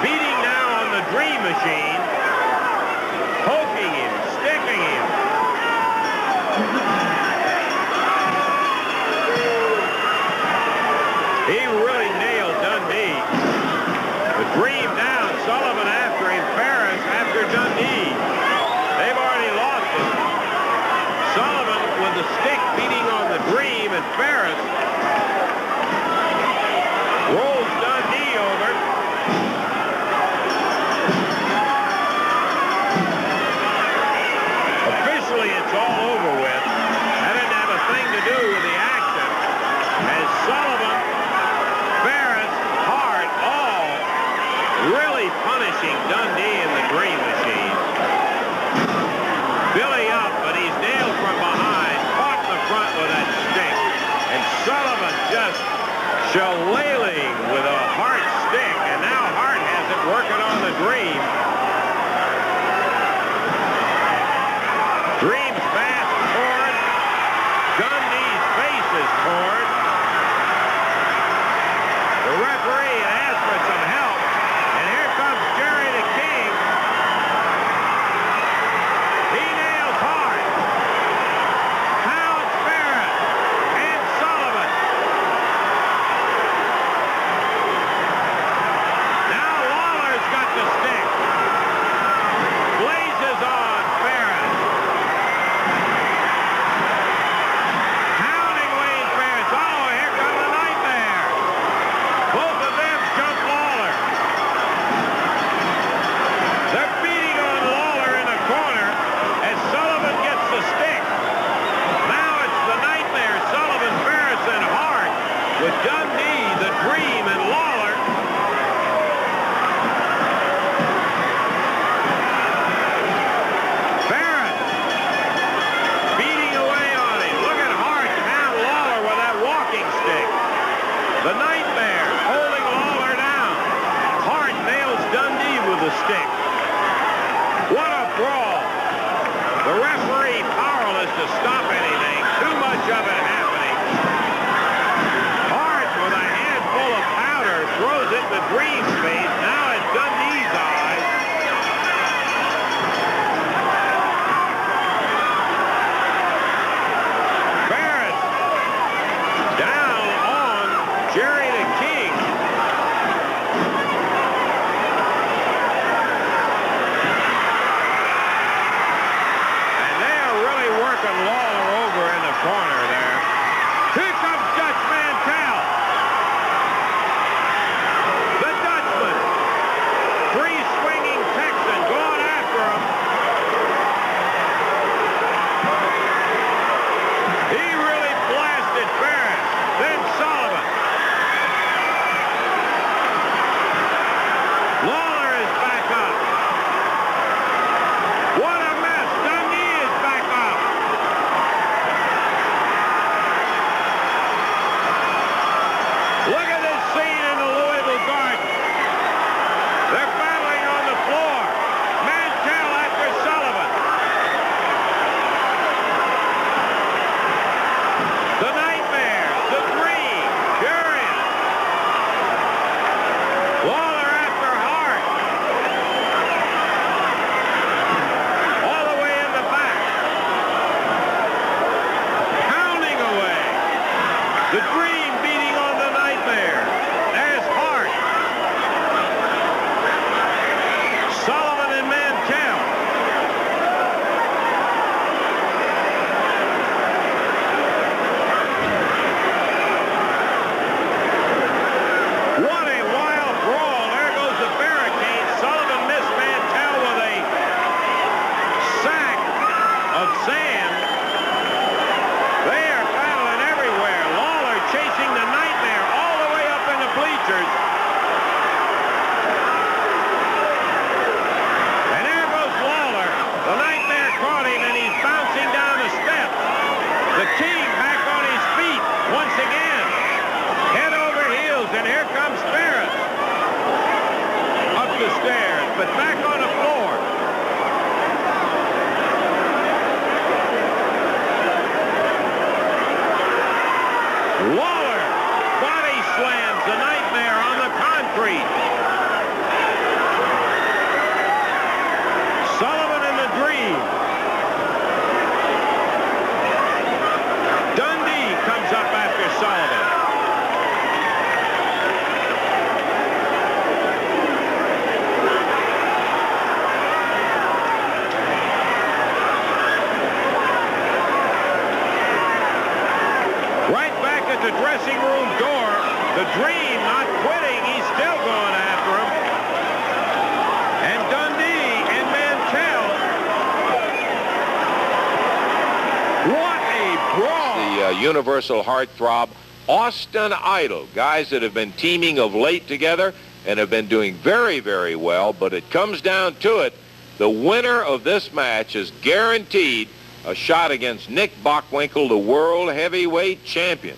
Beating now on the Dream Machine. Poking him, sticking him. He really nailed Dundee. The Dream down, Sullivan after him, Ferris after Dundee. They've already lost it. Sullivan with the stick beating on the Dream, and Ferris rolls Dundee over. Officially, it's all over with. That didn't have a thing to do with the action. As Sullivan, Ferris, Hart, all really punishing Dundee in the Dream Machine. Billy up, but he's nailed from behind, caught in the front with that stick. And Sullivan just shillelaghing with a Hart stick, and now Hart has it working on the Dream. Dream's fast torn. Dundee's face is torn. The referee asked for some help, and here comes Jerry the King. He nails Hart. Pounds Ferris and Sullivan. Now Lawler's got the stick. Blazes on Ferris. Pounding Wayne Ferris. Oh, here comes the Nightmare. Both of them jump Lawler. They're beating on Lawler in the corner as Sullivan gets the stick. Now it's the Nightmare, Sullivan, Ferris, and Hart with Dundee, the Dream, and Lawler. Ferris beating away on him. Look at Hart pound Lawler with that walking stick. The Nightmare holding Lawler down. Hart nails Dundee with a stick. What a brawl. The referee powerless to stop anything. Too much of it happening. Hart with a handful of powder throws it in the Dream's face. Now it's Dundee's eyes. Ferris down on Jerry the King. And they are really working Lawler over in the corner there. Here comes Dutch Mantell. The Dutchman. Free swinging Texan going after him. He really blasted Ferris. Then Sullivan. Lawler is back up. What a mess. Dundee is back up. Look at this scene in the Louisville Garden. They're battling on the floor. Mantell after Sullivan. The Nightmare, the Dream, furious. Lawler after Hart. All the way in the back. Pounding away. The Dream beating on the Nightmare. There's Hart. Sullivan and Mantell. What a wild brawl. There goes the barricade. Sullivan missed Mantell with a sack of sand. They are battling everywhere. Lawler chasing the Nightmare all the way up in the bleachers. And there goes Lawler. The Nightmare caught him, and he's bouncing down the steps. The King back on his feet once again. Head over heels, and here comes Ferris. Up the stairs, but back on the floor. still going after him. And Dundee and Mantell. What a brawl. The Universal Heartthrob, Austin Idol. Guys that have been teaming of late together and have been doing very, very well. But it comes down to it. The winner of this match is guaranteed a shot against Nick Bockwinkel, the world heavyweight champion.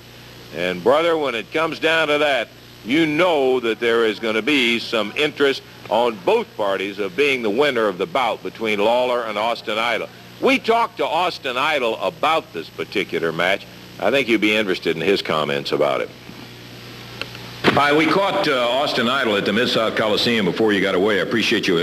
And, brother, when it comes down to that, you know that there is going to be some interest on both parties of being the winner of the bout between Lawler and Austin Idol. We talked to Austin Idol about this particular match. I think you'd be interested in his comments about it. Hi, we caught Austin Idol at the Mid-South Coliseum before you got away. I appreciate you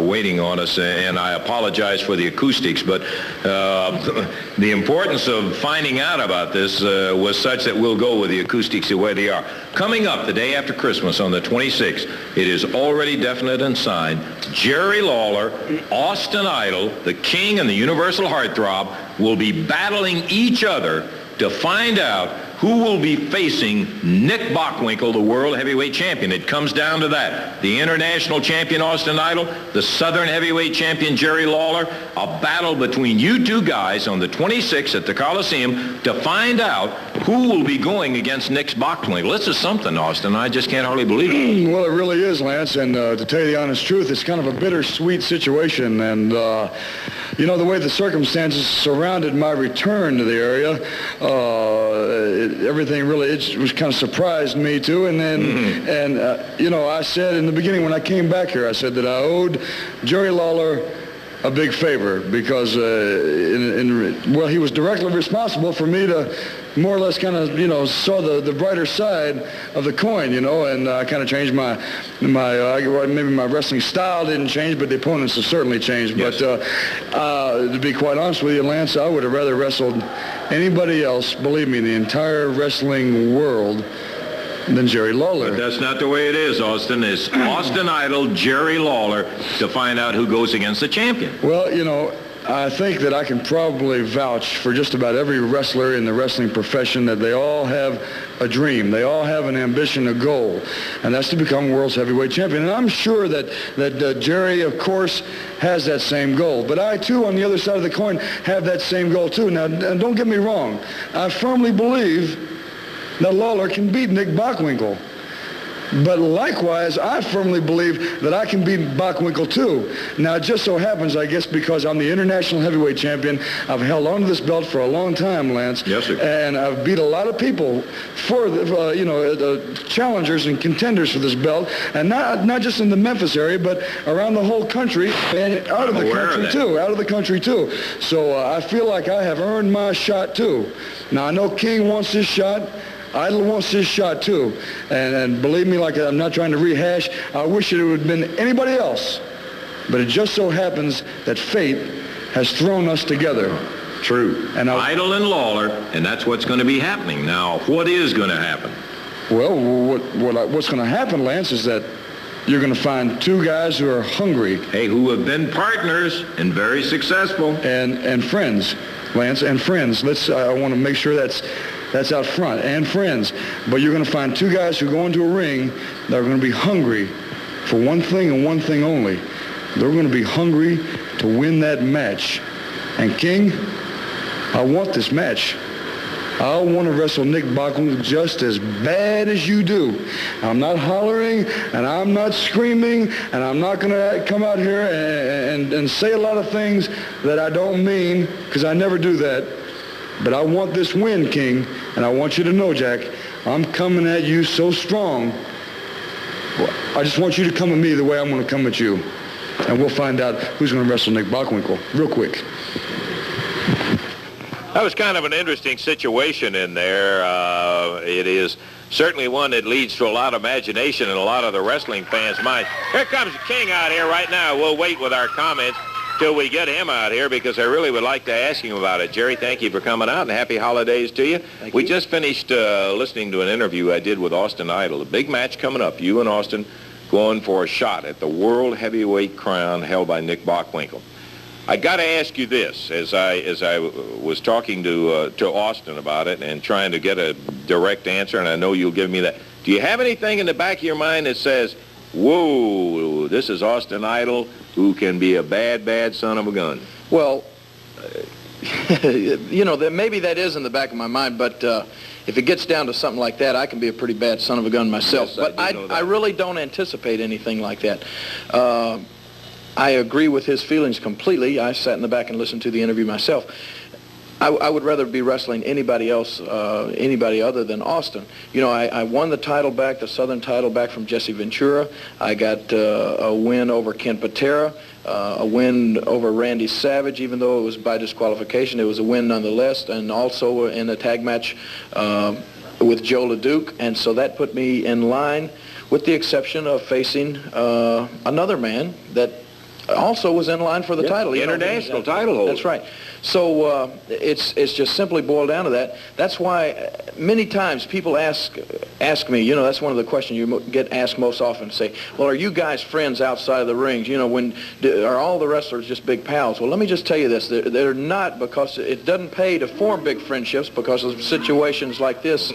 waiting on us, and I apologize for the acoustics, but the importance of finding out about this was such that we'll go with the acoustics the way they are. Coming up the day after Christmas on the 26th, it is already definite and signed. Jerry Lawler, Austin Idol, the King and the Universal Heartthrob will be battling each other to find out who will be facing Nick Bockwinkel, the world heavyweight champion. It comes down to that. The international champion, Austin Idol, the southern heavyweight champion, Jerry Lawler, a battle between you two guys on the 26th at the Coliseum to find out who will be going against Nick Bockwinkel. This is something, Austin. I just can't hardly believe it. Well, it really is, Lance, and to tell you the honest truth, it's kind of a bittersweet situation, and you know, the way the circumstances surrounded my return to the area, everything really, it was kind of surprised me too. And then, you know, I said in the beginning when I came back here, I said that I owed Jerry Lawler a big favor because, well, he was directly responsible for me to more or less kind of, you know, saw the brighter side of the coin, you know, and I kind of changed maybe my wrestling style didn't change, but the opponents have certainly changed. Yes. But to be quite honest with you, Lance, I would have rather wrestled anybody else, believe me, in the entire wrestling world than Jerry Lawler. But that's not the way it is, Austin. It's Austin Idol, Jerry Lawler to find out who goes against the champion. Well, you know, I think that I can probably vouch for just about every wrestler in the wrestling profession that they all have a dream. They all have an ambition, a goal, and that's to become world's heavyweight champion. And I'm sure that Jerry, of course, has that same goal. But I, too, on the other side of the coin, have that same goal, too. Now, don't get me wrong. I firmly believe that Lawler can beat Nick Bockwinkel. But likewise, I firmly believe that I can beat Bockwinkel too. Now, it just so happens, I guess, because I'm the international heavyweight champion, I've held on to this belt for a long time, Lance. Yes, sir. And I've beat a lot of people for, you know, challengers and contenders for this belt, and not just in the Memphis area, but around the whole country and out of the country too. So I feel like I have earned my shot too. Now, I know King wants his shot. Idol wants his shot too, and believe me, like I'm not trying to rehash, I wish it would have been anybody else, but it just so happens that fate has thrown us together. True. And Idol and Lawler, and that's what's going to be happening. Now, what is going to happen? Well, what's going to happen, Lance, is that you're going to find two guys who are hungry. Hey, who have been partners and very successful. And friends, Lance, and friends. I want to make sure that's out front, and friends. But you're going to find two guys who go into a ring that are going to be hungry for one thing and one thing only. They're going to be hungry to win that match. And King, I want this match. I want to wrestle Nick Bockwinkel just as bad as you do. I'm not hollering, and I'm not screaming, and I'm not going to come out here and say a lot of things that I don't mean, because I never do that. But I want this win, King, and I want you to know, Jack, I'm coming at you so strong. I just want you to come at me the way I'm going to come at you. And we'll find out who's going to wrestle Nick Bockwinkel real quick. That was kind of an interesting situation in there. It is certainly one that leads to a lot of imagination in a lot of the wrestling fans' minds. Here comes King out here right now. We'll wait with our comments till we get him out here, because I really would like to ask him about it. Jerry, thank you for coming out, and happy holidays to you. We just finished listening to an interview I did with Austin Idol. A big match coming up. You and Austin going for a shot at the world heavyweight crown held by Nick Bockwinkel. I got to ask you this, as I was talking to Austin about it and trying to get a direct answer, and I know you'll give me that. Do you have anything in the back of your mind that says, whoa, this is Austin Idol, who can be a bad, bad son of a gun? Well, you know, maybe that is in the back of my mind, but if it gets down to something like that, I can be a pretty bad son of a gun myself. Yes, but I really don't anticipate anything like that. I agree with his feelings completely. I sat in the back and listened to the interview myself. I would rather be wrestling anybody else, anybody other than Austin. You know, I won the title back, the Southern title back from Jesse Ventura. I got a win over Ken Patera, a win over Randy Savage, even though it was by disqualification. It was a win nonetheless, and also in a tag match with Joe LeDuc. And so that put me in line, with the exception of facing another man that also was in line for the title. International title holder. That's right. So it's just simply boiled down to that. That's why many times people ask me, you know, that's one of the questions you get asked most often, say, well, are you guys friends outside of the rings? You know, are all the wrestlers just big pals? Well, let me just tell you this. They're not, because it doesn't pay to form big friendships because of situations like this.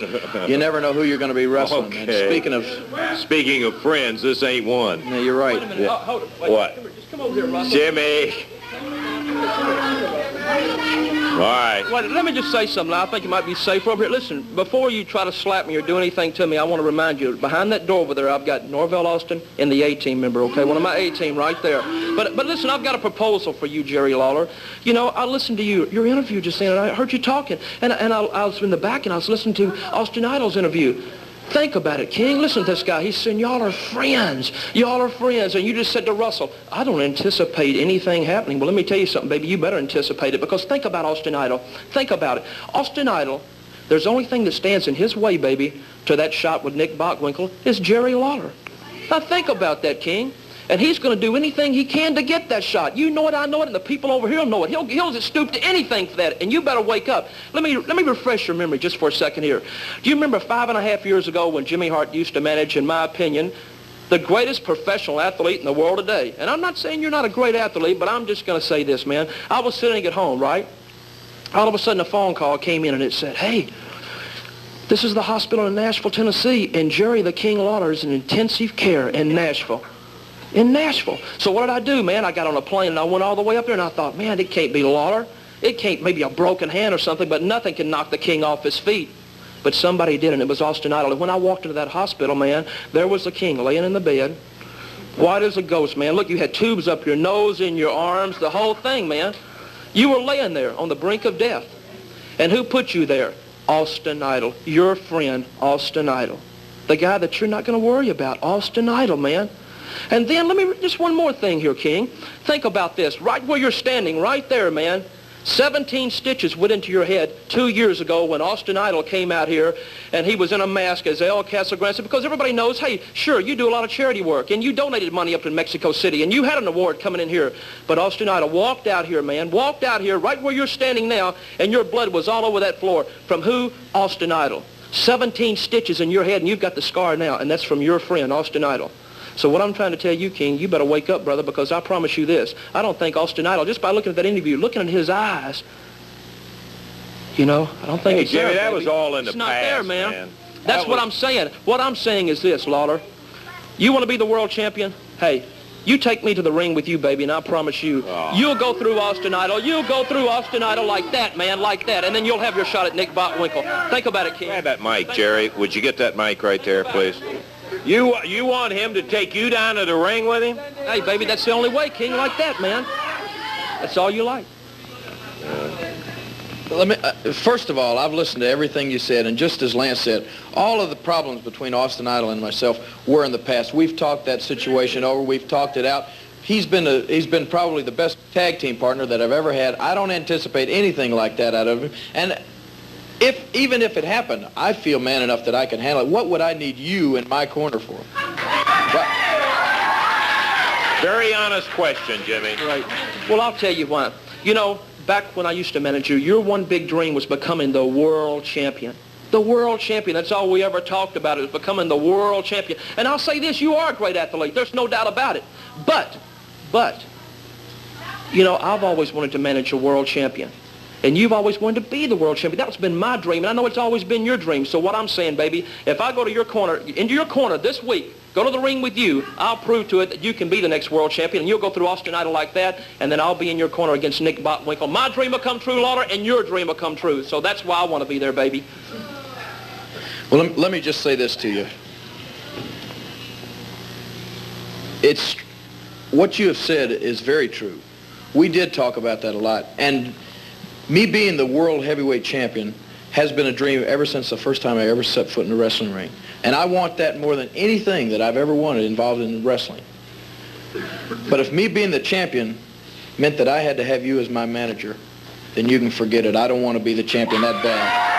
You never know who you're going to be wrestling. Okay. And speaking of friends, this ain't one. No, you're right. Wait a minute. Yeah. Hold it. Wait, What? Just come over here, Russell. Jimmy. All right. Wait, let me just say something. I think it might be safer over here. Listen, before you try to slap me or do anything to me, I want to remind you, behind that door over there, I've got Norvell Austin and the A-team member, okay? One of my A-team right there. But listen, I've got a proposal for you, Jerry Lawler. You know, I listened to your interview just then, and I heard you talking. And I was in the back, and I was listening to Austin Idol's interview. Think about it, King. Listen to this guy. He's saying, y'all are friends. Y'all are friends. And you just said to Russell, I don't anticipate anything happening. Well, let me tell you something, baby. You better anticipate it, because think about Austin Idol. Think about it. Austin Idol, there's the only thing that stands in his way, baby, to that shot with Nick Bockwinkel is Jerry Lawler. Now, think about that, King. And he's going to do anything he can to get that shot. You know it, I know it, and the people over here know it. He'll stoop to anything for that, and you better wake up. Let me refresh your memory just for a second here. Do you remember 5.5 years ago when Jimmy Hart used to manage, in my opinion, the greatest professional athlete in the world today? And I'm not saying you're not a great athlete, but I'm just going to say this, man. I was sitting at home, right? All of a sudden a phone call came in, and it said, hey, this is the hospital in Nashville, Tennessee, and Jerry the King Lawler is in intensive care in Nashville. In Nashville. So what did I do, man? I got on a plane and I went all the way up there, and I thought, man, it can't be Lawler. It can't, maybe a broken hand or something, but nothing can knock the King off his feet. But somebody did, and it was Austin Idol. And when I walked into that hospital, man, there was the King laying in the bed, white as a ghost, man. Look, you had tubes up your nose, in your arms, the whole thing, man. You were laying there on the brink of death. And who put you there? Austin Idol. Your friend, Austin Idol. The guy that you're not going to worry about, Austin Idol, man. And then, just one more thing here, King. Think about this. Right where you're standing, right there, man. 17 stitches went into your head 2 years ago when Austin Idol came out here, and he was in a mask as El Casagrande, because everybody knows, hey, sure, you do a lot of charity work, and you donated money up in Mexico City, and you had an award coming in here. But Austin Idol walked out here, man, walked out here right where you're standing now, and your blood was all over that floor. From who? Austin Idol. 17 stitches in your head, and you've got the scar now, and that's from your friend, Austin Idol. So what I'm trying to tell you, King, you better wake up, brother, because I promise you this. I don't think Austin Idol, just by looking at that interview, looking at his eyes, you know, I don't think hey, it's Jimmy, there, that baby. was all in the it's not past, there, man. man. That's what I'm saying. What I'm saying is this, Lawler. You want to be the world champion? Hey, you take me to the ring with you, baby, and I promise you, you'll go through Austin Idol. You'll go through Austin Idol like that, man, like that, and then you'll have your shot at Nick Bockwinkel. Think about it, King. Grab that mic, Jerry. Would you get that mic right there, please? You want him to take you down to the ring with him? Hey, baby, that's the only way, King, like that, man. That's all you like. First of all, I've listened to everything you said, and just as Lance said, all of the problems between Austin Idol and myself were in the past. We've talked that situation over. We've talked it out. He's been probably the best tag team partner that I've ever had. I don't anticipate anything like that out of him. And even if it happened, I feel man enough that I can handle it. What would I need you in my corner for? Very honest question, Jimmy. Right. Well, I'll tell you what. You know, back when I used to manage you, your one big dream was becoming the world champion. The world champion. That's all we ever talked about, is becoming the world champion. And I'll say this, you are a great athlete. There's no doubt about it. But, you know, I've always wanted to manage a world champion. And you've always wanted to be the world champion. That's been my dream, and I know it's always been your dream. So what I'm saying, baby, if I go to your corner, into your corner this week, go to the ring with you, I'll prove to it that you can be the next world champion, and you'll go through Austin Idol like that, and then I'll be in your corner against Nick Botwinkle. My dream will come true, Lawler, and your dream will come true. So that's why I want to be there, baby. Well, let me just say this to you. It's what you have said is very true. We did talk about that a lot. And me being the world heavyweight champion has been a dream ever since the first time I ever set foot in the wrestling ring. And I want that more than anything that I've ever wanted involved in wrestling. But if me being the champion meant that I had to have you as my manager, then you can forget it. I don't want to be the champion that bad.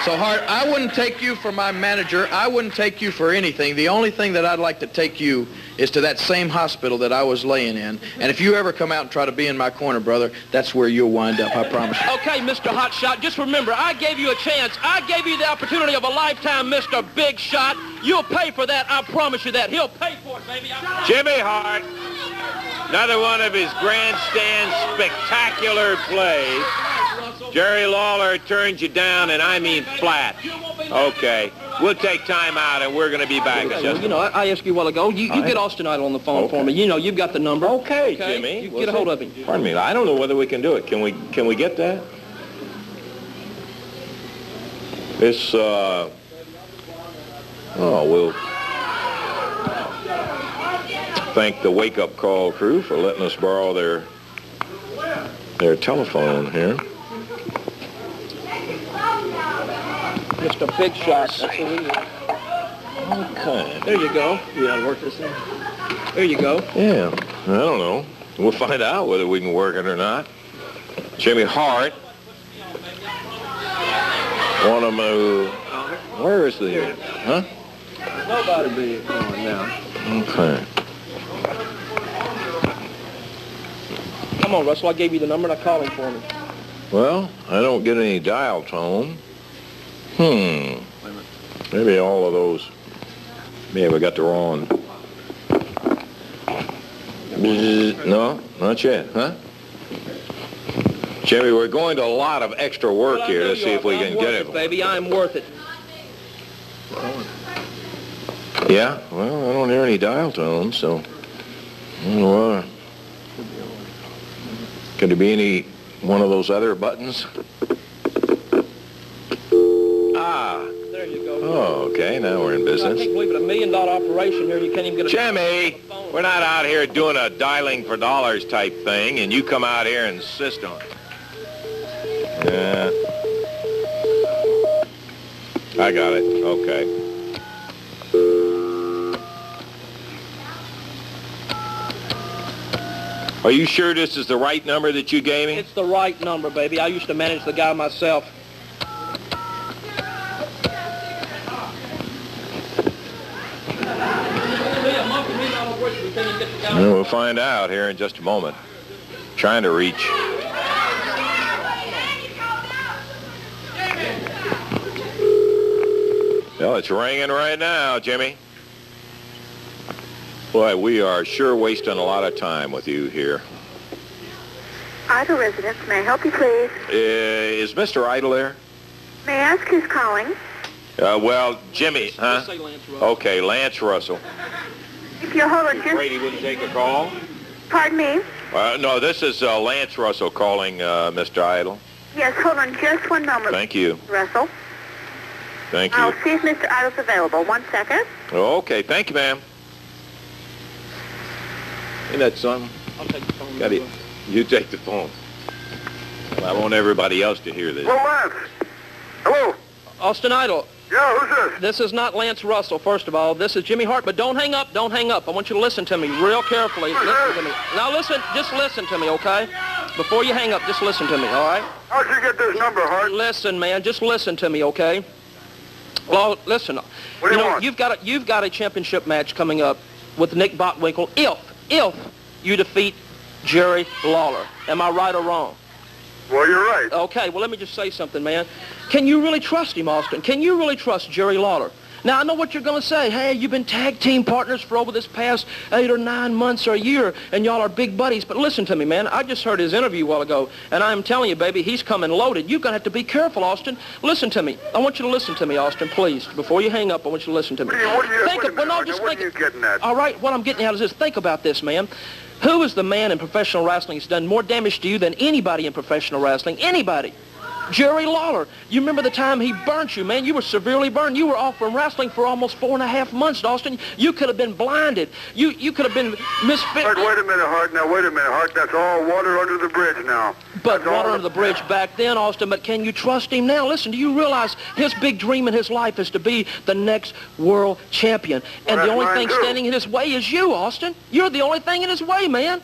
So, Hart, I wouldn't take you for my manager. I wouldn't take you for anything. The only thing that I'd like to take you is to that same hospital that I was laying in. And if you ever come out and try to be in my corner, brother, that's where you'll wind up, I promise you. Okay, Mr. Hot Shot, just remember, I gave you a chance. I gave you the opportunity of a lifetime, Mr. Big Shot. You'll pay for that. I promise you that. He'll pay for it, baby. Jimmy Hart, another one of his grandstand spectacular plays. Jerry Lawler turns you down, and I mean flat. Okay, we'll take time out, and we're going to be back. Okay, well, you know, I asked you a while ago. You get Austin Idol on the phone for me. You know, you've got the number. Okay, Jimmy. You get a hold of him. Pardon me. I don't know whether we can do it. Can we get that? This, we'll thank the Wake Up Call crew for letting us borrow their telephone here. Mr. Big Shot. That's what he is. Okay. There you go. You gotta work this in. There you go. Yeah. I don't know. We'll find out whether we can work it or not. Jimmy Hart. One of them who... Where is the... Huh? Nobody be going now. Okay. Come on, Russell. I gave you the number and I called him for me. Well, I don't get any dial tone. Maybe all of those. Maybe I got the wrong. No, not yet, huh? Jimmy, we're going to a lot of extra work here to see if we can get it. Baby, I'm worth it. Yeah, well, I don't hear any dial tones, so I don't know why. Could there be any one of those other buttons? There you go. Oh, okay, now we're in I business. can't believe it, $1 million operation here. You can't even get a... Jimmy, we're not out here doing a dialing for dollars type thing, and you come out here and insist on it. Yeah. I got it. Okay. Are you sure this is the right number that you gave me? It's the right number, baby. I used to manage the guy myself. We'll find out here in just a moment. Trying to reach. Well, it's ringing right now, Jimmy. Boy, we are sure wasting a lot of time with you here. Idle residence, may I help you, please? Is Mr. Idle there? May I ask who's calling? Well, Jimmy, huh? Okay, Lance Russell. If you'll hold on just... Afraid he wouldn't take a call? Pardon me? No, this is Lance Russell calling Mr. Idle. Yes, hold on just one moment. Thank you. Russell. Thank you. I'll see if Mr. Idle's available. 1 second. Okay, thank you, ma'am. Ain't that something? I'll take the phone. Got it. You take the phone. I want everybody else to hear this. Well, Lance. Hello. Austin Idol. Yeah, who's this? This is not Lance Russell, first of all. This is Jimmy Hart, but don't hang up. Don't hang up. I want you to listen to me real carefully. Listen to me. Now listen, just listen to me, okay? Before you hang up, just listen to me, all right? How'd you get this number, Hart? Listen, man, just listen to me, okay? Well, listen. What do you want? You've got a championship match coming up with Nick Botwinkle if you defeat Jerry Lawler. Am I right or wrong? Well, you're right. Okay, well, let me just say something, man. Can you really trust him, Austin? Can you really trust Jerry Lawler? Now, I know what you're going to say. Hey, you've been tag team partners for over this past 8 or 9 months or a year, and y'all are big buddies. But listen to me, man. I just heard his interview a while ago, and I'm telling you, baby, he's coming loaded. You're going to have to be careful, Austin. Listen to me. I want you to listen to me, Austin, please. Before you hang up, I want you to listen to me. What are you getting at? All right, what I'm getting at is this. Think about this, man. Who is the man in professional wrestling who's done more damage to you than anybody in professional wrestling? Anybody. Jerry Lawler. You remember the time he burnt you, man? You were severely burned. You were off from wrestling for almost 4.5 months, Austin. You could have been blinded. You could have been misfit. Hart, wait a minute, Hart. Now, wait a minute, Hart. That's all water under the bridge now. But water under the bridge back then, Austin. But can you trust him now? Listen, do you realize his big dream in his life is to be the next world champion? And the only thing standing in his way is you, Austin. You're the only thing in his way, man.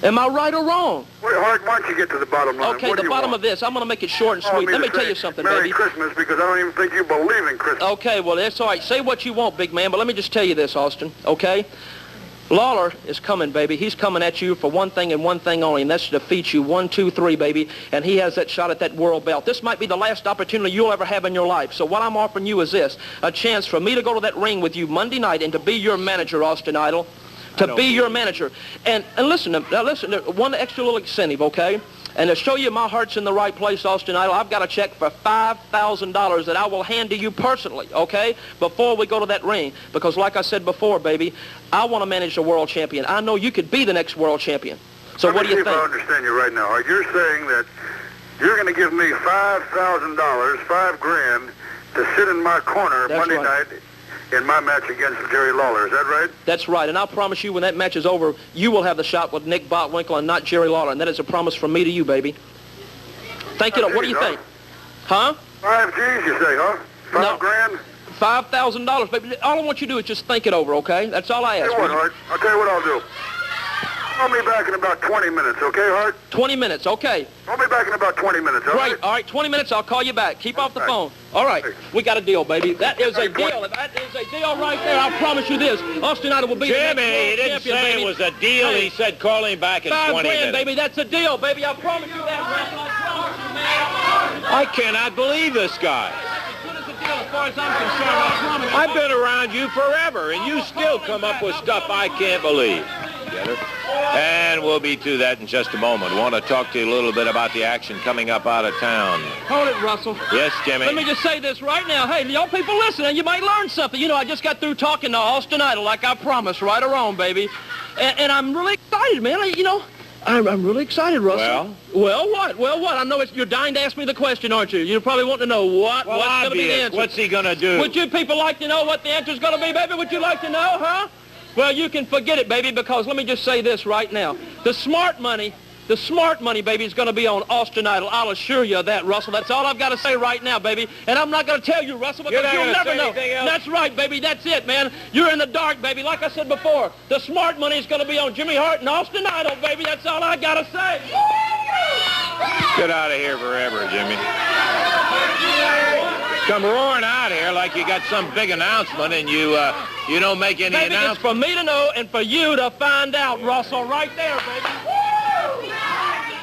Am I right or wrong? Wait, Hart, why don't you get to the bottom line? Okay, the bottom of this. I'm going to make it short and sweet. Let me tell you something, baby. Merry Christmas, because I don't even think you believe in Christmas. Okay, well, that's all right. Say what you want, big man, but let me just tell you this, Austin, okay? Lawler is coming, baby. He's coming at you for one thing and one thing only, and that's to defeat you 1, 2, 3, baby, and he has that shot at that world belt. This might be the last opportunity you'll ever have in your life. So what I'm offering you is this, a chance for me to go to that ring with you Monday night and to be your manager, Austin Idol. To be your manager. And listen, one extra little incentive, okay? And to show you my heart's in the right place, Austin Idol, I've got a check for $5,000 that I will hand to you personally, okay, before we go to that ring. Because like I said before, baby, I want to manage the world champion. I know you could be the next world champion. So what do you think? Let me see if I understand you right now. You're saying that you're going to give me $5,000, $5,000, to sit in my corner Monday night in my match against Jerry Lawler. Is that right? That's right. And I'll promise you when that match is over, you will have the shot with Nick Botwinkle and not Jerry Lawler. And that is a promise from me to you, baby. Thank you. What do you think? Huh? 5 G's, you say, huh? $5,000? $5,000, baby. All I want you to do is just think it over, okay? That's all I ask. Tell you what, Hart. I'll tell you what I'll do. Call me back in about 20 minutes, okay, Hart? 20 minutes, okay. Call me back in about 20 minutes, all right? Great. All right, 20 minutes, I'll call you back. Keep off the phone. All right. We got a deal, baby. That is a deal. That is a deal right there. I promise you this. Austin Idol will be the next world Jimmy, he didn't champion, say baby. it was a deal. Hey, he said call him back in 20 minutes. baby. That's a deal, baby. I promise you that, Russell. I promise you, man. I cannot believe this guy. As far as I'm concerned, I promise you. I've been around you forever, and you still come up with stuff I can't believe. And we'll be to that in just a moment. Want to talk to you a little bit about the action coming up out of town. Hold it, Russell. Yes, Jimmy. Let me just say this right now. Hey, y'all people listening, you might learn something. You know, I just got through talking to Austin Idol like I promised, right or wrong, baby. And I'm really excited, man. I'm really excited, Russell. Well, what? I know you're dying to ask me the question, aren't you? You probably want to know what's going to be the answer. What's he going to do? Would you people like to know what the answer's going to be, baby? Would you like to know, huh? Well, you can forget it, baby, because let me just say this right now. The smart money, baby, is going to be on Austin Idol. I'll assure you of that, Russell. That's all I've got to say right now, baby. And I'm not going to tell you, Russell, because you'll never know. That's right, baby. That's it, man. You're in the dark, baby. Like I said before, the smart money is going to be on Jimmy Hart and Austin Idol, baby. That's all I got to say. Get out of here forever, Jimmy. Come roaring out here like you got some big announcement and you don't make any announcement. It's for me to know and for you to find out, Russell, right there, baby.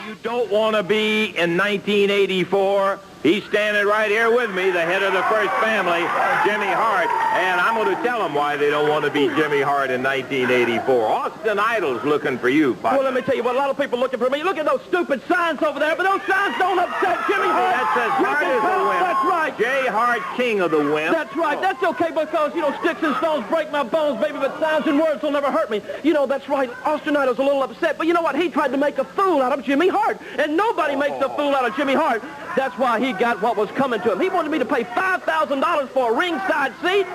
You don't want to be in 1984. He's standing right here with me, the head of the first family, Jimmy Hart, and I'm going to tell them why they don't want to be Jimmy Hart in 1984. Austin Idol's looking for you, partner. Well, let me tell you what, a lot of people looking for me. Look at those stupid signs over there, but those signs don't upset Jimmy Hart. That's as hard as the wind. That's right. J. Hart, king of the wind. That's right. That's okay because, sticks and stones break my bones, baby, but signs and words will never hurt me. That's right. Austin Idol's a little upset, but you know what? He tried to make a fool out of Jimmy Hart, and nobody makes a fool out of Jimmy Hart. That's why he got what was coming to him. He wanted me to pay $5,000 for a ringside seat.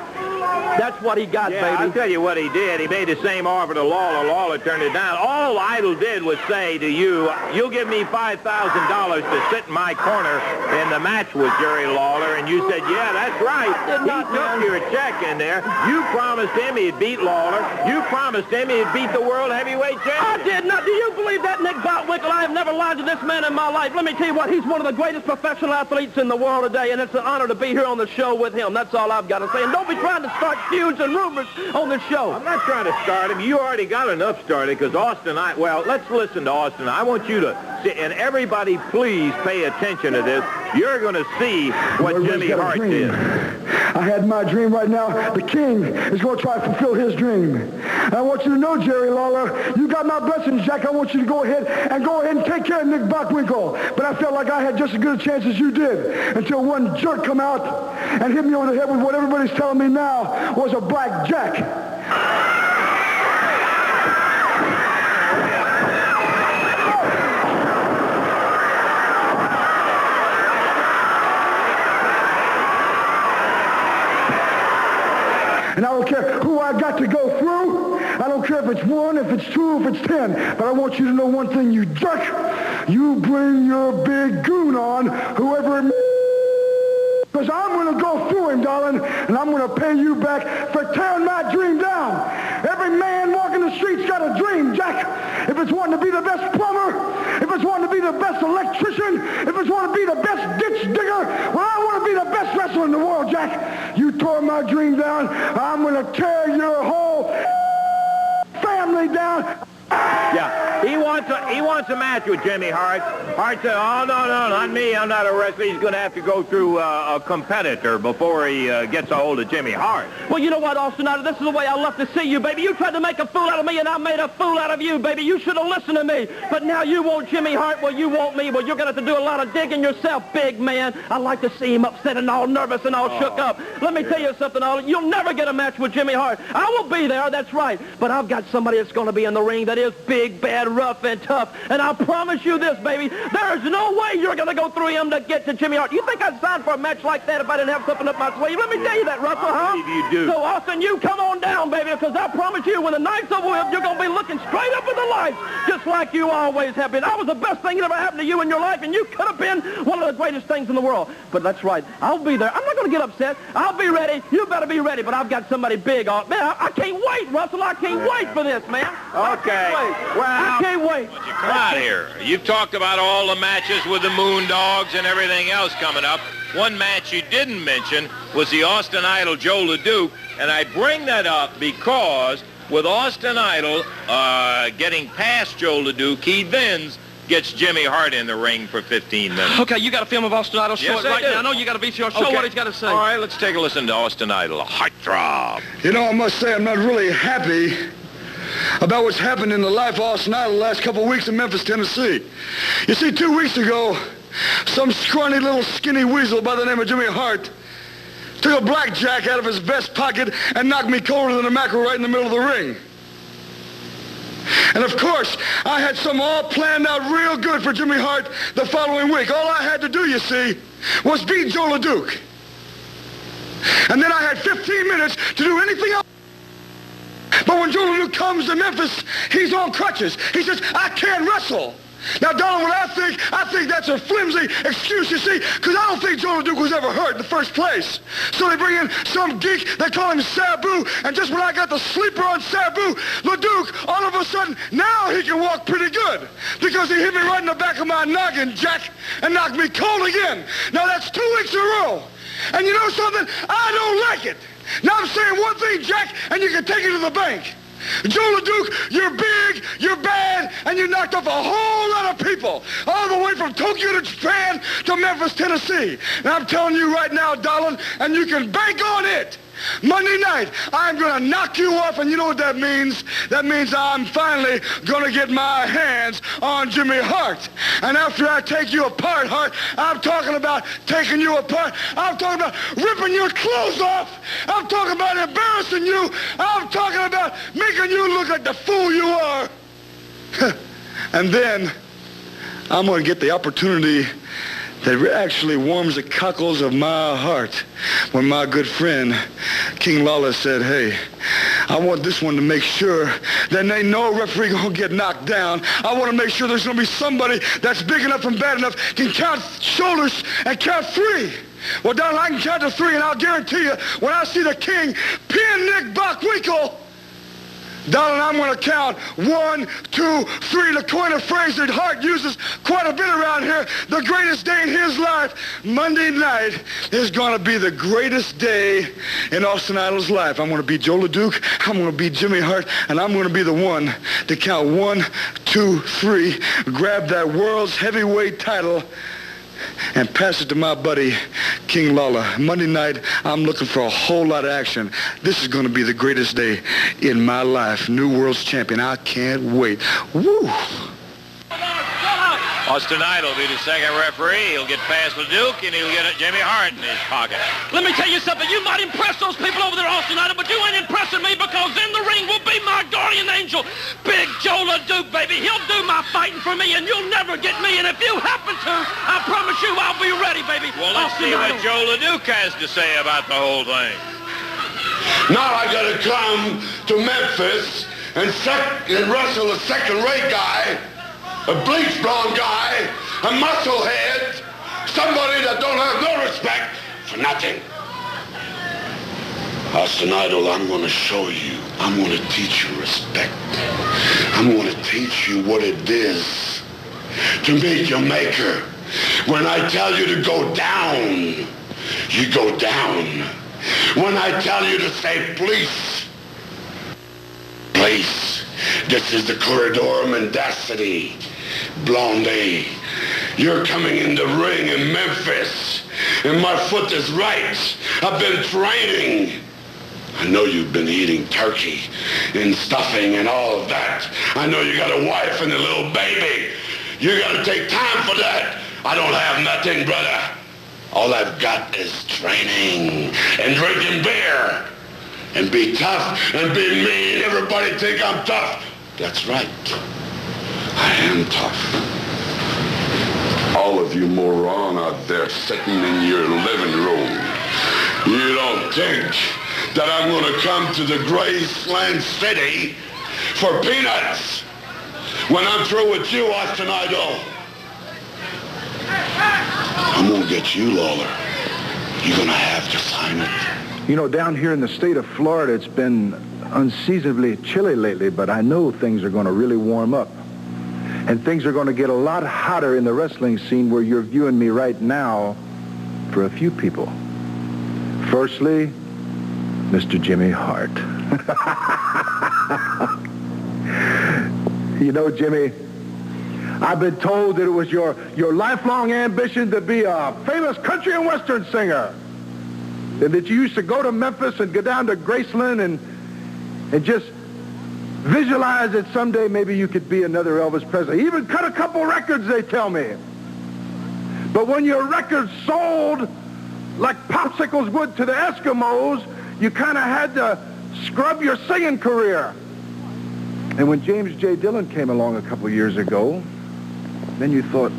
That's what he got, baby. I'll tell you what he did. He made the same offer to Lawler. Lawler turned it down. All Idol did was say to you, you'll give me $5,000 to sit in my corner in the match with Jerry Lawler. And you said, yeah, that's right. He took your check in there. You promised him he'd beat Lawler. You promised him he'd beat the world heavyweight champion. I did not. Do you believe that, Nick Botwinkle? I have never lied to this man in my life. Let me tell you what, he's one of the greatest professional athletes in the world today, and it's an honor to be here on the show with him. That's all I've got to say. And don't be trying to start feuds and rumors on this show. I'm not trying to start him. You already got enough started because Austin, let's listen to Austin. I want you to sit, and everybody please pay attention to this. You're going to see what Jimmy Hart did. I had my dream right now. The king is going to try to fulfill his dream. And I want you to know, Jerry Lawler, you got my blessings, Jack. I want you to go ahead and take care of Nick Bockwinkel. But I felt like I had just as good a chance as you did until one jerk come out and hit me over the head with what everybody's telling me now was a black jack. And I don't care who I got to go through. I don't care if it's 1, if it's 2, if it's 10. But I want you to know one thing, you jerk. You bring your big goon on, whoever it may be. Because I'm going to go through him, darling, and I'm going to pay you back for tearing my dream down. Every man walking the street's got a dream, Jack. If it's wanting to be the best plumber, if it's wanting to be the best electrician, if it's wanting to be the best ditch digger, well, I want to be the best wrestler in the world, Jack. You tore my dream down. I'm going to tear your whole family down. Yeah, he wants a match with Jimmy Hart. Hart said, oh, no, not me. I'm not a wrestler. He's going to have to go through a competitor before he gets a hold of Jimmy Hart. Well, you know what, Austin? This is the way I love to see you, baby. You tried to make a fool out of me, and I made a fool out of you, baby. You should have listened to me. But now you want Jimmy Hart. Well, you want me. Well, you're going to have to do a lot of digging yourself, big man. I like to see him upset and all nervous and all shook up. Let me tell you something, Ollie. You'll never get a match with Jimmy Hart. I will be there, that's right. But I've got somebody that's going to be in the ring that is big, bad, rough, and tough. And I promise you this, baby, there's no way you're going to go through him to get to Jimmy Hart. You think I'd sign for a match like that if I didn't have something up my sleeve? Let me tell you that, Russell, huh? I believe you do. So, Austin, you come on down, baby, because I promise you, when the night's over with, you're going to be looking straight up in the lights, just like you always have been. I was the best thing that ever happened to you in your life, and you could have been one of the greatest things in the world. But that's right. I'll be there. I'm not going to get upset. I'll be ready. You better be ready, but I've got somebody big on. Man, I can't wait, Russell. I can't wait for this, man. Okay. I can't wait. Come on here. You've talked about all the matches with the Moondogs and everything else coming up. One match you didn't mention was the Austin Idol Joe LeDuc, and I bring that up because with Austin Idol getting past Joe LeDuc, he then gets Jimmy Hart in the ring for 15 minutes. Okay, you got a film of Austin Idol? Show Yes, it right I do. now. No, you got a VCR. Show what he's got to say. All right, let's take a listen to Austin Idol, Heartthrob. You know, I must say I'm not really happy about what's happened in the life of Austin Idol the last couple of weeks in Memphis, Tennessee. You see, 2 weeks ago, some scrawny little skinny weasel by the name of Jimmy Hart took a blackjack out of his vest pocket and knocked me colder than a mackerel right in the middle of the ring. And of course, I had something all planned out real good for Jimmy Hart the following week. All I had to do, you see, was beat Joe LeDuc. And then I had 15 minutes to do anything else. But when Joe LeDuc comes to Memphis, he's on crutches. He says, I can't wrestle. Now, darling, what I think that's a flimsy excuse, you see, because I don't think Joe LeDuc was ever hurt in the first place. So they bring in some geek, they call him Sabu, and just when I got the sleeper on Sabu, LeDuc, all of a sudden, now he can walk pretty good, because he hit me right in the back of my noggin, Jack, and knocked me cold again. Now, that's 2 weeks in a row. And you know something? I don't like it. Now I'm saying one thing, Jack, and you can take it to the bank. Joe LeDuc, you're big, you're bad, and you knocked off a whole lot of people, all the way from Tokyo to Japan to Memphis, Tennessee. And I'm telling you right now, darling, and you can bank on it. Monday night, I'm going to knock you off, and you know what that means? That means I'm finally going to get my hands on Jimmy Hart. And after I take you apart, Hart, I'm talking about taking you apart. I'm talking about ripping your clothes off. I'm talking about embarrassing you. I'm talking about making you look like the fool you are. And then I'm going to get the opportunity that actually warms the cockles of my heart when my good friend King Lawler said, hey, I want this one to make sure that ain't no referee gonna get knocked down. I want to make sure there's gonna be somebody that's big enough and bad enough can count shoulders and count 3. Well, darling, I can count to 3, and I'll guarantee you, when I see the king pin Nick Bockwinkel, darling, I'm going to count 1, 2, 3. The coin of phrase that Hart uses quite a bit around here. The greatest day in his life, Monday night, is going to be the greatest day in Austin Idol's life. I'm going to beat Joe LeDuc. I'm going to beat Jimmy Hart. And I'm going to be the one to count 1, 2, 3, grab that world's heavyweight title, and pass it to my buddy, King Lawler. Monday night, I'm looking for a whole lot of action. This is going to be the greatest day in my life. New World's Champion. I can't wait. Woo! Austin Idol will be the second referee. He'll get past LeDuc, and he'll get Jimmy Hart in his pocket. Let me tell you something. You might impress those people over there, Austin Idol, but you ain't impressing me because in the ring will be my guardian angel, Big Joe LeDuc, baby. He'll do my fighting for me, and you'll never get me. And if you happen to, I promise you I'll be ready, baby. Well, let's see what Joe LeDuc has to say about the whole thing. Now I got to come to Memphis and wrestle a second-rate guy, a bleach blonde guy, a musclehead, somebody that don't have no respect for nothing. Austin Idol, I'm going to show you. I'm going to teach you respect. I'm going to teach you what it is to meet your maker. When I tell you to go down, you go down. When I tell you to say please, please. This is the corridor of mendacity. Blondie, you're coming in the ring in Memphis, and my foot is right. I've been training. I know you've been eating turkey and stuffing and all of that. I know you got a wife and a little baby. You got to take time for that. I don't have nothing, brother. All I've got is training and drinking beer. And be tough and be mean. Everybody think I'm tough. That's right. I am tough. All of you moron out there sitting in your living room, you don't think that I'm going to come to the Graceland City for peanuts when I'm through with you, Austin Idol. I'm going to get you, Lawler. You're going to have to sign it. You know, down here in the state of Florida, it's been unseasonably chilly lately, but I know things are going to really warm up. And things are going to get a lot hotter in the wrestling scene where you're viewing me right now for a few people. Firstly, Mr. Jimmy Hart. You know, Jimmy, I've been told that it was your lifelong ambition to be a famous country and western singer. And that you used to go to Memphis and go down to Graceland and just visualize that someday maybe you could be another Elvis Presley. Even cut a couple records, they tell me. But when your records sold like popsicles would to the Eskimos, you kind of had to scrub your singing career. And when James J. Dillon came along a couple years ago, then you thought,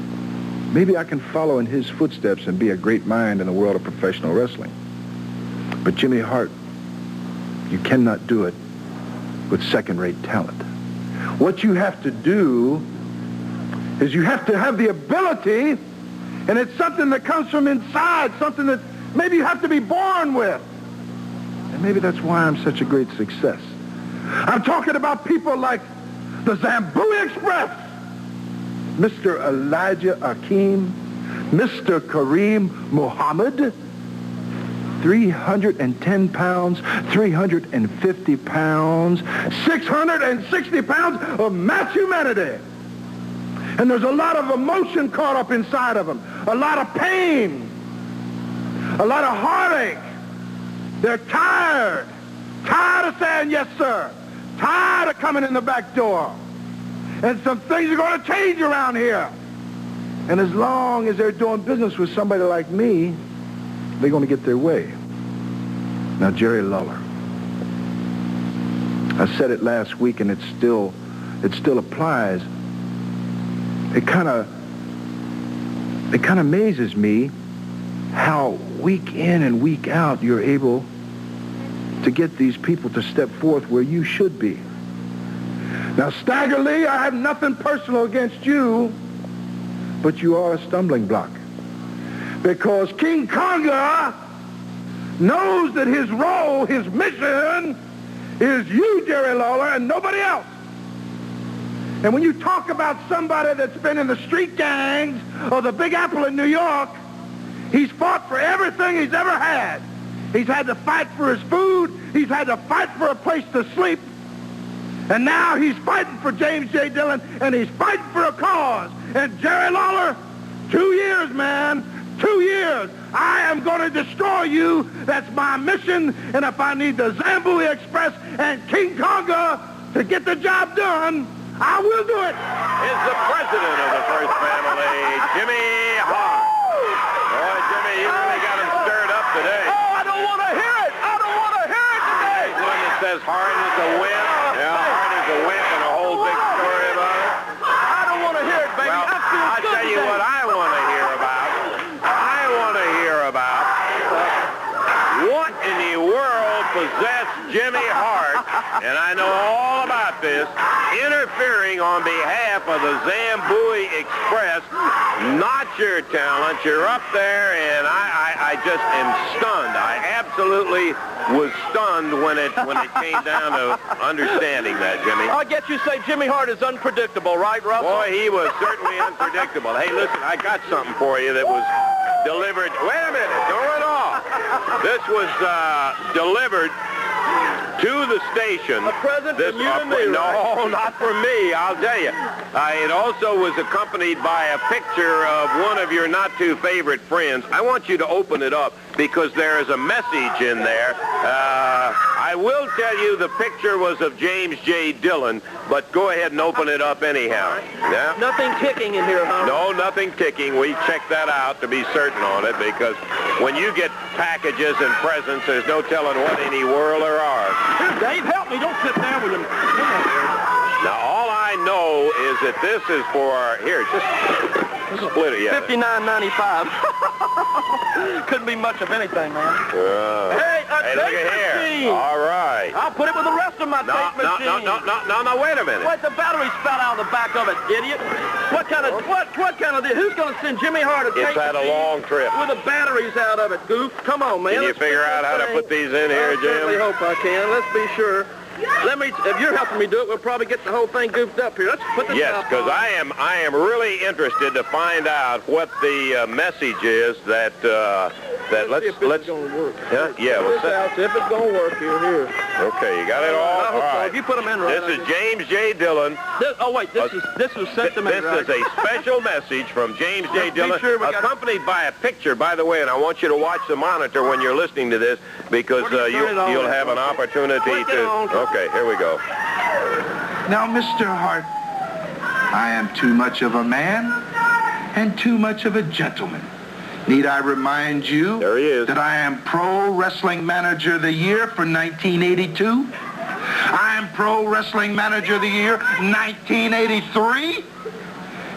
maybe I can follow in his footsteps and be a great mind in the world of professional wrestling. But Jimmy Hart, you cannot do it with second-rate talent. What you have to do is you have to have the ability, and it's something that comes from inside, something that maybe you have to be born with. And maybe that's why I'm such a great success. I'm talking about people like the Zambui Express, Mr. Elijah Akeem, Mr. Kareem Muhammad, 310 pounds, 350 pounds, 660 pounds of mass humanity. And there's a lot of emotion caught up inside of them, a lot of pain, a lot of heartache. They're tired of saying yes, sir, tired of coming in the back door. And some things are going to change around here. And as long as they're doing business with somebody like me, they're going to get their way. Now, Jerry Lawler, I said it last week, and it still applies. It kind of amazes me how week in and week out you're able to get these people to step forth where you should be. Now, Stagger Lee, I have nothing personal against you, but you are a stumbling block. Because King Konga knows that his role, his mission, is you, Jerry Lawler, and nobody else. And when you talk about somebody that's been in the street gangs or the Big Apple in New York, he's fought for everything he's ever had. He's had to fight for his food. He's had to fight for a place to sleep. And now he's fighting for James J. Dillon, and he's fighting for a cause. And Jerry Lawler, 2 years, man. 2 years. I am going to destroy you. That's my mission. And if I need the Zambui Express and King Konga to get the job done, I will do it. Is the president of the First Family, Jimmy Hart. Boy, Jimmy, you really got him stirred up today. Oh, I don't want to hear it. I don't want to hear it today. There's one that says Hart is a wimp. Yeah, Hart is a wimp and a whole big story about it. I don't want to hear it, baby. Well, I feel I'll good tell you today. what I want to hear about. I want to hear about what in the world possessed Jimmy Hart, and I know all about this, interfering on behalf of the Zambui Express. Not your talent. You're up there, and I just am stunned. I absolutely was stunned when it came down to understanding that, Jimmy. I guess you say Jimmy Hart is unpredictable, right, Russell? Boy, he was certainly unpredictable. Hey, listen, I got something for you that was delivered. Wait a minute, don't run off. This was delivered to the station. A present from you and me, No, not from me, I'll tell you. It also was accompanied by a picture of one of your not-too-favorite friends. I want you to open it up because there is a message in there. I will tell you the picture was of James J. Dillon, but go ahead and open it up anyhow. Yeah? Nothing ticking in here, huh? No, nothing ticking. We checked that out to be certain on it because when you get packages and presents, there's no telling what in the world there are. Here, Dave, help me. Don't sit there with him. Now, all I know is that this is for, here, just split it, yeah. $59.95. Couldn't be much of anything, man. Hey, hey, look at machine. here. All right. I'll put it with the rest of my tape machine. No, wait a minute. Wait, the battery fell out of the back of it, idiot. What kind of, who's going to send Jimmy Hart a tape It's had a machine long trip. with the batteries out of it, goof? Come on, man. Can you figure out how to put these in here, Jim? I certainly hope I can. Let's be sure. If you're helping me do it, we'll probably get the whole thing goofed up here. Let's put the Yes, because I am really interested to find out what the message is that let's going to work. Yeah, what's that? See if it's going to work here. Okay, you got it all. I hope All so. right. If you put them in right. This is James J. Dillon. This was sent to me. This is a special message from James J. Dillon, sure accompanied by a picture, by the way, and I want you to watch the monitor when you're listening to this because you'll have an opportunity to... Okay, here we go. Now, Mr. Hart, I am too much of a man and too much of a gentleman. Need I remind you that I am Pro Wrestling Manager of the Year for 1982? I am Pro Wrestling Manager of the Year 1983?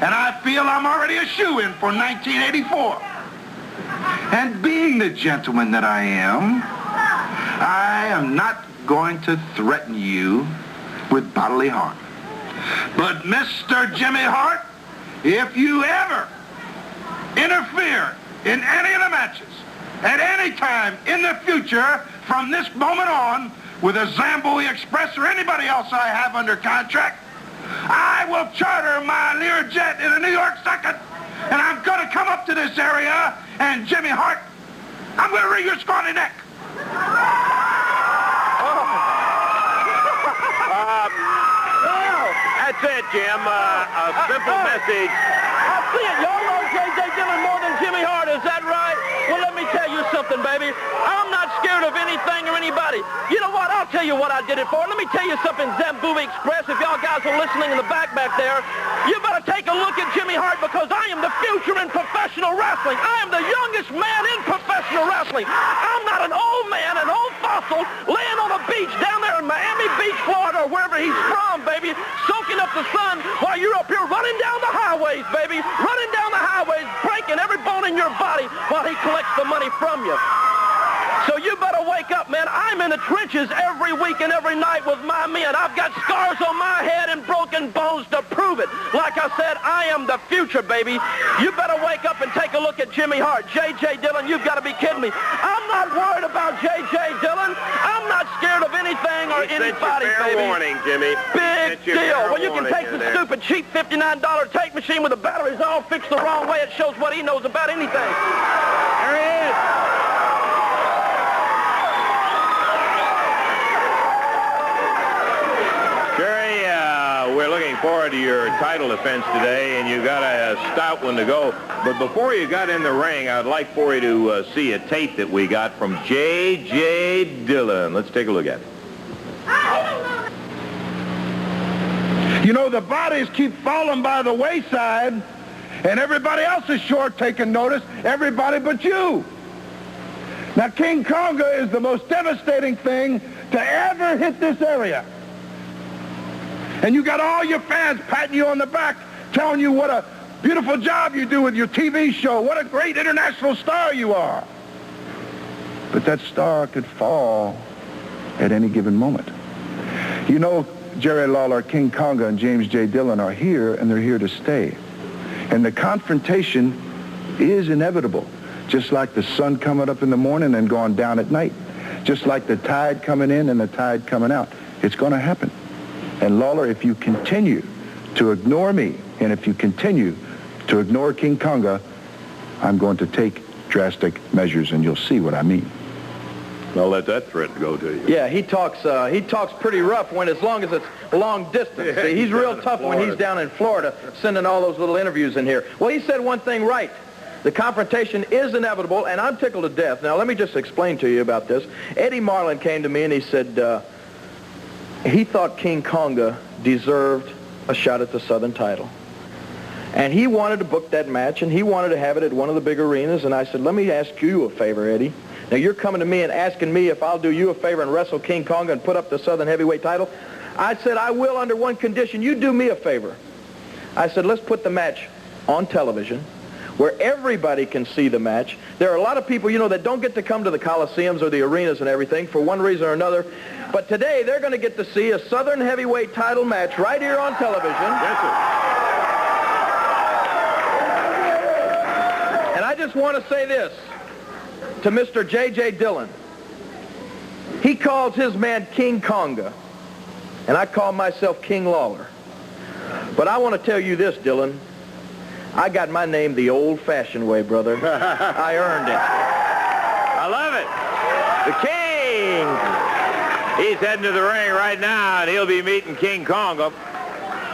And I feel I'm already a shoo-in for 1984. And being the gentleman that I am not going to threaten you with bodily harm. But Mr. Jimmy Hart, if you ever interfere in any of the matches at any time in the future from this moment on with a Zambui Express or anybody else I have under contract, I will charter my Learjet in a New York second, and I'm going to come up to this area, and Jimmy Hart, I'm going to wring your scrawny neck. That's it, Jim. A simple message. I see it. Y'all know J.J. Dillon more than Jimmy Hart. Is that right? Well, let me tell you something, baby. I'm not scared of anything or anybody. You know what? I'll tell you what I did it for. Let me tell you something, Zambui Express. If y'all guys are listening in the back there, you better take a look at Jimmy Hart because I am the future in professional wrestling. I am the youngest man in professional wrestling. I'm not an old man, an old fossil, laying on a beach down there in Miami Beach, Florida, or wherever he's from, baby, soaking up the sun while you're up here running down the highways, baby, running down the highways, breaking every bone in your body while he collects the money from you. So you better wake up, man. I'm in the trenches every week and every night with my men. I've got scars on my head and broken bones to prove it. Like I said, I am the future, baby. You better wake up and take a look at Jimmy Hart. J.J. Dillon, you've got to be kidding me. I'm not worried about J.J. Dillon. I'm not scared of anything or anybody, fair baby. warning, Jimmy. Big deal. Well, you can take the stupid, cheap $59 tape machine with the batteries all fixed the wrong way. It shows what he knows about anything. There he is. Jerry, we're looking forward to your title defense today, and you got a stout one to go. But before you got in the ring, I'd like for you to see a tape that we got from J.J. Dillon. Let's take a look at it. You know, the bodies keep falling by the wayside, and everybody else is sure taking notice, everybody but you. Now, King Konga is the most devastating thing to ever hit this area. And you got all your fans patting you on the back, telling you what a beautiful job you do with your TV show, what a great international star you are. But that star could fall at any given moment. You know, Jerry Lawler, King Konga, and James J. Dillon are here, and they're here to stay. And the confrontation is inevitable, just like the sun coming up in the morning and going down at night, just like the tide coming in and the tide coming out. It's going to happen. And Lawler, if you continue to ignore me, and if you continue to ignore King Konga, I'm going to take drastic measures, and you'll see what I mean. I'll let that threat go to you. Yeah, he talks pretty rough when, as long as it's long distance. See, he's real tough when he's down in Florida sending all those little interviews in here. Well, he said one thing right. The confrontation is inevitable, and I'm tickled to death. Now, let me just explain to you about this. Eddie Marlin came to me and he said he thought King Konga deserved a shot at the Southern title. And he wanted to book that match, and he wanted to have it at one of the big arenas. And I said, let me ask you a favor, Eddie. Now, you're coming to me and asking me if I'll do you a favor and wrestle King Konga and put up the Southern heavyweight title. I said, I will under one condition. You do me a favor. I said, let's put the match on television where everybody can see the match. There are a lot of people, you know, that don't get to come to the Coliseums or the arenas and everything for one reason or another. But today, they're going to get to see a Southern heavyweight title match right here on television. Yes, sir. And I just want to say this to Mr. J.J. Dillon. He calls his man King Konga, and I call myself King Lawler. But I want to tell you this, Dillon. I got my name the old-fashioned way, brother. I earned it. I love it. The King. He's heading to the ring right now, and he'll be meeting King Konga.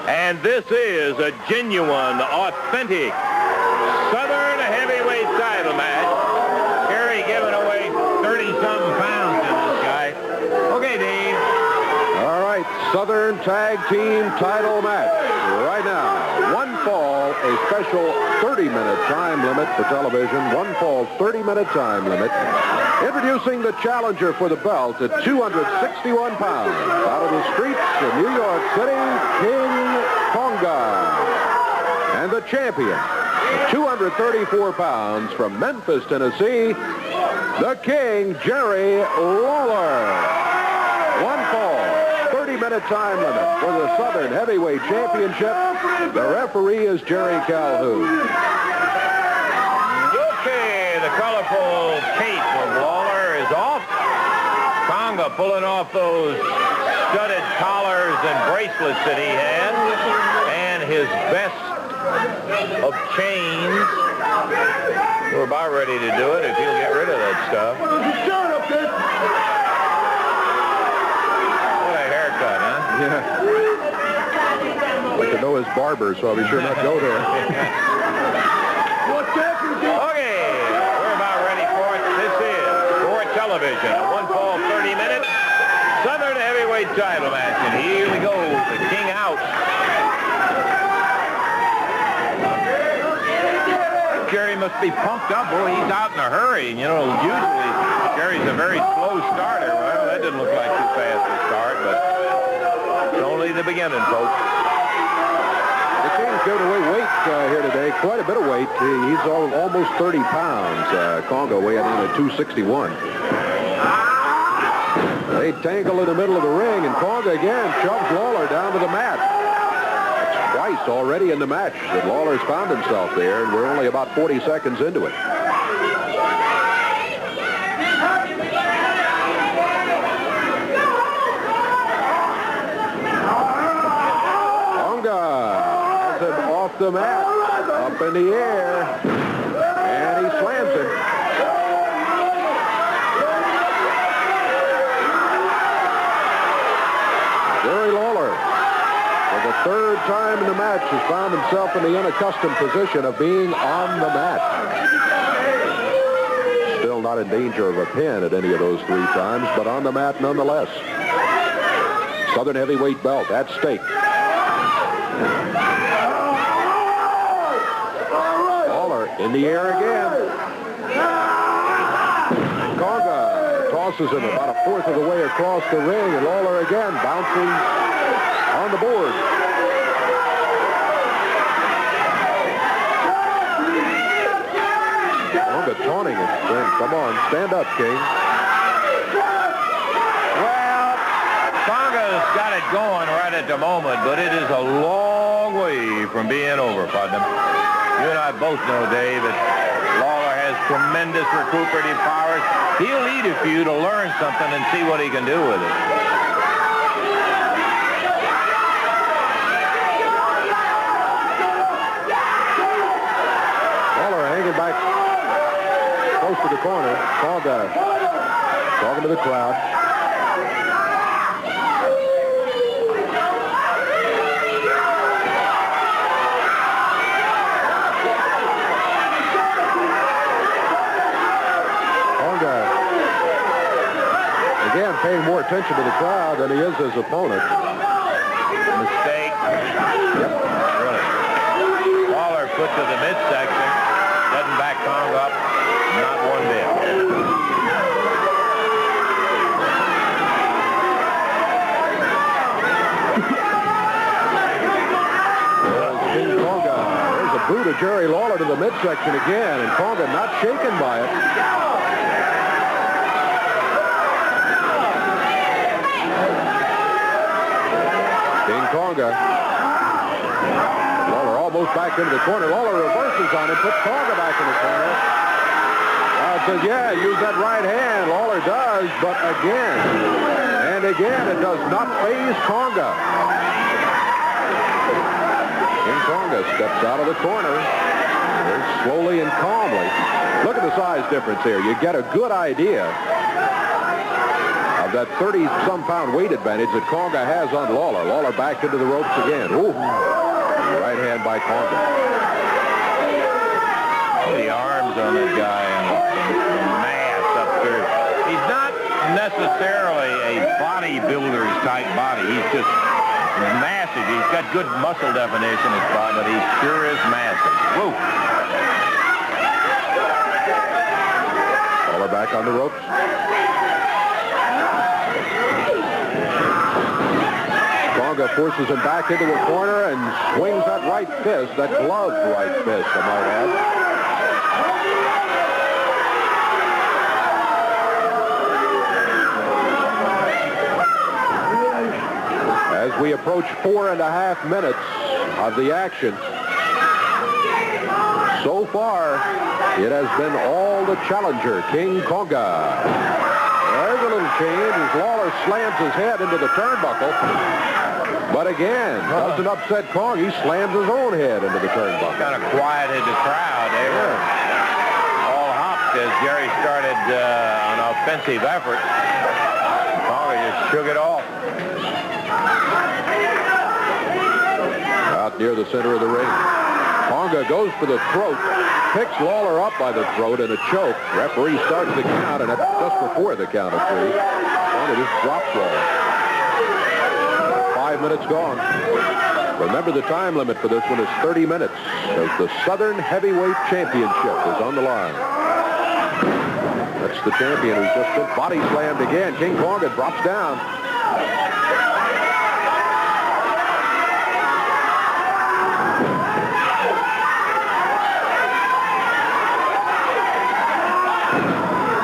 And this is a genuine, authentic Southern heavyweight title match. Kerry giving away 30-something pounds to this guy. Okay, Dave. All right, Southern Tag Team title match. Right now, one fall, a special 30-minute time limit for television. One fall, 30-minute time limit. Introducing the challenger for the belt at 261 pounds. Out of the streets of New York City, King Konga. And the champion, 234 pounds from Memphis, Tennessee, the King, Jerry Lawler. One fall, 30-minute time limit for the Southern Heavyweight Championship. The referee is Jerry Calhoun. Okay, the colorful cape of Lawler is off. Konga pulling off those studded collars and bracelets that he had, and his vest of chains. We're about ready to do it if he'll get rid of that stuff. What a haircut, huh? Yeah. I'd like to know his barber, so I'll be sure not to go there. Okay, we're about ready for it. This is for television. A one fall, 30 minutes Southern heavyweight title match. And here we go, the King out. Jerry must be pumped up. Boy, he's out in a hurry. You know, usually Jerry's a very slow starter. Well, that didn't look like too fast to start, but it's only the beginning, folks. The King's giving away weight here today, quite a bit of weight. He's almost 30 pounds. Konga weighing in at 261. They tangle in the middle of the ring, and Konga again shoves Lawler down to the mat. Twice already in the match that Lawler's found himself there, and we're only about 40 seconds into it. Konga has him off the mat, up in the air, and he slams it. Jerry Lawler for the third time in the match, has found himself in the unaccustomed position of being on the mat. Still not in danger of a pin at any of those 3 times, but on the mat nonetheless. Southern heavyweight belt at stake. Lawler in the air again. Conga tosses him about 1/4 of the way across the ring, and Lawler again bounces on the board. Conga taunting him. Come on, stand up, King. Well, Conga's got it going right at the moment, but it is a long way from being over, Putnam. You and I both know, Dave, that Lawler has tremendous recuperative powers. He'll need a few to learn something and see what he can do with it. Lawler hanging back close to the corner. Conga talking to the crowd. Again, paying more attention to the crowd than he is his opponent. Mistake. Yep. Really. Lawler put to the midsection. Doesn't back Conga up. Not one bit. King Conga. There's a boot of Jerry Lawler to the midsection again, and Conga not shaken by it. Conga. Lawler almost back into the corner. Lawler reverses on him, puts Conga back in the corner. Says, yeah, use that right hand. Lawler does, but again, and again, it does not faze Conga. King Conga steps out of the corner very slowly and calmly. Look at the size difference here. You get a good idea that 30-some pound weight advantage that Conga has on Lawler. Lawler back into the ropes again. Ooh. Right hand by Conga. The arms on that guy and the mass up there. He's not necessarily a bodybuilder's type body. He's just massive. He's got good muscle definition, his body, but he sure is massive. Woo. Lawler back on the ropes. Conga forces him back into a corner and swings that right fist, that gloved right fist, I might add. As we approach 4.5 minutes of the action, so far it has been all the challenger, King Conga. There's a little change as Lawler slams his head into the turnbuckle. But again, doesn't upset Conga. He slams his own head into the turnbuckle. Kind of quieted the crowd. They were all hopped as Jerry started an offensive effort. Conga just shook it off. Out near the center of the ring. Conga goes for the throat, picks Lawler up by the throat in a choke. Referee starts the count, and that's just before the count of 3. Conga just drops Lawler. 5 minutes gone. Remember, the time limit for this one is 30 minutes as the Southern Heavyweight Championship is on the line. That's the champion who's just been body slammed again. King Conga drops down.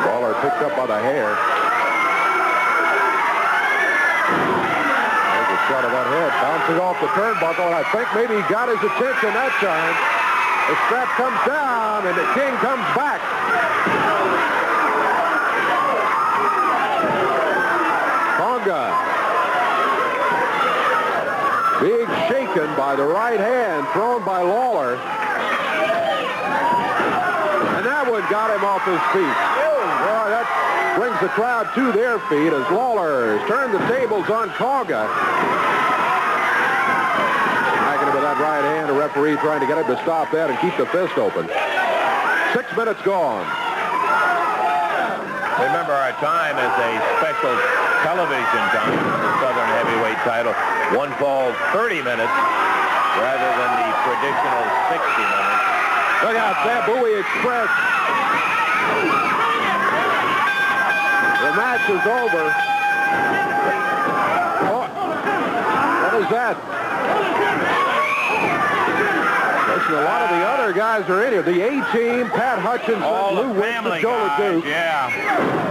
Lawler picked up by the hair. Shot of that head, bouncing off the turnbuckle, and I think maybe he got his attention that time. The strap comes down, and the King comes back. Conga being shaken by the right hand thrown by Lawler. And that one got him off his feet. Boy, that brings the crowd to their feet as Lawler has turned the tables on Conga. Smacking him with that right hand. A referee trying to get him to stop that and keep the fist open. 6 minutes gone. Remember, our time is a special television time for the Southern Heavyweight title. One fall 30 minutes rather than the traditional 60 minutes. Look out, Zambui Express. The match is over. Oh, what is that? Listen, a lot of the other guys are in here. The A-Team, Pat Hutchinson, Lou Winston, Joe LeDuc. Yeah.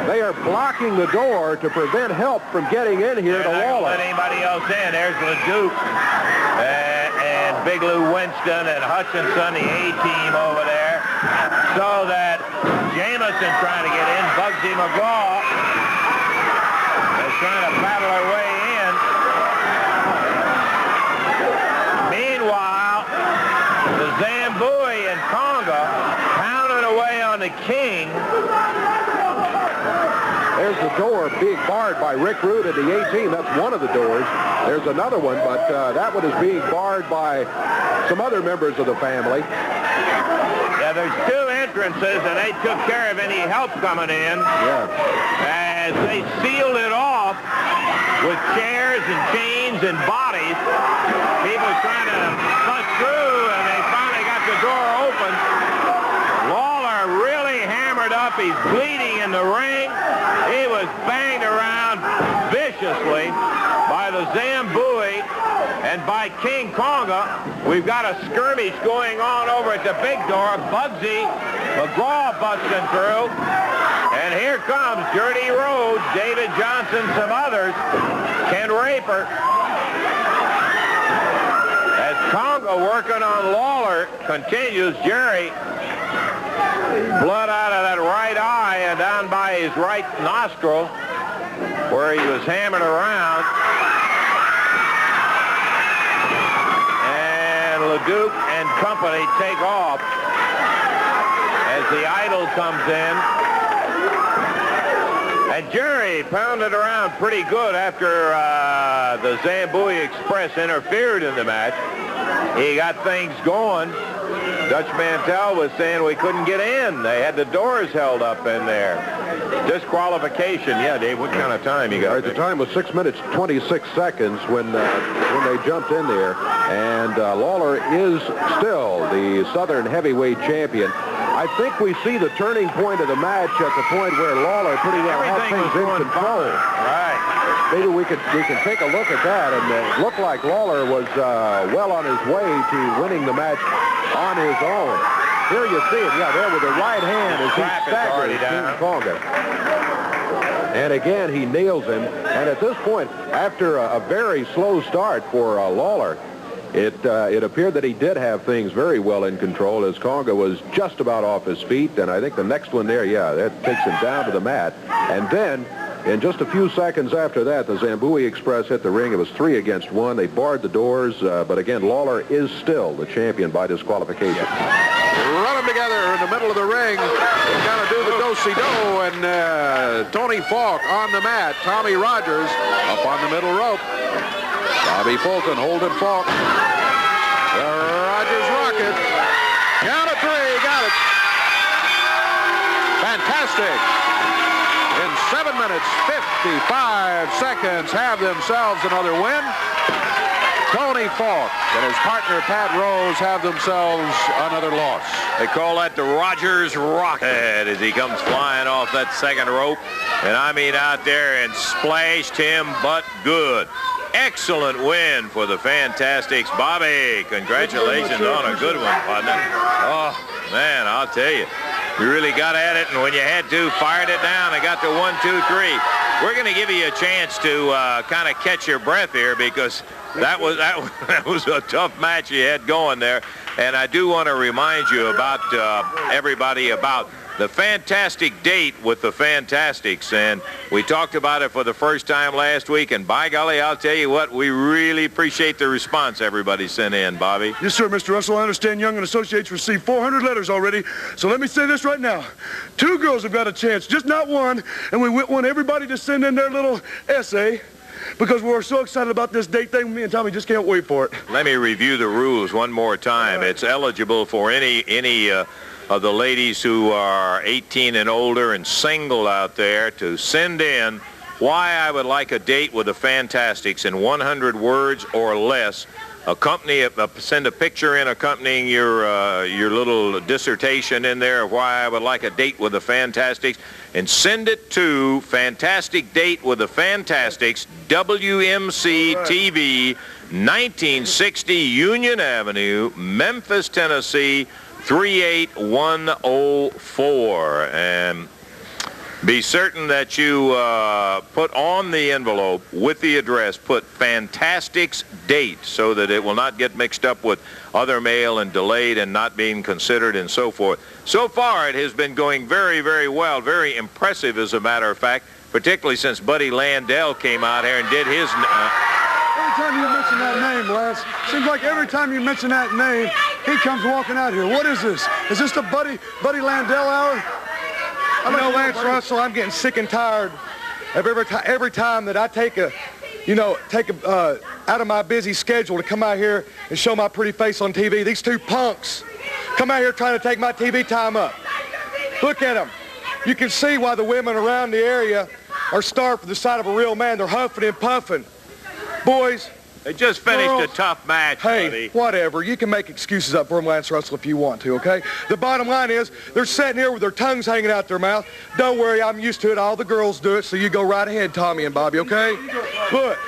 They are blocking the door to prevent help from getting in here to Lawler. Let anybody else in. There's LeDuc and Big Lou Winston and Hutchinson, the A-Team over there. So that Jameson trying to get in. Bugsy McGraw is trying to battle her way in. Meanwhile, the Zambui and Conga pounding away on the King. There's the door being barred by Rick Root at the A-Team. That's one of the doors. There's another one, but that one is being barred by some other members of the family. Yeah, there's two entrances, and they took care of any help coming in. Yeah. As they sealed it off with chairs and chains and bodies. People trying to bust through, and they finally got the door open. Lawler really hammered up. He's bleeding in the ring. He was banged around viciously by the Zambui and by King Conga. We've got a skirmish going on over at the big door. Bugsy McGraw busting through. And here comes Dirty Rhodes, David Johnson, some others. Ken Raper. As Conga working on Lawler continues, Jerry, blood out of that right eye and down by his right nostril where he was hammered around. And LeDuc and company take off as the idol comes in. And Jerry pounded around pretty good after the Zambui Express interfered in the match. He got things going. Dutch Mantell was saying we couldn't get in. They had the doors held up in there. Disqualification. Yeah, Dave, what kind of time you got? All right, the time was 6 minutes, 26 seconds when they jumped in there. And Lawler is still the Southern Heavyweight Champion. I think we see the turning point of the match at the point where Lawler pretty well had things in control. Right. Maybe we can take a look at that, and it looked like Lawler was well on his way to winning the match on his own. Here you see it, yeah, there with the right hand as he staggers King Conga. And again, he nails him. And at this point, after a very slow start for Lawler, it appeared that he did have things very well in control as Conga was just about off his feet. And I think the next one there, yeah, that takes him down to the mat. And then, in just a few seconds after that, the Zambui Express hit the ring. It was 3 against 1. They barred the doors, but again, Lawler is still the champion by disqualification. Run them together in the middle of the ring. They've got to do the do-si-do, and Tony Falk on the mat. Tommy Rogers up on the middle rope. Bobby Fulton holding Falk. The Rogers rocket. Count of 3, got it. Fantastic. In 7 minutes, 55 seconds, have themselves another win. Tony Falk and his partner Pat Rose have themselves another loss. They call that the Rogers Rocket as he comes flying off that second rope. And I mean out there and splashed him but good. Excellent win for the Fantastics. Bobby, congratulations on a good one, partner. Oh, man, I'll tell you. You really got at it, and when you had to, fired it down and got to 1, 2, 3. We're going to give you a chance to kind of catch your breath here because that was a tough match you had going there. And I do want to remind you about everybody about the fantastic date with the Fantastics, and we talked about it for the first time last week, and by golly, I'll tell you what, we really appreciate the response everybody sent in, Bobby. Yes, sir, Mr. Russell. I understand Young & Associates received 400 letters already, so let me say this right now. 2 girls have got a chance, just not one, and we want everybody to send in their little essay. because we're so excited about this date thing. Me and Tommy just can't wait for it. Let me review the rules one more time. It's eligible for any of the ladies who are 18 and older and single out there to send in why I would like a date with the Fantastics in 100 words or less. Send a picture in accompanying your little dissertation in there of why I would like a date with the Fantastics, and send it to Fantastic Date with the Fantastics, WMC TV, 1960 Union Avenue, Memphis, Tennessee, 38104. And be certain that you put on the envelope with the address, put Fantastics Date, so that it will not get mixed up with other mail and delayed and not being considered and so forth. So far, it has been going very, very well, very impressive as a matter of fact, particularly since Buddy Landell came out here and did his... Every time you mention that name, Lance, seems like every time you mention that name, he comes walking out here. What is this? Is this the Buddy Landell hour? You know, Lance Russell, I'm getting sick and tired of every time that I take out of my busy schedule to come out here and show my pretty face on TV. These two punks come out here trying to take my TV time up. Look at them. You can see why the women around the area are starved for the sight of a real man. They're huffing and puffing. Boys, they just finished girls, a tough match, hey, buddy. Whatever. You can make excuses up for them, Lance Russell, if you want to, okay? The bottom line is they're sitting here with their tongues hanging out their mouth. Don't worry, I'm used to it. All the girls do it, so you go right ahead, Tommy and Bobby, okay? Look,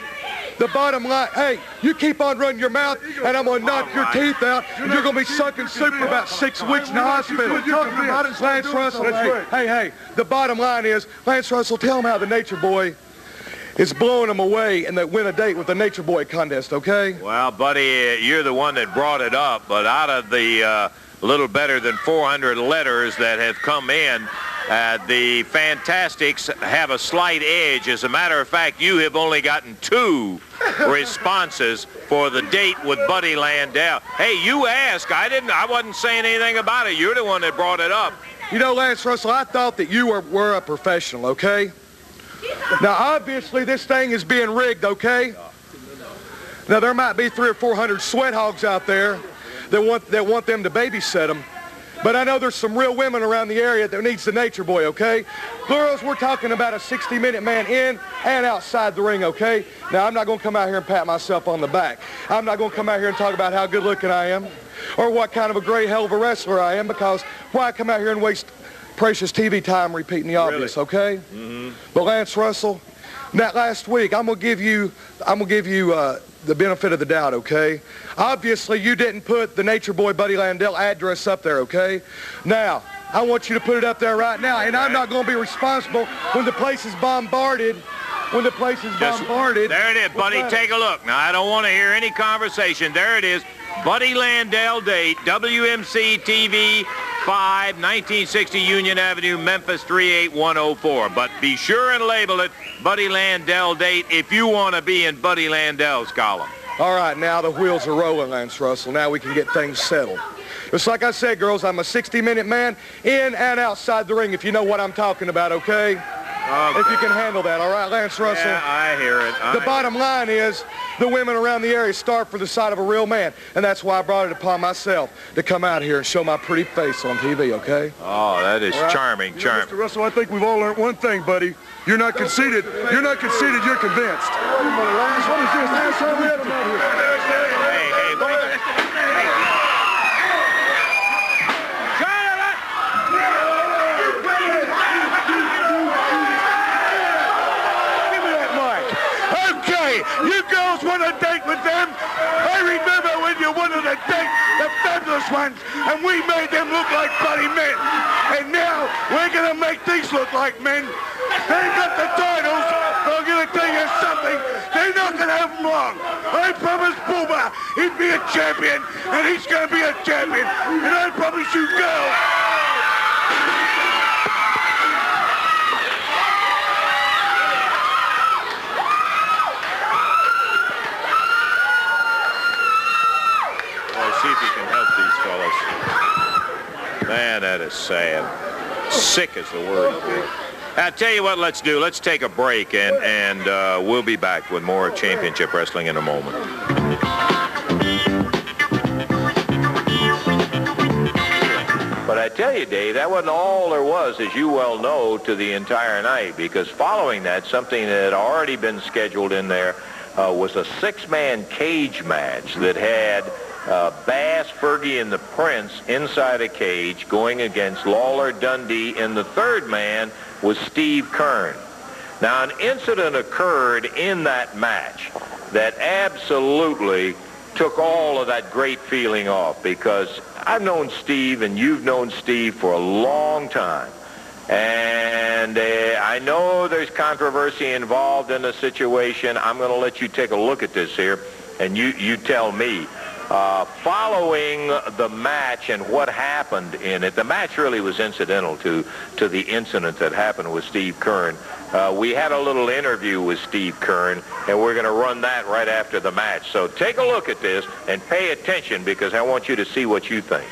the bottom line, hey, you keep on running your mouth, and I'm going to knock your teeth out, and you're going to be sucking soup for about 6 weeks in the hospital. Lance Russell, hey, the bottom line is, Lance Russell, tell them how the Nature Boy is blowing them away and that win a date with the Nature Boy contest, okay? Well, buddy, you're the one that brought it up, but out of the little better than 400 letters that have come in, the Fantastics have a slight edge. As a matter of fact, you have only gotten 2 responses for the date with Buddy Landell. Hey, you asked. I wasn't saying anything about it. You're the one that brought it up. You know, Lance Russell, I thought that you were a professional, okay? Now, obviously, this thing is being rigged, okay? Now, there might be 300 or 400 sweat hogs out there that want them to babysit them. But I know there's some real women around the area that needs the Nature Boy, okay? Girls, we're talking about a 60-minute man in and outside the ring, okay? Now, I'm not going to come out here and pat myself on the back. I'm not going to come out here and talk about how good-looking I am or what kind of a great hell of a wrestler I am, because why come out here and waste precious TV time repeating the obvious, okay? Mm-hmm. But Lance Russell, that last week, I'm gonna give you the benefit of the doubt, okay? Obviously, you didn't put the Nature Boy Buddy Landell address up there, okay? Now, I want you to put it up there right now, and I'm not gonna be responsible when the place is bombarded. There it is, buddy. Take a look. Now, I don't want to hear any conversation. There it is. Buddy Landell date, WMC TV 5, 1960 Union Avenue, Memphis 38104. But be sure and label it Buddy Landell date if you want to be in Buddy Landell's column. All right, now the wheels are rolling, Lance Russell. Now we can get things settled. Just like I said, girls, I'm a 60-minute man in and outside the ring, if you know what I'm talking about, okay? If you can handle that, all right, Lance Russell? Yeah, I hear it. The bottom line is the women around the area starve for the sight of a real man, and that's why I brought it upon myself to come out here and show my pretty face on TV, okay? Oh, that is charming. Mr. Russell, I think we've all learned one thing, buddy. You're not conceited. You're not conceited. You're convinced. Lance, what is this? Lance, how we out here? Hey, what are you... You girls want a date with them? I remember when you wanted to date the fabulous ones, and we made them look like bloody men. And now we're going to make these look like men. They got the titles, but I'm going to tell you something. They're not going to have them long. I promised Booba he'd be a champion, and he's going to be a champion. And I promise you girls... See if you can help these fellas. Man, that is sad. Sick is the word. I'll tell you what, let's do. Let's take a break, and we'll be back with more championship wrestling in a moment. But I tell you, Dave, that wasn't all there was, as you well know, to the entire night, because following that, something that had already been scheduled in there was a six-man cage match that had Bass, Fergie, and the Prince inside a cage going against Lawler, Dundee, and the third man was Steve Kern. Now, an incident occurred in that match that absolutely took all of that great feeling off, because I've known Steve and you've known Steve for a long time. And I know there's controversy involved in the situation. I'm going to let you take a look at this here, and you tell me. Following the match and what happened in it, the match really was incidental to the incident that happened with Steve Kern. We had a little interview with Steve Kern, and we're going to run that right after the match. So take a look at this and pay attention, because I want you to see what you think.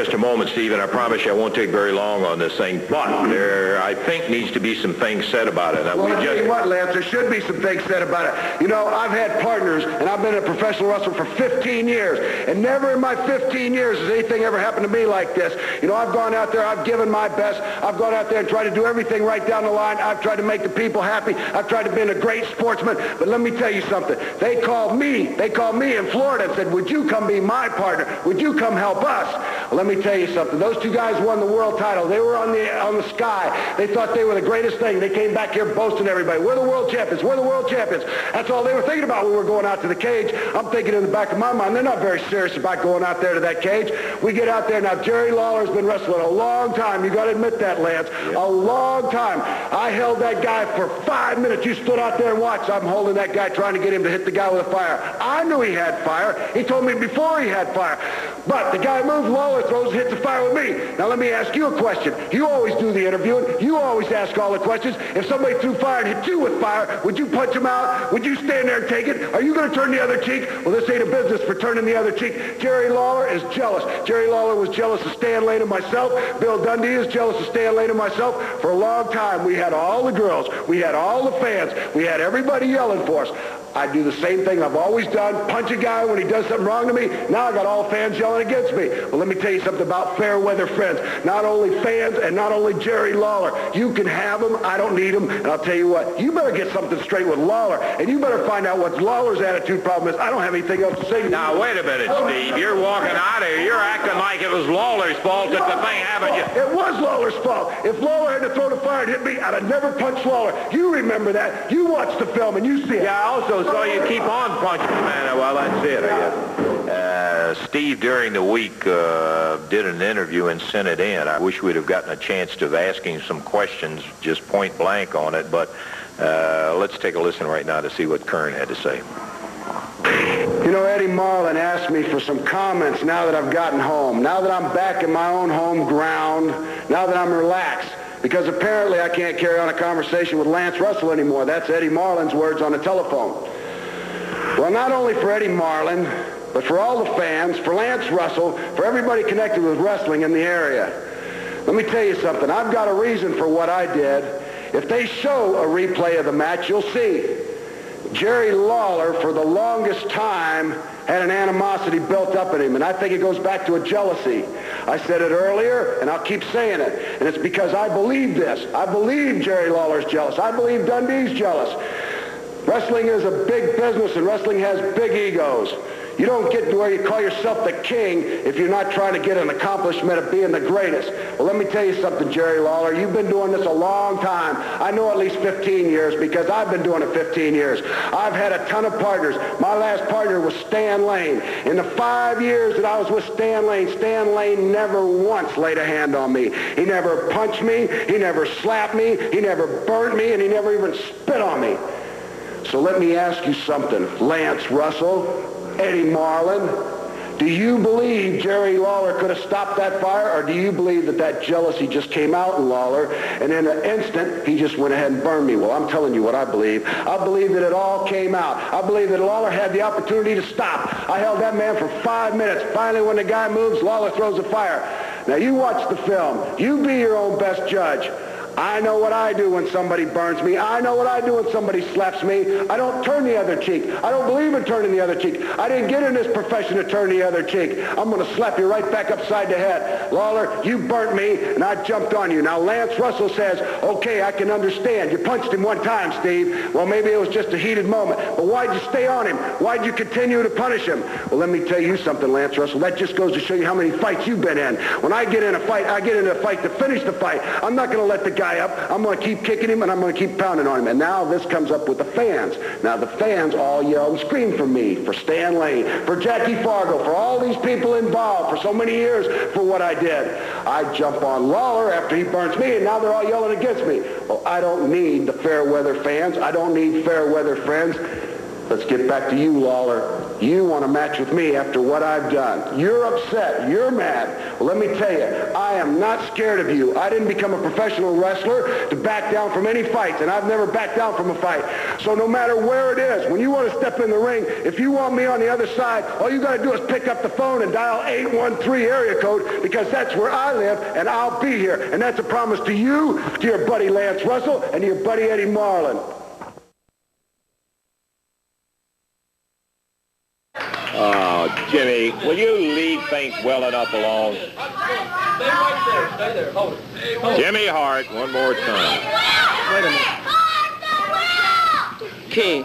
just a moment, Steve, and I promise you I won't take very long on this thing, but there, I think, needs to be some things said about it. Well, I'll tell you what, Lance, there should be some things said about it. You know, I've had partners, and I've been a professional wrestler for 15 years, and never in my 15 years has anything ever happened to me like this. You know, I've gone out there, I've given my best, I've gone out there and tried to do everything right down the line. I've tried to make the people happy. I've tried to be a great sportsman, but let me tell you something. They called me in Florida and said, would you come be my partner? Would you come help us? Well, let me tell you something. Those two guys won the world title. They were on the sky. They thought they were the greatest thing. They came back here boasting everybody. We're the world champions. We're the world champions. That's all they were thinking about when we were going out to the cage. I'm thinking in the back of my mind, they're not very serious about going out there to that cage. We get out there. Now, Jerry Lawler's been wrestling a long time. You got to admit that, Lance. Yep. A long time. I held that guy for 5 minutes. You stood out there and watched. I'm holding that guy, trying to get him to hit the guy with a fire. I knew he had fire. He told me before he had fire. But the guy moves, Lawler throws, hits the fire with me. Now, let me ask you a question. You always do the interviewing. You always ask all the questions. If somebody threw fire and hit you with fire, would you punch him out? Would you stand there and take it? Are you going to turn the other cheek? Well, this ain't a business for turning the other cheek. Jerry Lawler is jealous. Jerry Lawler was jealous of Stan Lane and myself. Bill Dundee is jealous of Stan Lane and myself. For a long time, we had all the girls. We had all the fans. We had everybody yelling for us. I do the same thing I've always done, punch a guy when he does something wrong to me. Now I got all fans yelling against me. Well, let me tell you something about fair weather friends. Not only fans and not only Jerry Lawler. You can have them. I don't need them. And I'll tell you what, you better get something straight with Lawler, and you better find out what Lawler's attitude problem is. I don't have anything else to say to you. Now, wait a minute, Steve. You're walking out of here. You're acting like it was Lawler's fault that the thing happened. It was Lawler's fault. If Lawler had to throw the fire and hit me, I'd have never punched Lawler. You remember that. You watched the film, and you see it. Yeah, I also saw you keep on punching the man. Well, that's it, I guess. Steve, during the week, did an interview and sent it in. I wish we'd have gotten a chance to asking some questions, just point blank on it, but let's take a listen right now to see what Kern had to say. You know, Eddie Marlin asked me for some comments now that I've gotten home, now that I'm back in my own home ground, now that I'm relaxed. Because apparently I can't carry on a conversation with Lance Russell anymore. That's Eddie Marlin's words on the telephone. Well, not only for Eddie Marlin, but for all the fans, for Lance Russell, for everybody connected with wrestling in the area. Let me tell you something. I've got a reason for what I did. If they show a replay of the match, you'll see. Jerry Lawler, for the longest time, had an animosity built up in him, and I think it goes back to a jealousy. I said it earlier, and I'll keep saying it, and it's because I believe this. I believe Jerry Lawler's jealous. I believe Dundee's jealous. Wrestling is a big business, and wrestling has big egos. You don't get to where you call yourself the king if you're not trying to get an accomplishment of being the greatest. Well, let me tell you something, Jerry Lawler. You've been doing this a long time. I know at least 15 years because I've been doing it 15 years. I've had a ton of partners. My last partner was Stan Lane. In the 5 years that I was with Stan Lane never once laid a hand on me. He never punched me. He never slapped me. He never burnt me, and he never even spit on me. So let me ask you something, Lance Russell, Eddie Marlin, do you believe Jerry Lawler could have stopped that fire, or do you believe that that jealousy just came out in Lawler, and in an instant, he just went ahead and burned me? Well, I'm telling you what I believe. I believe that it all came out. I believe that Lawler had the opportunity to stop. I held that man for 5 minutes. Finally, when the guy moves, Lawler throws the fire. Now, you watch the film. You be your own best judge. I know what I do when somebody burns me. I know what I do when somebody slaps me. I don't turn the other cheek. I don't believe in turning the other cheek. I didn't get in this profession to turn the other cheek. I'm going to slap you right back upside the head. Lawler, you burnt me, and I jumped on you. Now, Lance Russell says, okay, I can understand. You punched him one time, Steve. Well, maybe it was just a heated moment. But why'd you stay on him? Why'd you continue to punish him? Well, let me tell you something, Lance Russell. That just goes to show you how many fights you've been in. When I get in a fight, I get in a fight to finish the fight. I'm not going to let the guy up. I'm going to keep kicking him, and I'm going to keep pounding on him. And now this comes up with the fans. Now the fans all yell and scream for me, for Stan Lane, for Jackie Fargo, for all these people involved for so many years for what I did. I jump on Lawler after he burns me, and now they're all yelling against me. Well, I don't need the fair weather fans. I don't need fair weather friends. Let's get back to you, Lawler. you want to match with me after what I've done. You're upset. You're mad. Well, let me tell you, I am not scared of you. I didn't become a professional wrestler to back down from any fights, and I've never backed down from a fight. So no matter where it is, when you want to step in the ring, if you want me on the other side, all you got to do is pick up the phone and dial 813 area code, because that's where I live, and I'll be here. And that's a promise to you, to your buddy Lance Russell, and to your buddy Eddie Marlin. Oh, Jimmy, will you leave things well enough alone? Stay right there. Stay there. Hold it. Hold it. Jimmy Hart, one more time. Wait a minute. King,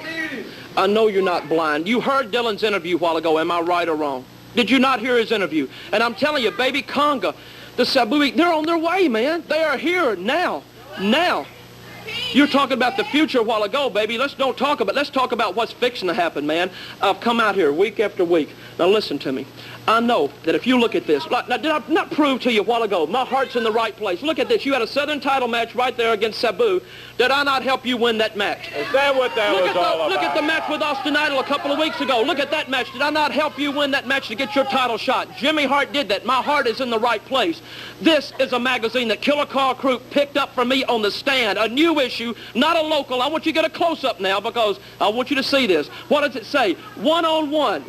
I know you're not blind. You heard Dylan's interview a while ago. Am I right or wrong? Did you not hear his interview? And I'm telling you, baby Conga, the Sabu, they're on their way, man. They are here now. Now. You're talking about the future a while ago, baby. Let's talk about what's fixing to happen, man. I've come out here week after week. Now listen to me. I know that if you look at this, now did I not prove to you a while ago, my heart's in the right place. Look at this. You had a Southern title match right there against Sabu. Did I not help you win that match? Is that what that was all about? Look at the match with Austin Idol a couple of weeks ago. Look at that match. Did I not help you win that match to get your title shot? Jimmy Hart did that. My heart is in the right place. This is a magazine that Killer Carl Crew picked up from me on the stand. A new issue, not a local. I want you to get a close-up now because I want you to see this. What does it say? One-on-one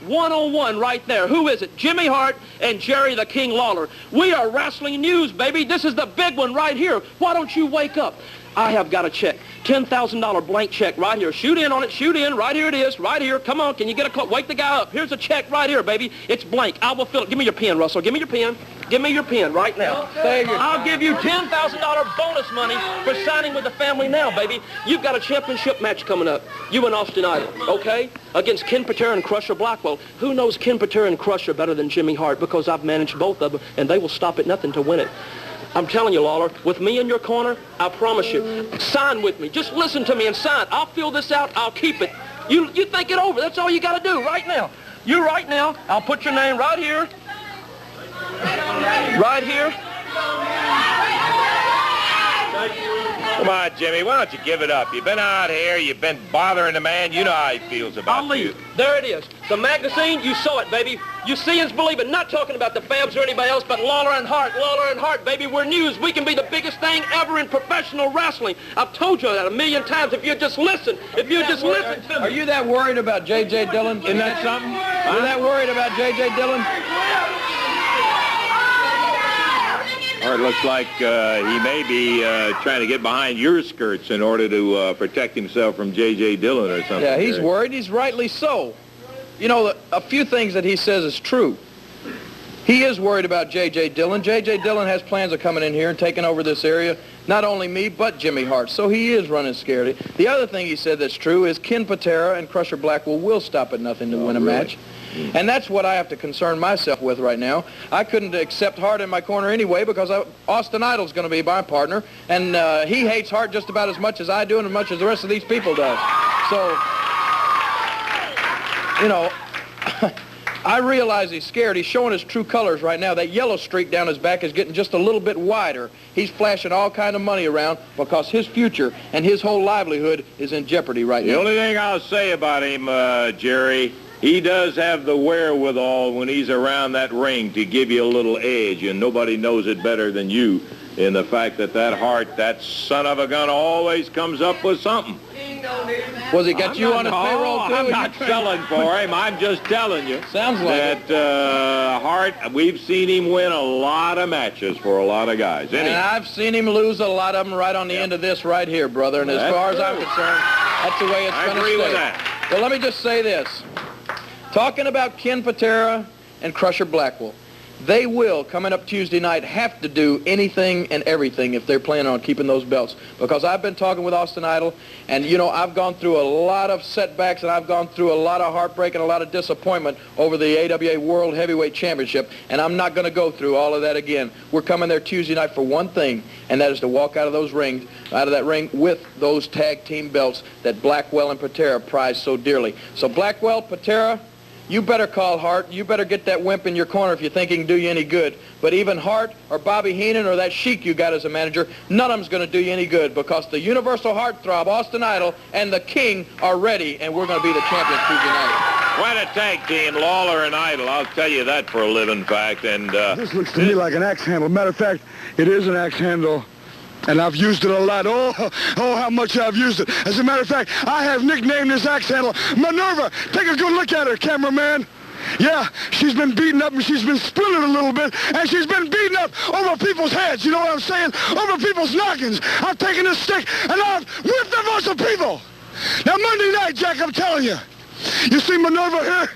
right there. Who is it? Jimmy Hart and Jerry the King Lawler. We are wrestling news, baby. This is the big one right here. Why don't you wake up? I have got a check. $10,000 blank check right here. Shoot in on it. Shoot in. Right here it is. Right here. Come on. Can you get a call? Wake the guy up. Here's a check right here, baby. It's blank. I will fill it. Give me your pen, Russell. Give me your pen. Give me your pen right now. I'll give you $10,000 bonus money for signing with the family now, baby. You've got a championship match coming up. You and Austin Idol, okay? Against Ken Patera and Crusher Blackwell. Who knows Ken Patera and Crusher better than Jimmy Hart? Because I've managed both of them, and they will stop at nothing to win it. I'm telling you, Lawler, with me in your corner, I promise you, sign with me. Just listen to me and sign. I'll fill this out. I'll keep it. You think it over. That's all you got to do right now. You right now. I'll put your name right here. Right here. Come on, Jimmy. Why don't you give it up? You've been out here. You've been bothering the man. You know how he feels about I'll leave. you. There it is. The magazine, you saw it, baby. You see and believe it. Not talking about the Fabs or anybody else, but Lawler and Hart, baby. We're news. We can be the biggest thing ever in professional wrestling. I've told you that a million times. If you just listen. If you just listen to me. Are you that worried about J.J. Dillon? Isn't that something? Are you that worried about J.J. Dillon? Or it looks like he may be trying to get behind your skirts in order to protect himself from J.J. Dillon or something. Yeah, he's worried. He's rightly so. You know, a few things that he says is true. He is worried about J.J. Dillon. J.J. Dillon has plans of coming in here and taking over this area. Not only me, but Jimmy Hart. So he is running scared. The other thing he said that's true is Ken Patera and Crusher Blackwell will stop at nothing to win a match. And that's what I have to concern myself with right now. I couldn't accept Hart in my corner anyway because Austin Idol's going to be my partner. And he hates Hart just about as much as I do and as much as the rest of these people does. So, you know, I realize he's scared. He's showing his true colors right now. That yellow streak down his back is getting just a little bit wider. He's flashing all kind of money around because his future and his whole livelihood is in jeopardy right now. The only thing I'll say about him, Jerry, he does have the wherewithal when he's around that ring to give you a little edge, and nobody knows it better than you in the fact that Hart, that son of a gun, always comes up with something. Was he got you on his payroll too? I'm not selling for him. I'm just telling you. Sounds like that Hart, we've seen him win a lot of matches for a lot of guys. And I've seen him lose a lot of them right on the end of this right here, brother. And as far as I'm concerned, that's the way it's going to stay. I agree with that. Well, let me just say this. Talking about Ken Patera and Crusher Blackwell, they will, coming up Tuesday night, have to do anything and everything if they're planning on keeping those belts. Because I've been talking with Austin Idol, and, you know, I've gone through a lot of setbacks, and I've gone through a lot of heartbreak and a lot of disappointment over the AWA World Heavyweight Championship, and I'm not going to go through all of that again. We're coming there Tuesday night for one thing, and that is to walk out of that ring with those tag team belts that Blackwell and Patera prize so dearly. So Blackwell, Patera, you better call Hart. You better get that wimp in your corner if you think he can do you any good. But even Hart or Bobby Heenan or that Sheik you got as a manager, none of them's going to do you any good because the Universal Heartthrob, Austin Idol, and the King are ready, and we're going to be the champions Tuesday night. Quite a tag team, Lawler and Idol. I'll tell you that for a living fact. And this looks to me like an axe handle. Matter of fact, it is an axe handle. And I've used it a lot. Oh, how much I've used it. As a matter of fact, I have nicknamed this axe handle Minerva. Take a good look at her, cameraman. Yeah, she's been beaten up and she's been splintered a little bit, and she's been beaten up over people's heads, you know what I'm saying? Over people's noggins. I've taken this stick and I've whipped a bunch of people. Now, Monday night, Jack, I'm telling you, you see Minerva here?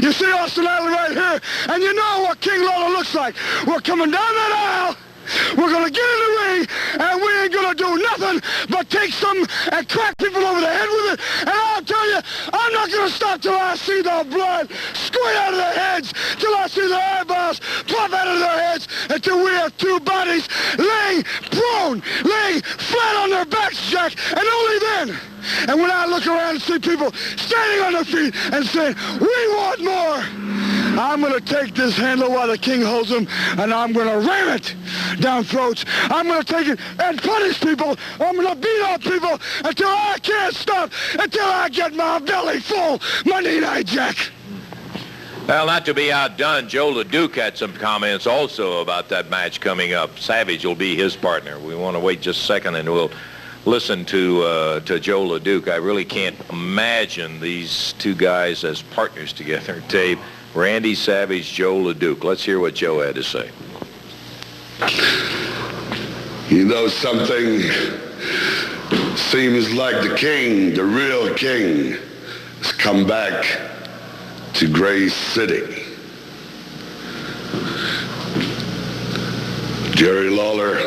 You see Austin Idol right here? And you know what King Lawler looks like. We're coming down that aisle. We're going to get in the ring, and we ain't going to do nothing but take some and crack people over the head with it. And I'll tell you, I'm not going to stop till I see the blood squirt out of their heads, till I see their eyeballs pop out of their heads, until we have two bodies laying prone, laying flat on their backs, Jack, and only then. And when I look around and see people standing on their feet and saying, we want more, I'm going to take this handle while the king holds them, and I'm going to ram it down throats. I'm going to take it and punish people. I'm going to beat up people until I can't stop, until I get my belly full. Monday night, Jack. Well, not to be outdone, Joe LeDuc had some comments also about that match coming up. Savage will be his partner. We want to wait just a second, and we'll listen to Joe LeDuc. I really can't imagine these two guys as partners together. Dave, Randy Savage, Joe LeDuc. Let's hear what Joe had to say. You know something? Seems like the king, the real king, has come back to Grace City. Jerry Lawler,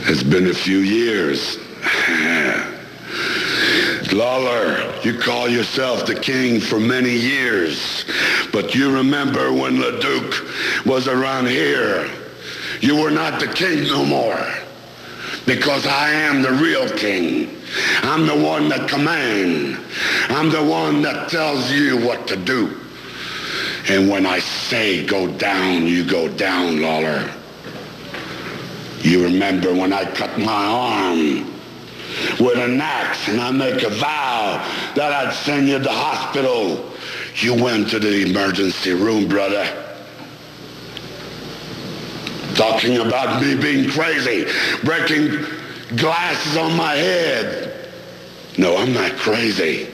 it's been a few years. Lawler, you call yourself the king for many years, but you remember when LeDuc was around here, you were not the king no more, because I am the real king. I'm the one that commands. I'm the one that tells you what to do. And when I say go down, you go down, Lawler. You remember when I cut my arm with an axe and I make a vow that I'd send you to the hospital. You went to the emergency room, brother. Talking about me being crazy, breaking glasses on my head. No, I'm not crazy.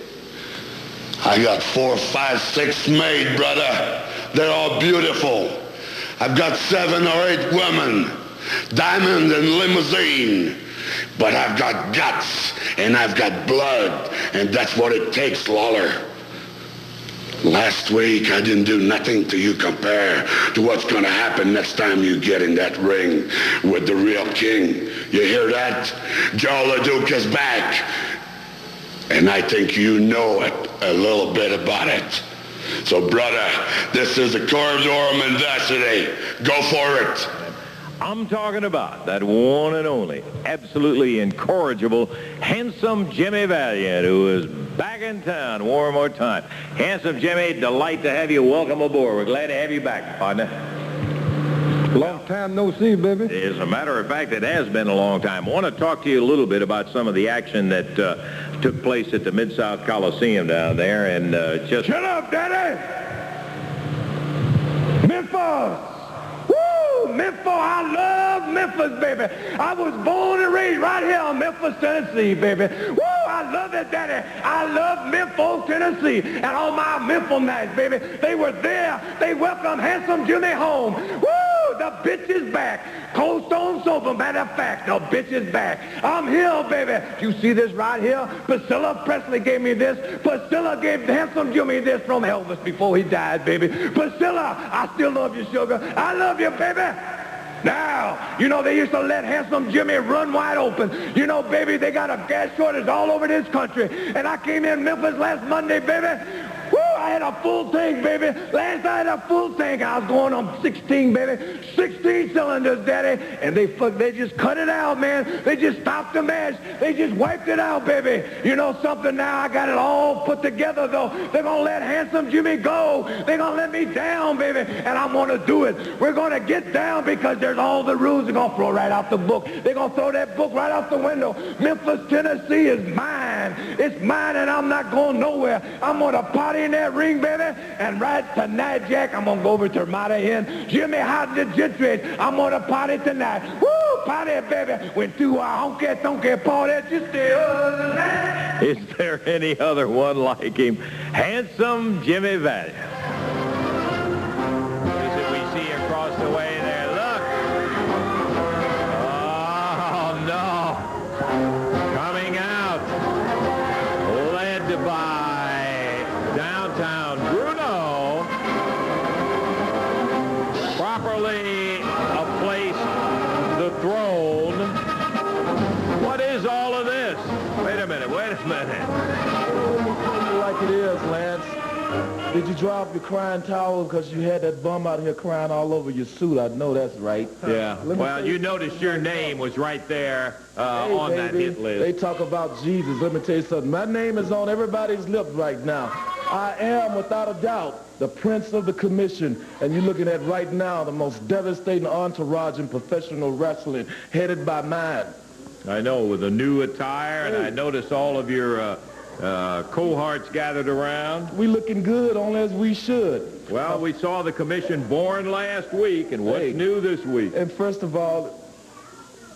I got 4, 5, 6 made, brother. They're all beautiful. I've got 7 or 8 women, diamond and limousine. But I've got guts, and I've got blood, and that's what it takes, Lawler. Last week, I didn't do nothing to you compare to what's going to happen next time you get in that ring with the real king. You hear that? Joe LeDuc is back. And I think you know it, a little bit about it. So, brother, this is a corridor of mendacity. Go for it. I'm talking about that one and only, absolutely incorrigible, handsome Jimmy Valiant, who is back in town one more time. Handsome Jimmy, delight to have you. Welcome aboard. We're glad to have you back, partner. Long time no see, baby. As a matter of fact, it has been a long time. I want to talk to you a little bit about some of the action that took place at the Mid-South Coliseum down there, and just... Shut up, Daddy! Memphis! Memphis, I love Memphis, baby. I was born and raised right here in Memphis, Tennessee, baby. Woo, I love it, Daddy. I love Memphis, Tennessee. And on my Memphis nights, baby, they were there. They welcomed handsome Jimmy home. Woo, the bitch is back. Cold Stone Sofa, matter of fact, the bitch is back. I'm here, baby. You see this right here? Priscilla Presley gave me this. Priscilla gave handsome Jimmy this from Elvis before he died, baby. Priscilla, I still love you, sugar. I love you, baby. Now, you know, they used to let handsome Jimmy run wide open. You know, baby, they got a gas shortage all over this country. And I came in Memphis last Monday, baby. Woo, I had a full tank, baby. Last I had a full tank. I was going on 16, baby. 16 cylinders, Daddy. And they just cut it out, man. They just stopped the match. They just wiped it out, baby. You know something now? I got it all put together, though. They're going to let handsome Jimmy go. They're going to let me down, baby. And I'm going to do it. We're going to get down because there's all the rules. They're going to throw right out the book. They're going to throw that book right out the window. Memphis, Tennessee is mine. It's mine, and I'm not going nowhere. I'm going to party in that ring, baby. And right tonight, Jack, I'm going to go over to Mighty Inn. Jimmy Hot the Gentry. I'm going to party tonight. Woo, party, baby. When two honky-tonky party, just the other night. Is there any other one like him? Handsome Jimmy Valiant. What is it we see across the way there? Look. Oh, no. Coming out. Led by Downtown Bruno. Properly placed the throne. What is all of this? Wait a minute. Like it is, Lance. Did you drop your crying towel because you had that bum out here crying all over your suit? I know that's right. Yeah. Well, you noticed your name was right there on that hit list. They talk about Jesus. Let me tell you something. My name is on everybody's lips right now. I am, without a doubt, the Prince of the Commission. And you're looking at right now the most devastating entourage in professional wrestling, headed by mine. I know, with a new attire, and I noticed all of your cohorts gathered around. We looking good, only as we should. Well, we saw the commission born last week, and what's new this week? And first of all,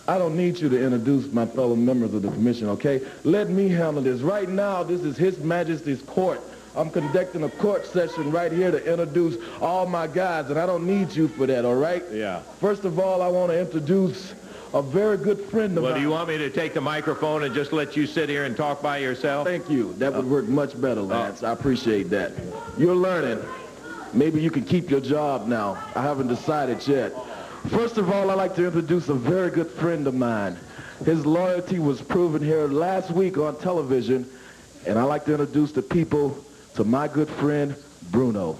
I don't need you to introduce my fellow members of the commission, okay? Let me handle this. Right now, this is His Majesty's court. I'm conducting a court session right here to introduce all my guys, and I don't need you for that, all right? Yeah. First of all, I want to introduce a very good friend of mine. Well, do you want me to take the microphone and just let you sit here and talk by yourself? Thank you. That would work much better, Lance. I appreciate that. You're learning. Maybe you can keep your job now. I haven't decided yet. First of all, I'd like to introduce a very good friend of mine. His loyalty was proven here last week on television, and I'd like to introduce the people to my good friend, Bruno.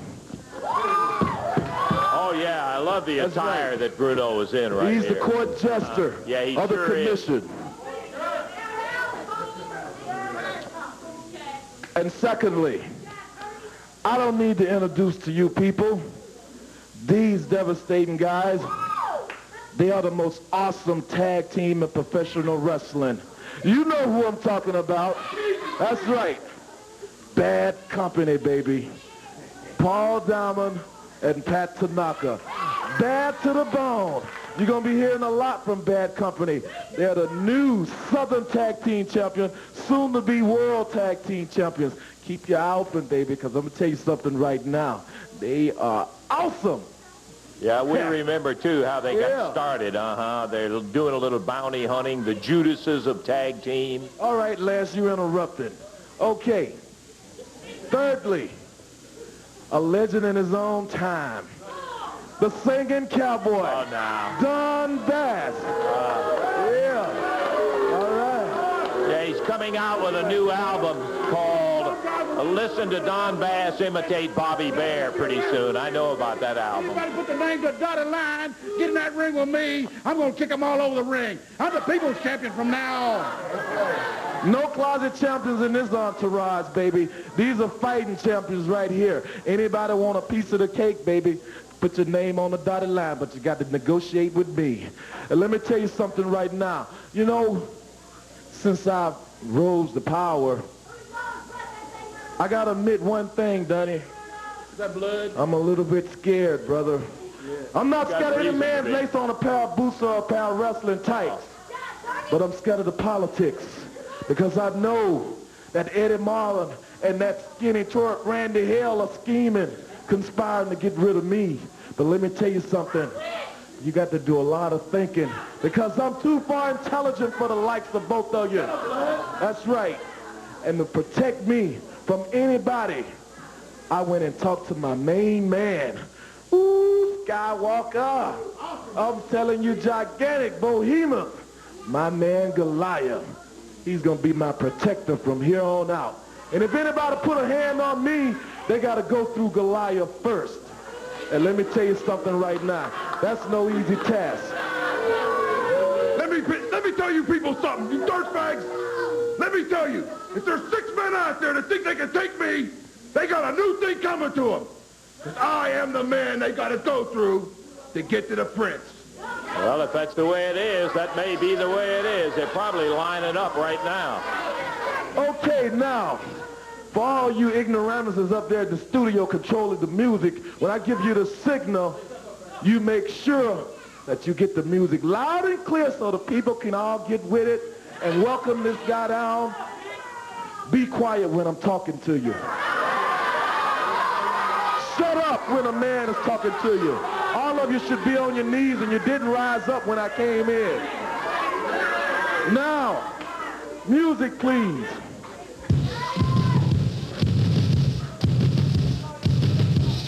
Oh, yeah, I love the attire that Bruno was in right He's here. the court jester yeah, he of the sure commission. Is. And secondly, I don't need to introduce to you people these devastating guys. They are the most awesome tag team in professional wrestling. You know who I'm talking about. That's right. Bad Company, baby. Paul Diamond and Pat Tanaka. Bad to the bone. You're going to be hearing a lot from Bad Company. They're the new Southern Tag Team Champions, soon to be World Tag Team Champions. Keep your eye open, baby, because I'm going to tell you something right now. They are awesome. Yeah, we remember, too, how they got started. They're doing a little bounty hunting, the Judases of tag team. All right, Lance, you interrupted. Okay. Thirdly, a legend in his own time. The singing cowboy, Don Bass. All right. Yeah, he's coming out with a new album called Listen to Don Bass Imitate Bobby Bear pretty soon. I know about that album. Everybody put the name to a dotted line, get in that ring with me. I'm going to kick them all over the ring. I'm the people's champion from now on. No closet champions in this entourage, baby. These are fighting champions right here. Anybody want a piece of the cake, baby? Put your name on the dotted line, but you got to negotiate with me. And let me tell you something right now. You know, since I rose to power, I got to admit one thing, Donnie. Is that blood? I'm a little bit scared, brother. Yeah. I'm not scared of any man placed on a pair of boots or a pair of wrestling tights. But I'm scared of the politics. Because I know that Eddie Marlin and that skinny twerp Randy Hale are scheming, conspiring to get rid of me. But let me tell you something. You got to do a lot of thinking because I'm too far intelligent for the likes of both of you. That's right. And to protect me from anybody, I went and talked to my main man. Ooh, Skywalker. I'm telling you, gigantic behemoth. My man Goliath. He's going to be my protector from here on out. And if anybody put a hand on me, they got to go through Goliath first. And let me tell you something right now. That's no easy task. Let me tell you people something, you dirtbags. Let me tell you, if there's 6 men out there that think they can take me, they got a new thing coming to them. Because I am the man they got to go through to get to the prince. Well, if that's the way it is, that may be the way it is. They're probably lining up right now. Okay, now, for all you ignoramuses up there at the studio controlling the music, when I give you the signal, you make sure that you get the music loud and clear so the people can all get with it and welcome this guy down. Be quiet when I'm talking to you. Shut up when a man is talking to you. All of you should be on your knees, and you didn't rise up when I came in. Now, music, please.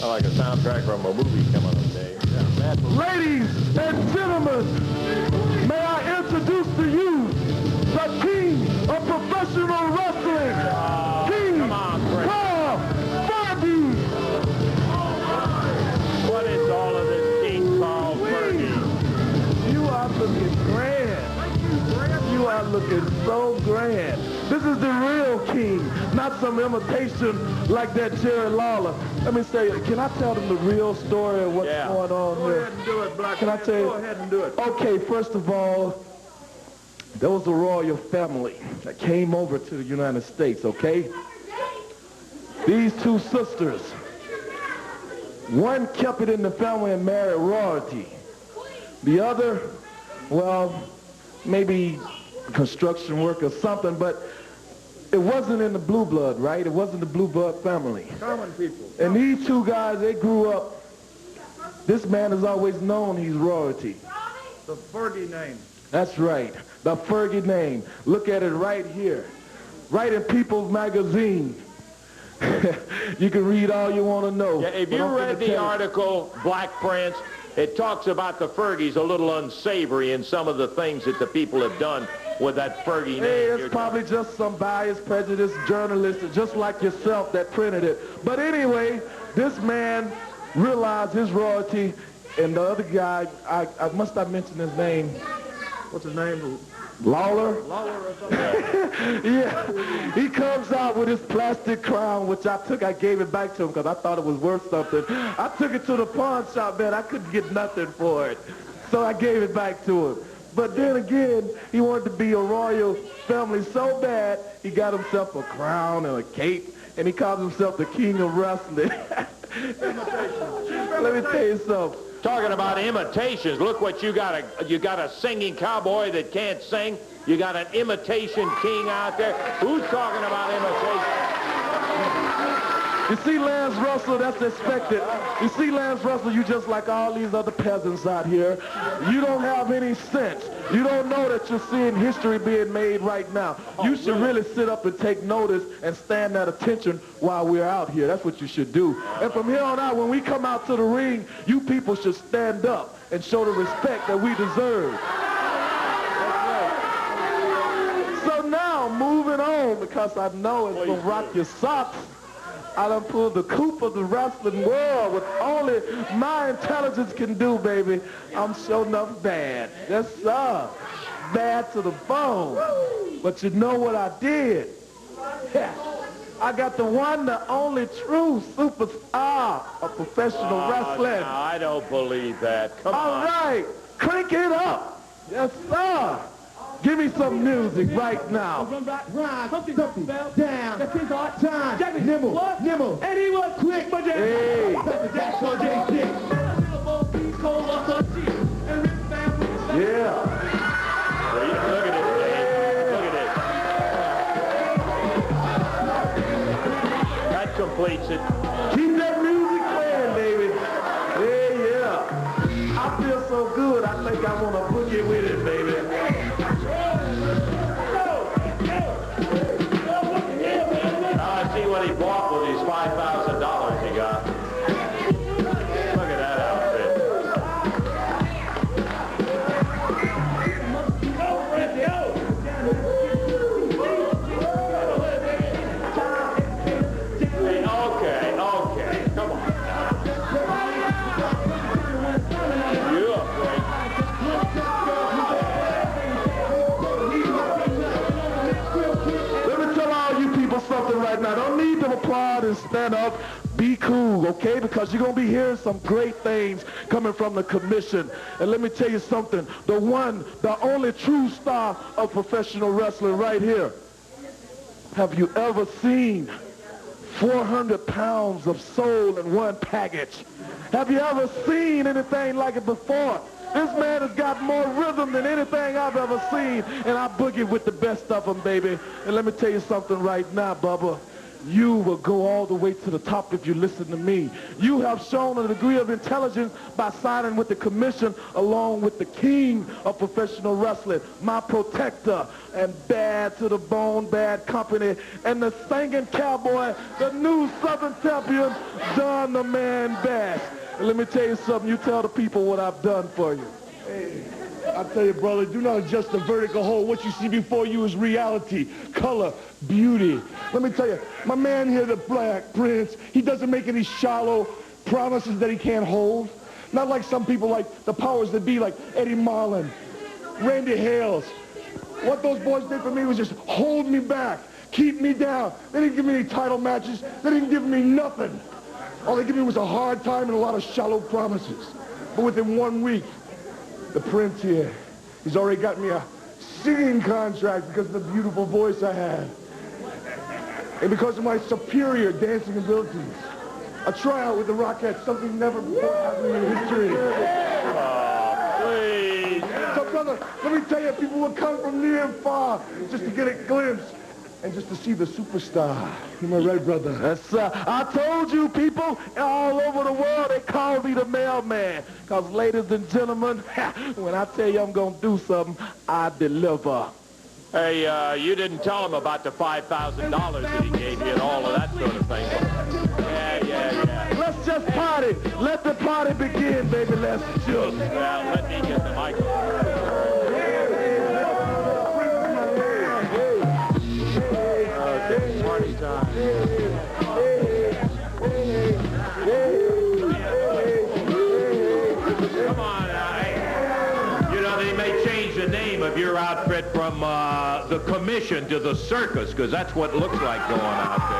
I like a soundtrack from a movie coming on today. Yeah, ladies and gentlemen, may I introduce to you the king of professional wrestling, King Carl Fergie. What is all of this, King Carl Fergie? You are looking grand. You are looking so grand. This is the real king, not some imitation like that Jerry Lawler. Let me say, can I tell them the real story of what's going on here? Go ahead and do it, Black. Can I tell you? Go ahead and do it. Okay, first of all, there was a royal family that came over to the United States, okay? These two sisters, one kept it in the family and married royalty. The other, well, maybe construction work or something, but it wasn't in the blue blood, right? It wasn't the blue blood family. Common people. And these two guys, they grew up, this man has always known he's royalty. The Fergie name. That's right, the Fergie name. Look at it right here, right in People's Magazine. You can read all you want to know. Yeah, if you read the article, Black Prince, it talks about the Fergies a little unsavory in some of the things that the people have done with that Fergie name. Hey, it's probably just some biased, prejudiced journalist just like yourself that printed it. But anyway, this man realized his royalty, and the other guy, I must have mentioned his name. What's his name? Lawler? Lawler or something. Yeah, he comes out with his plastic crown, which I gave it back to him because I thought it was worth something. I took it to the pawn shop, man. I couldn't get nothing for it. So I gave it back to him. But then again, he wanted to be a royal family so bad, he got himself a crown and a cape, and he called himself the king of wrestling. Let me tell you something. Talking about imitations, look what you got. You got a singing cowboy that can't sing. You got an imitation king out there. Who's talking about imitation? You see Lance Russell, that's expected. You see Lance Russell, you just like all these other peasants out here. You don't have any sense. You don't know that you're seeing history being made right now. You should really sit up and take notice and stand at attention while we're out here. That's what you should do. And from here on out, when we come out to the ring, you people should stand up and show the respect that we deserve. So now, moving on, because I know it's going to rock your socks, I done pulled the coupe of the wrestling world with only my intelligence can do, baby. I'm sure enough bad. Yes, sir. Bad to the bone. But you know what I did? Yeah. I got the one, the only true superstar of professional wrestling. No, I don't believe that. Come on. All right. Crank it up. Yes, sir. Give me some music right now. Something fell down. That's his hard time. Jack nimble. Nimble. And he was quick, but hey. Yeah. Look at it. Look at it. That completes it. Keep that music playing, baby. Yeah. I feel so good, I think I want to boogie with it, baby. I see what he bought with his $5,000 he got. Look at that outfit. Hey, okay. man up. Be cool, okay? Because you're going to be hearing some great things coming from the commission. And let me tell you something. The one, the only true star of professional wrestling right here. Have you ever seen 400 pounds of soul in one package? Have you ever seen anything like it before? This man has got more rhythm than anything I've ever seen, and I boogie with the best of them, baby. And let me tell you something right now, Bubba. You will go all the way to the top if you listen to me. You have shown a degree of intelligence by signing with the commission along with the king of professional wrestling, my protector, and bad to the bone, bad company, and the singing cowboy, the new Southern champion, Don the Man Bass. And let me tell you something. You tell the people what I've done for you. Hey, I tell you, brother, do not adjust the vertical hole. What you see before you is reality, color, beauty. Let me tell you, my man here, the Black Prince, he doesn't make any shallow promises that he can't hold. Not like some people like the powers that be, like Eddie Marlin, Randy Hales. What those boys did for me was just hold me back, keep me down. They didn't give me any title matches. They didn't give me nothing. All they gave me was a hard time and a lot of shallow promises. But within 1 week, the Prince here, he's already got me a singing contract because of the beautiful voice I have. And because of my superior dancing abilities. A tryout with the Rockettes, something never before happened in history. Please. So, brother, let me tell you, people will come from near and far just to get a glimpse and just to see the superstar. Am I right, brother? Yes, sir. I told you, people, all over the world, they call me the mailman. Because, ladies and gentlemen, when I tell you I'm going to do something, I deliver. Hey, you didn't tell him about the $5,000 that he gave you and all of that sort of thing. Yeah. Let's just party. Let the party begin, baby. Let's just. Well, let me get the microphone. Okay, party time. Come on, you know, they may change the name of your outfit from the commission to the circus, because that's what it looks like going out there.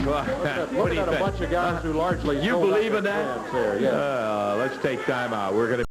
What do you think? A bunch of guys who largely you believe in that? There, yeah. Let's take time out. We're going to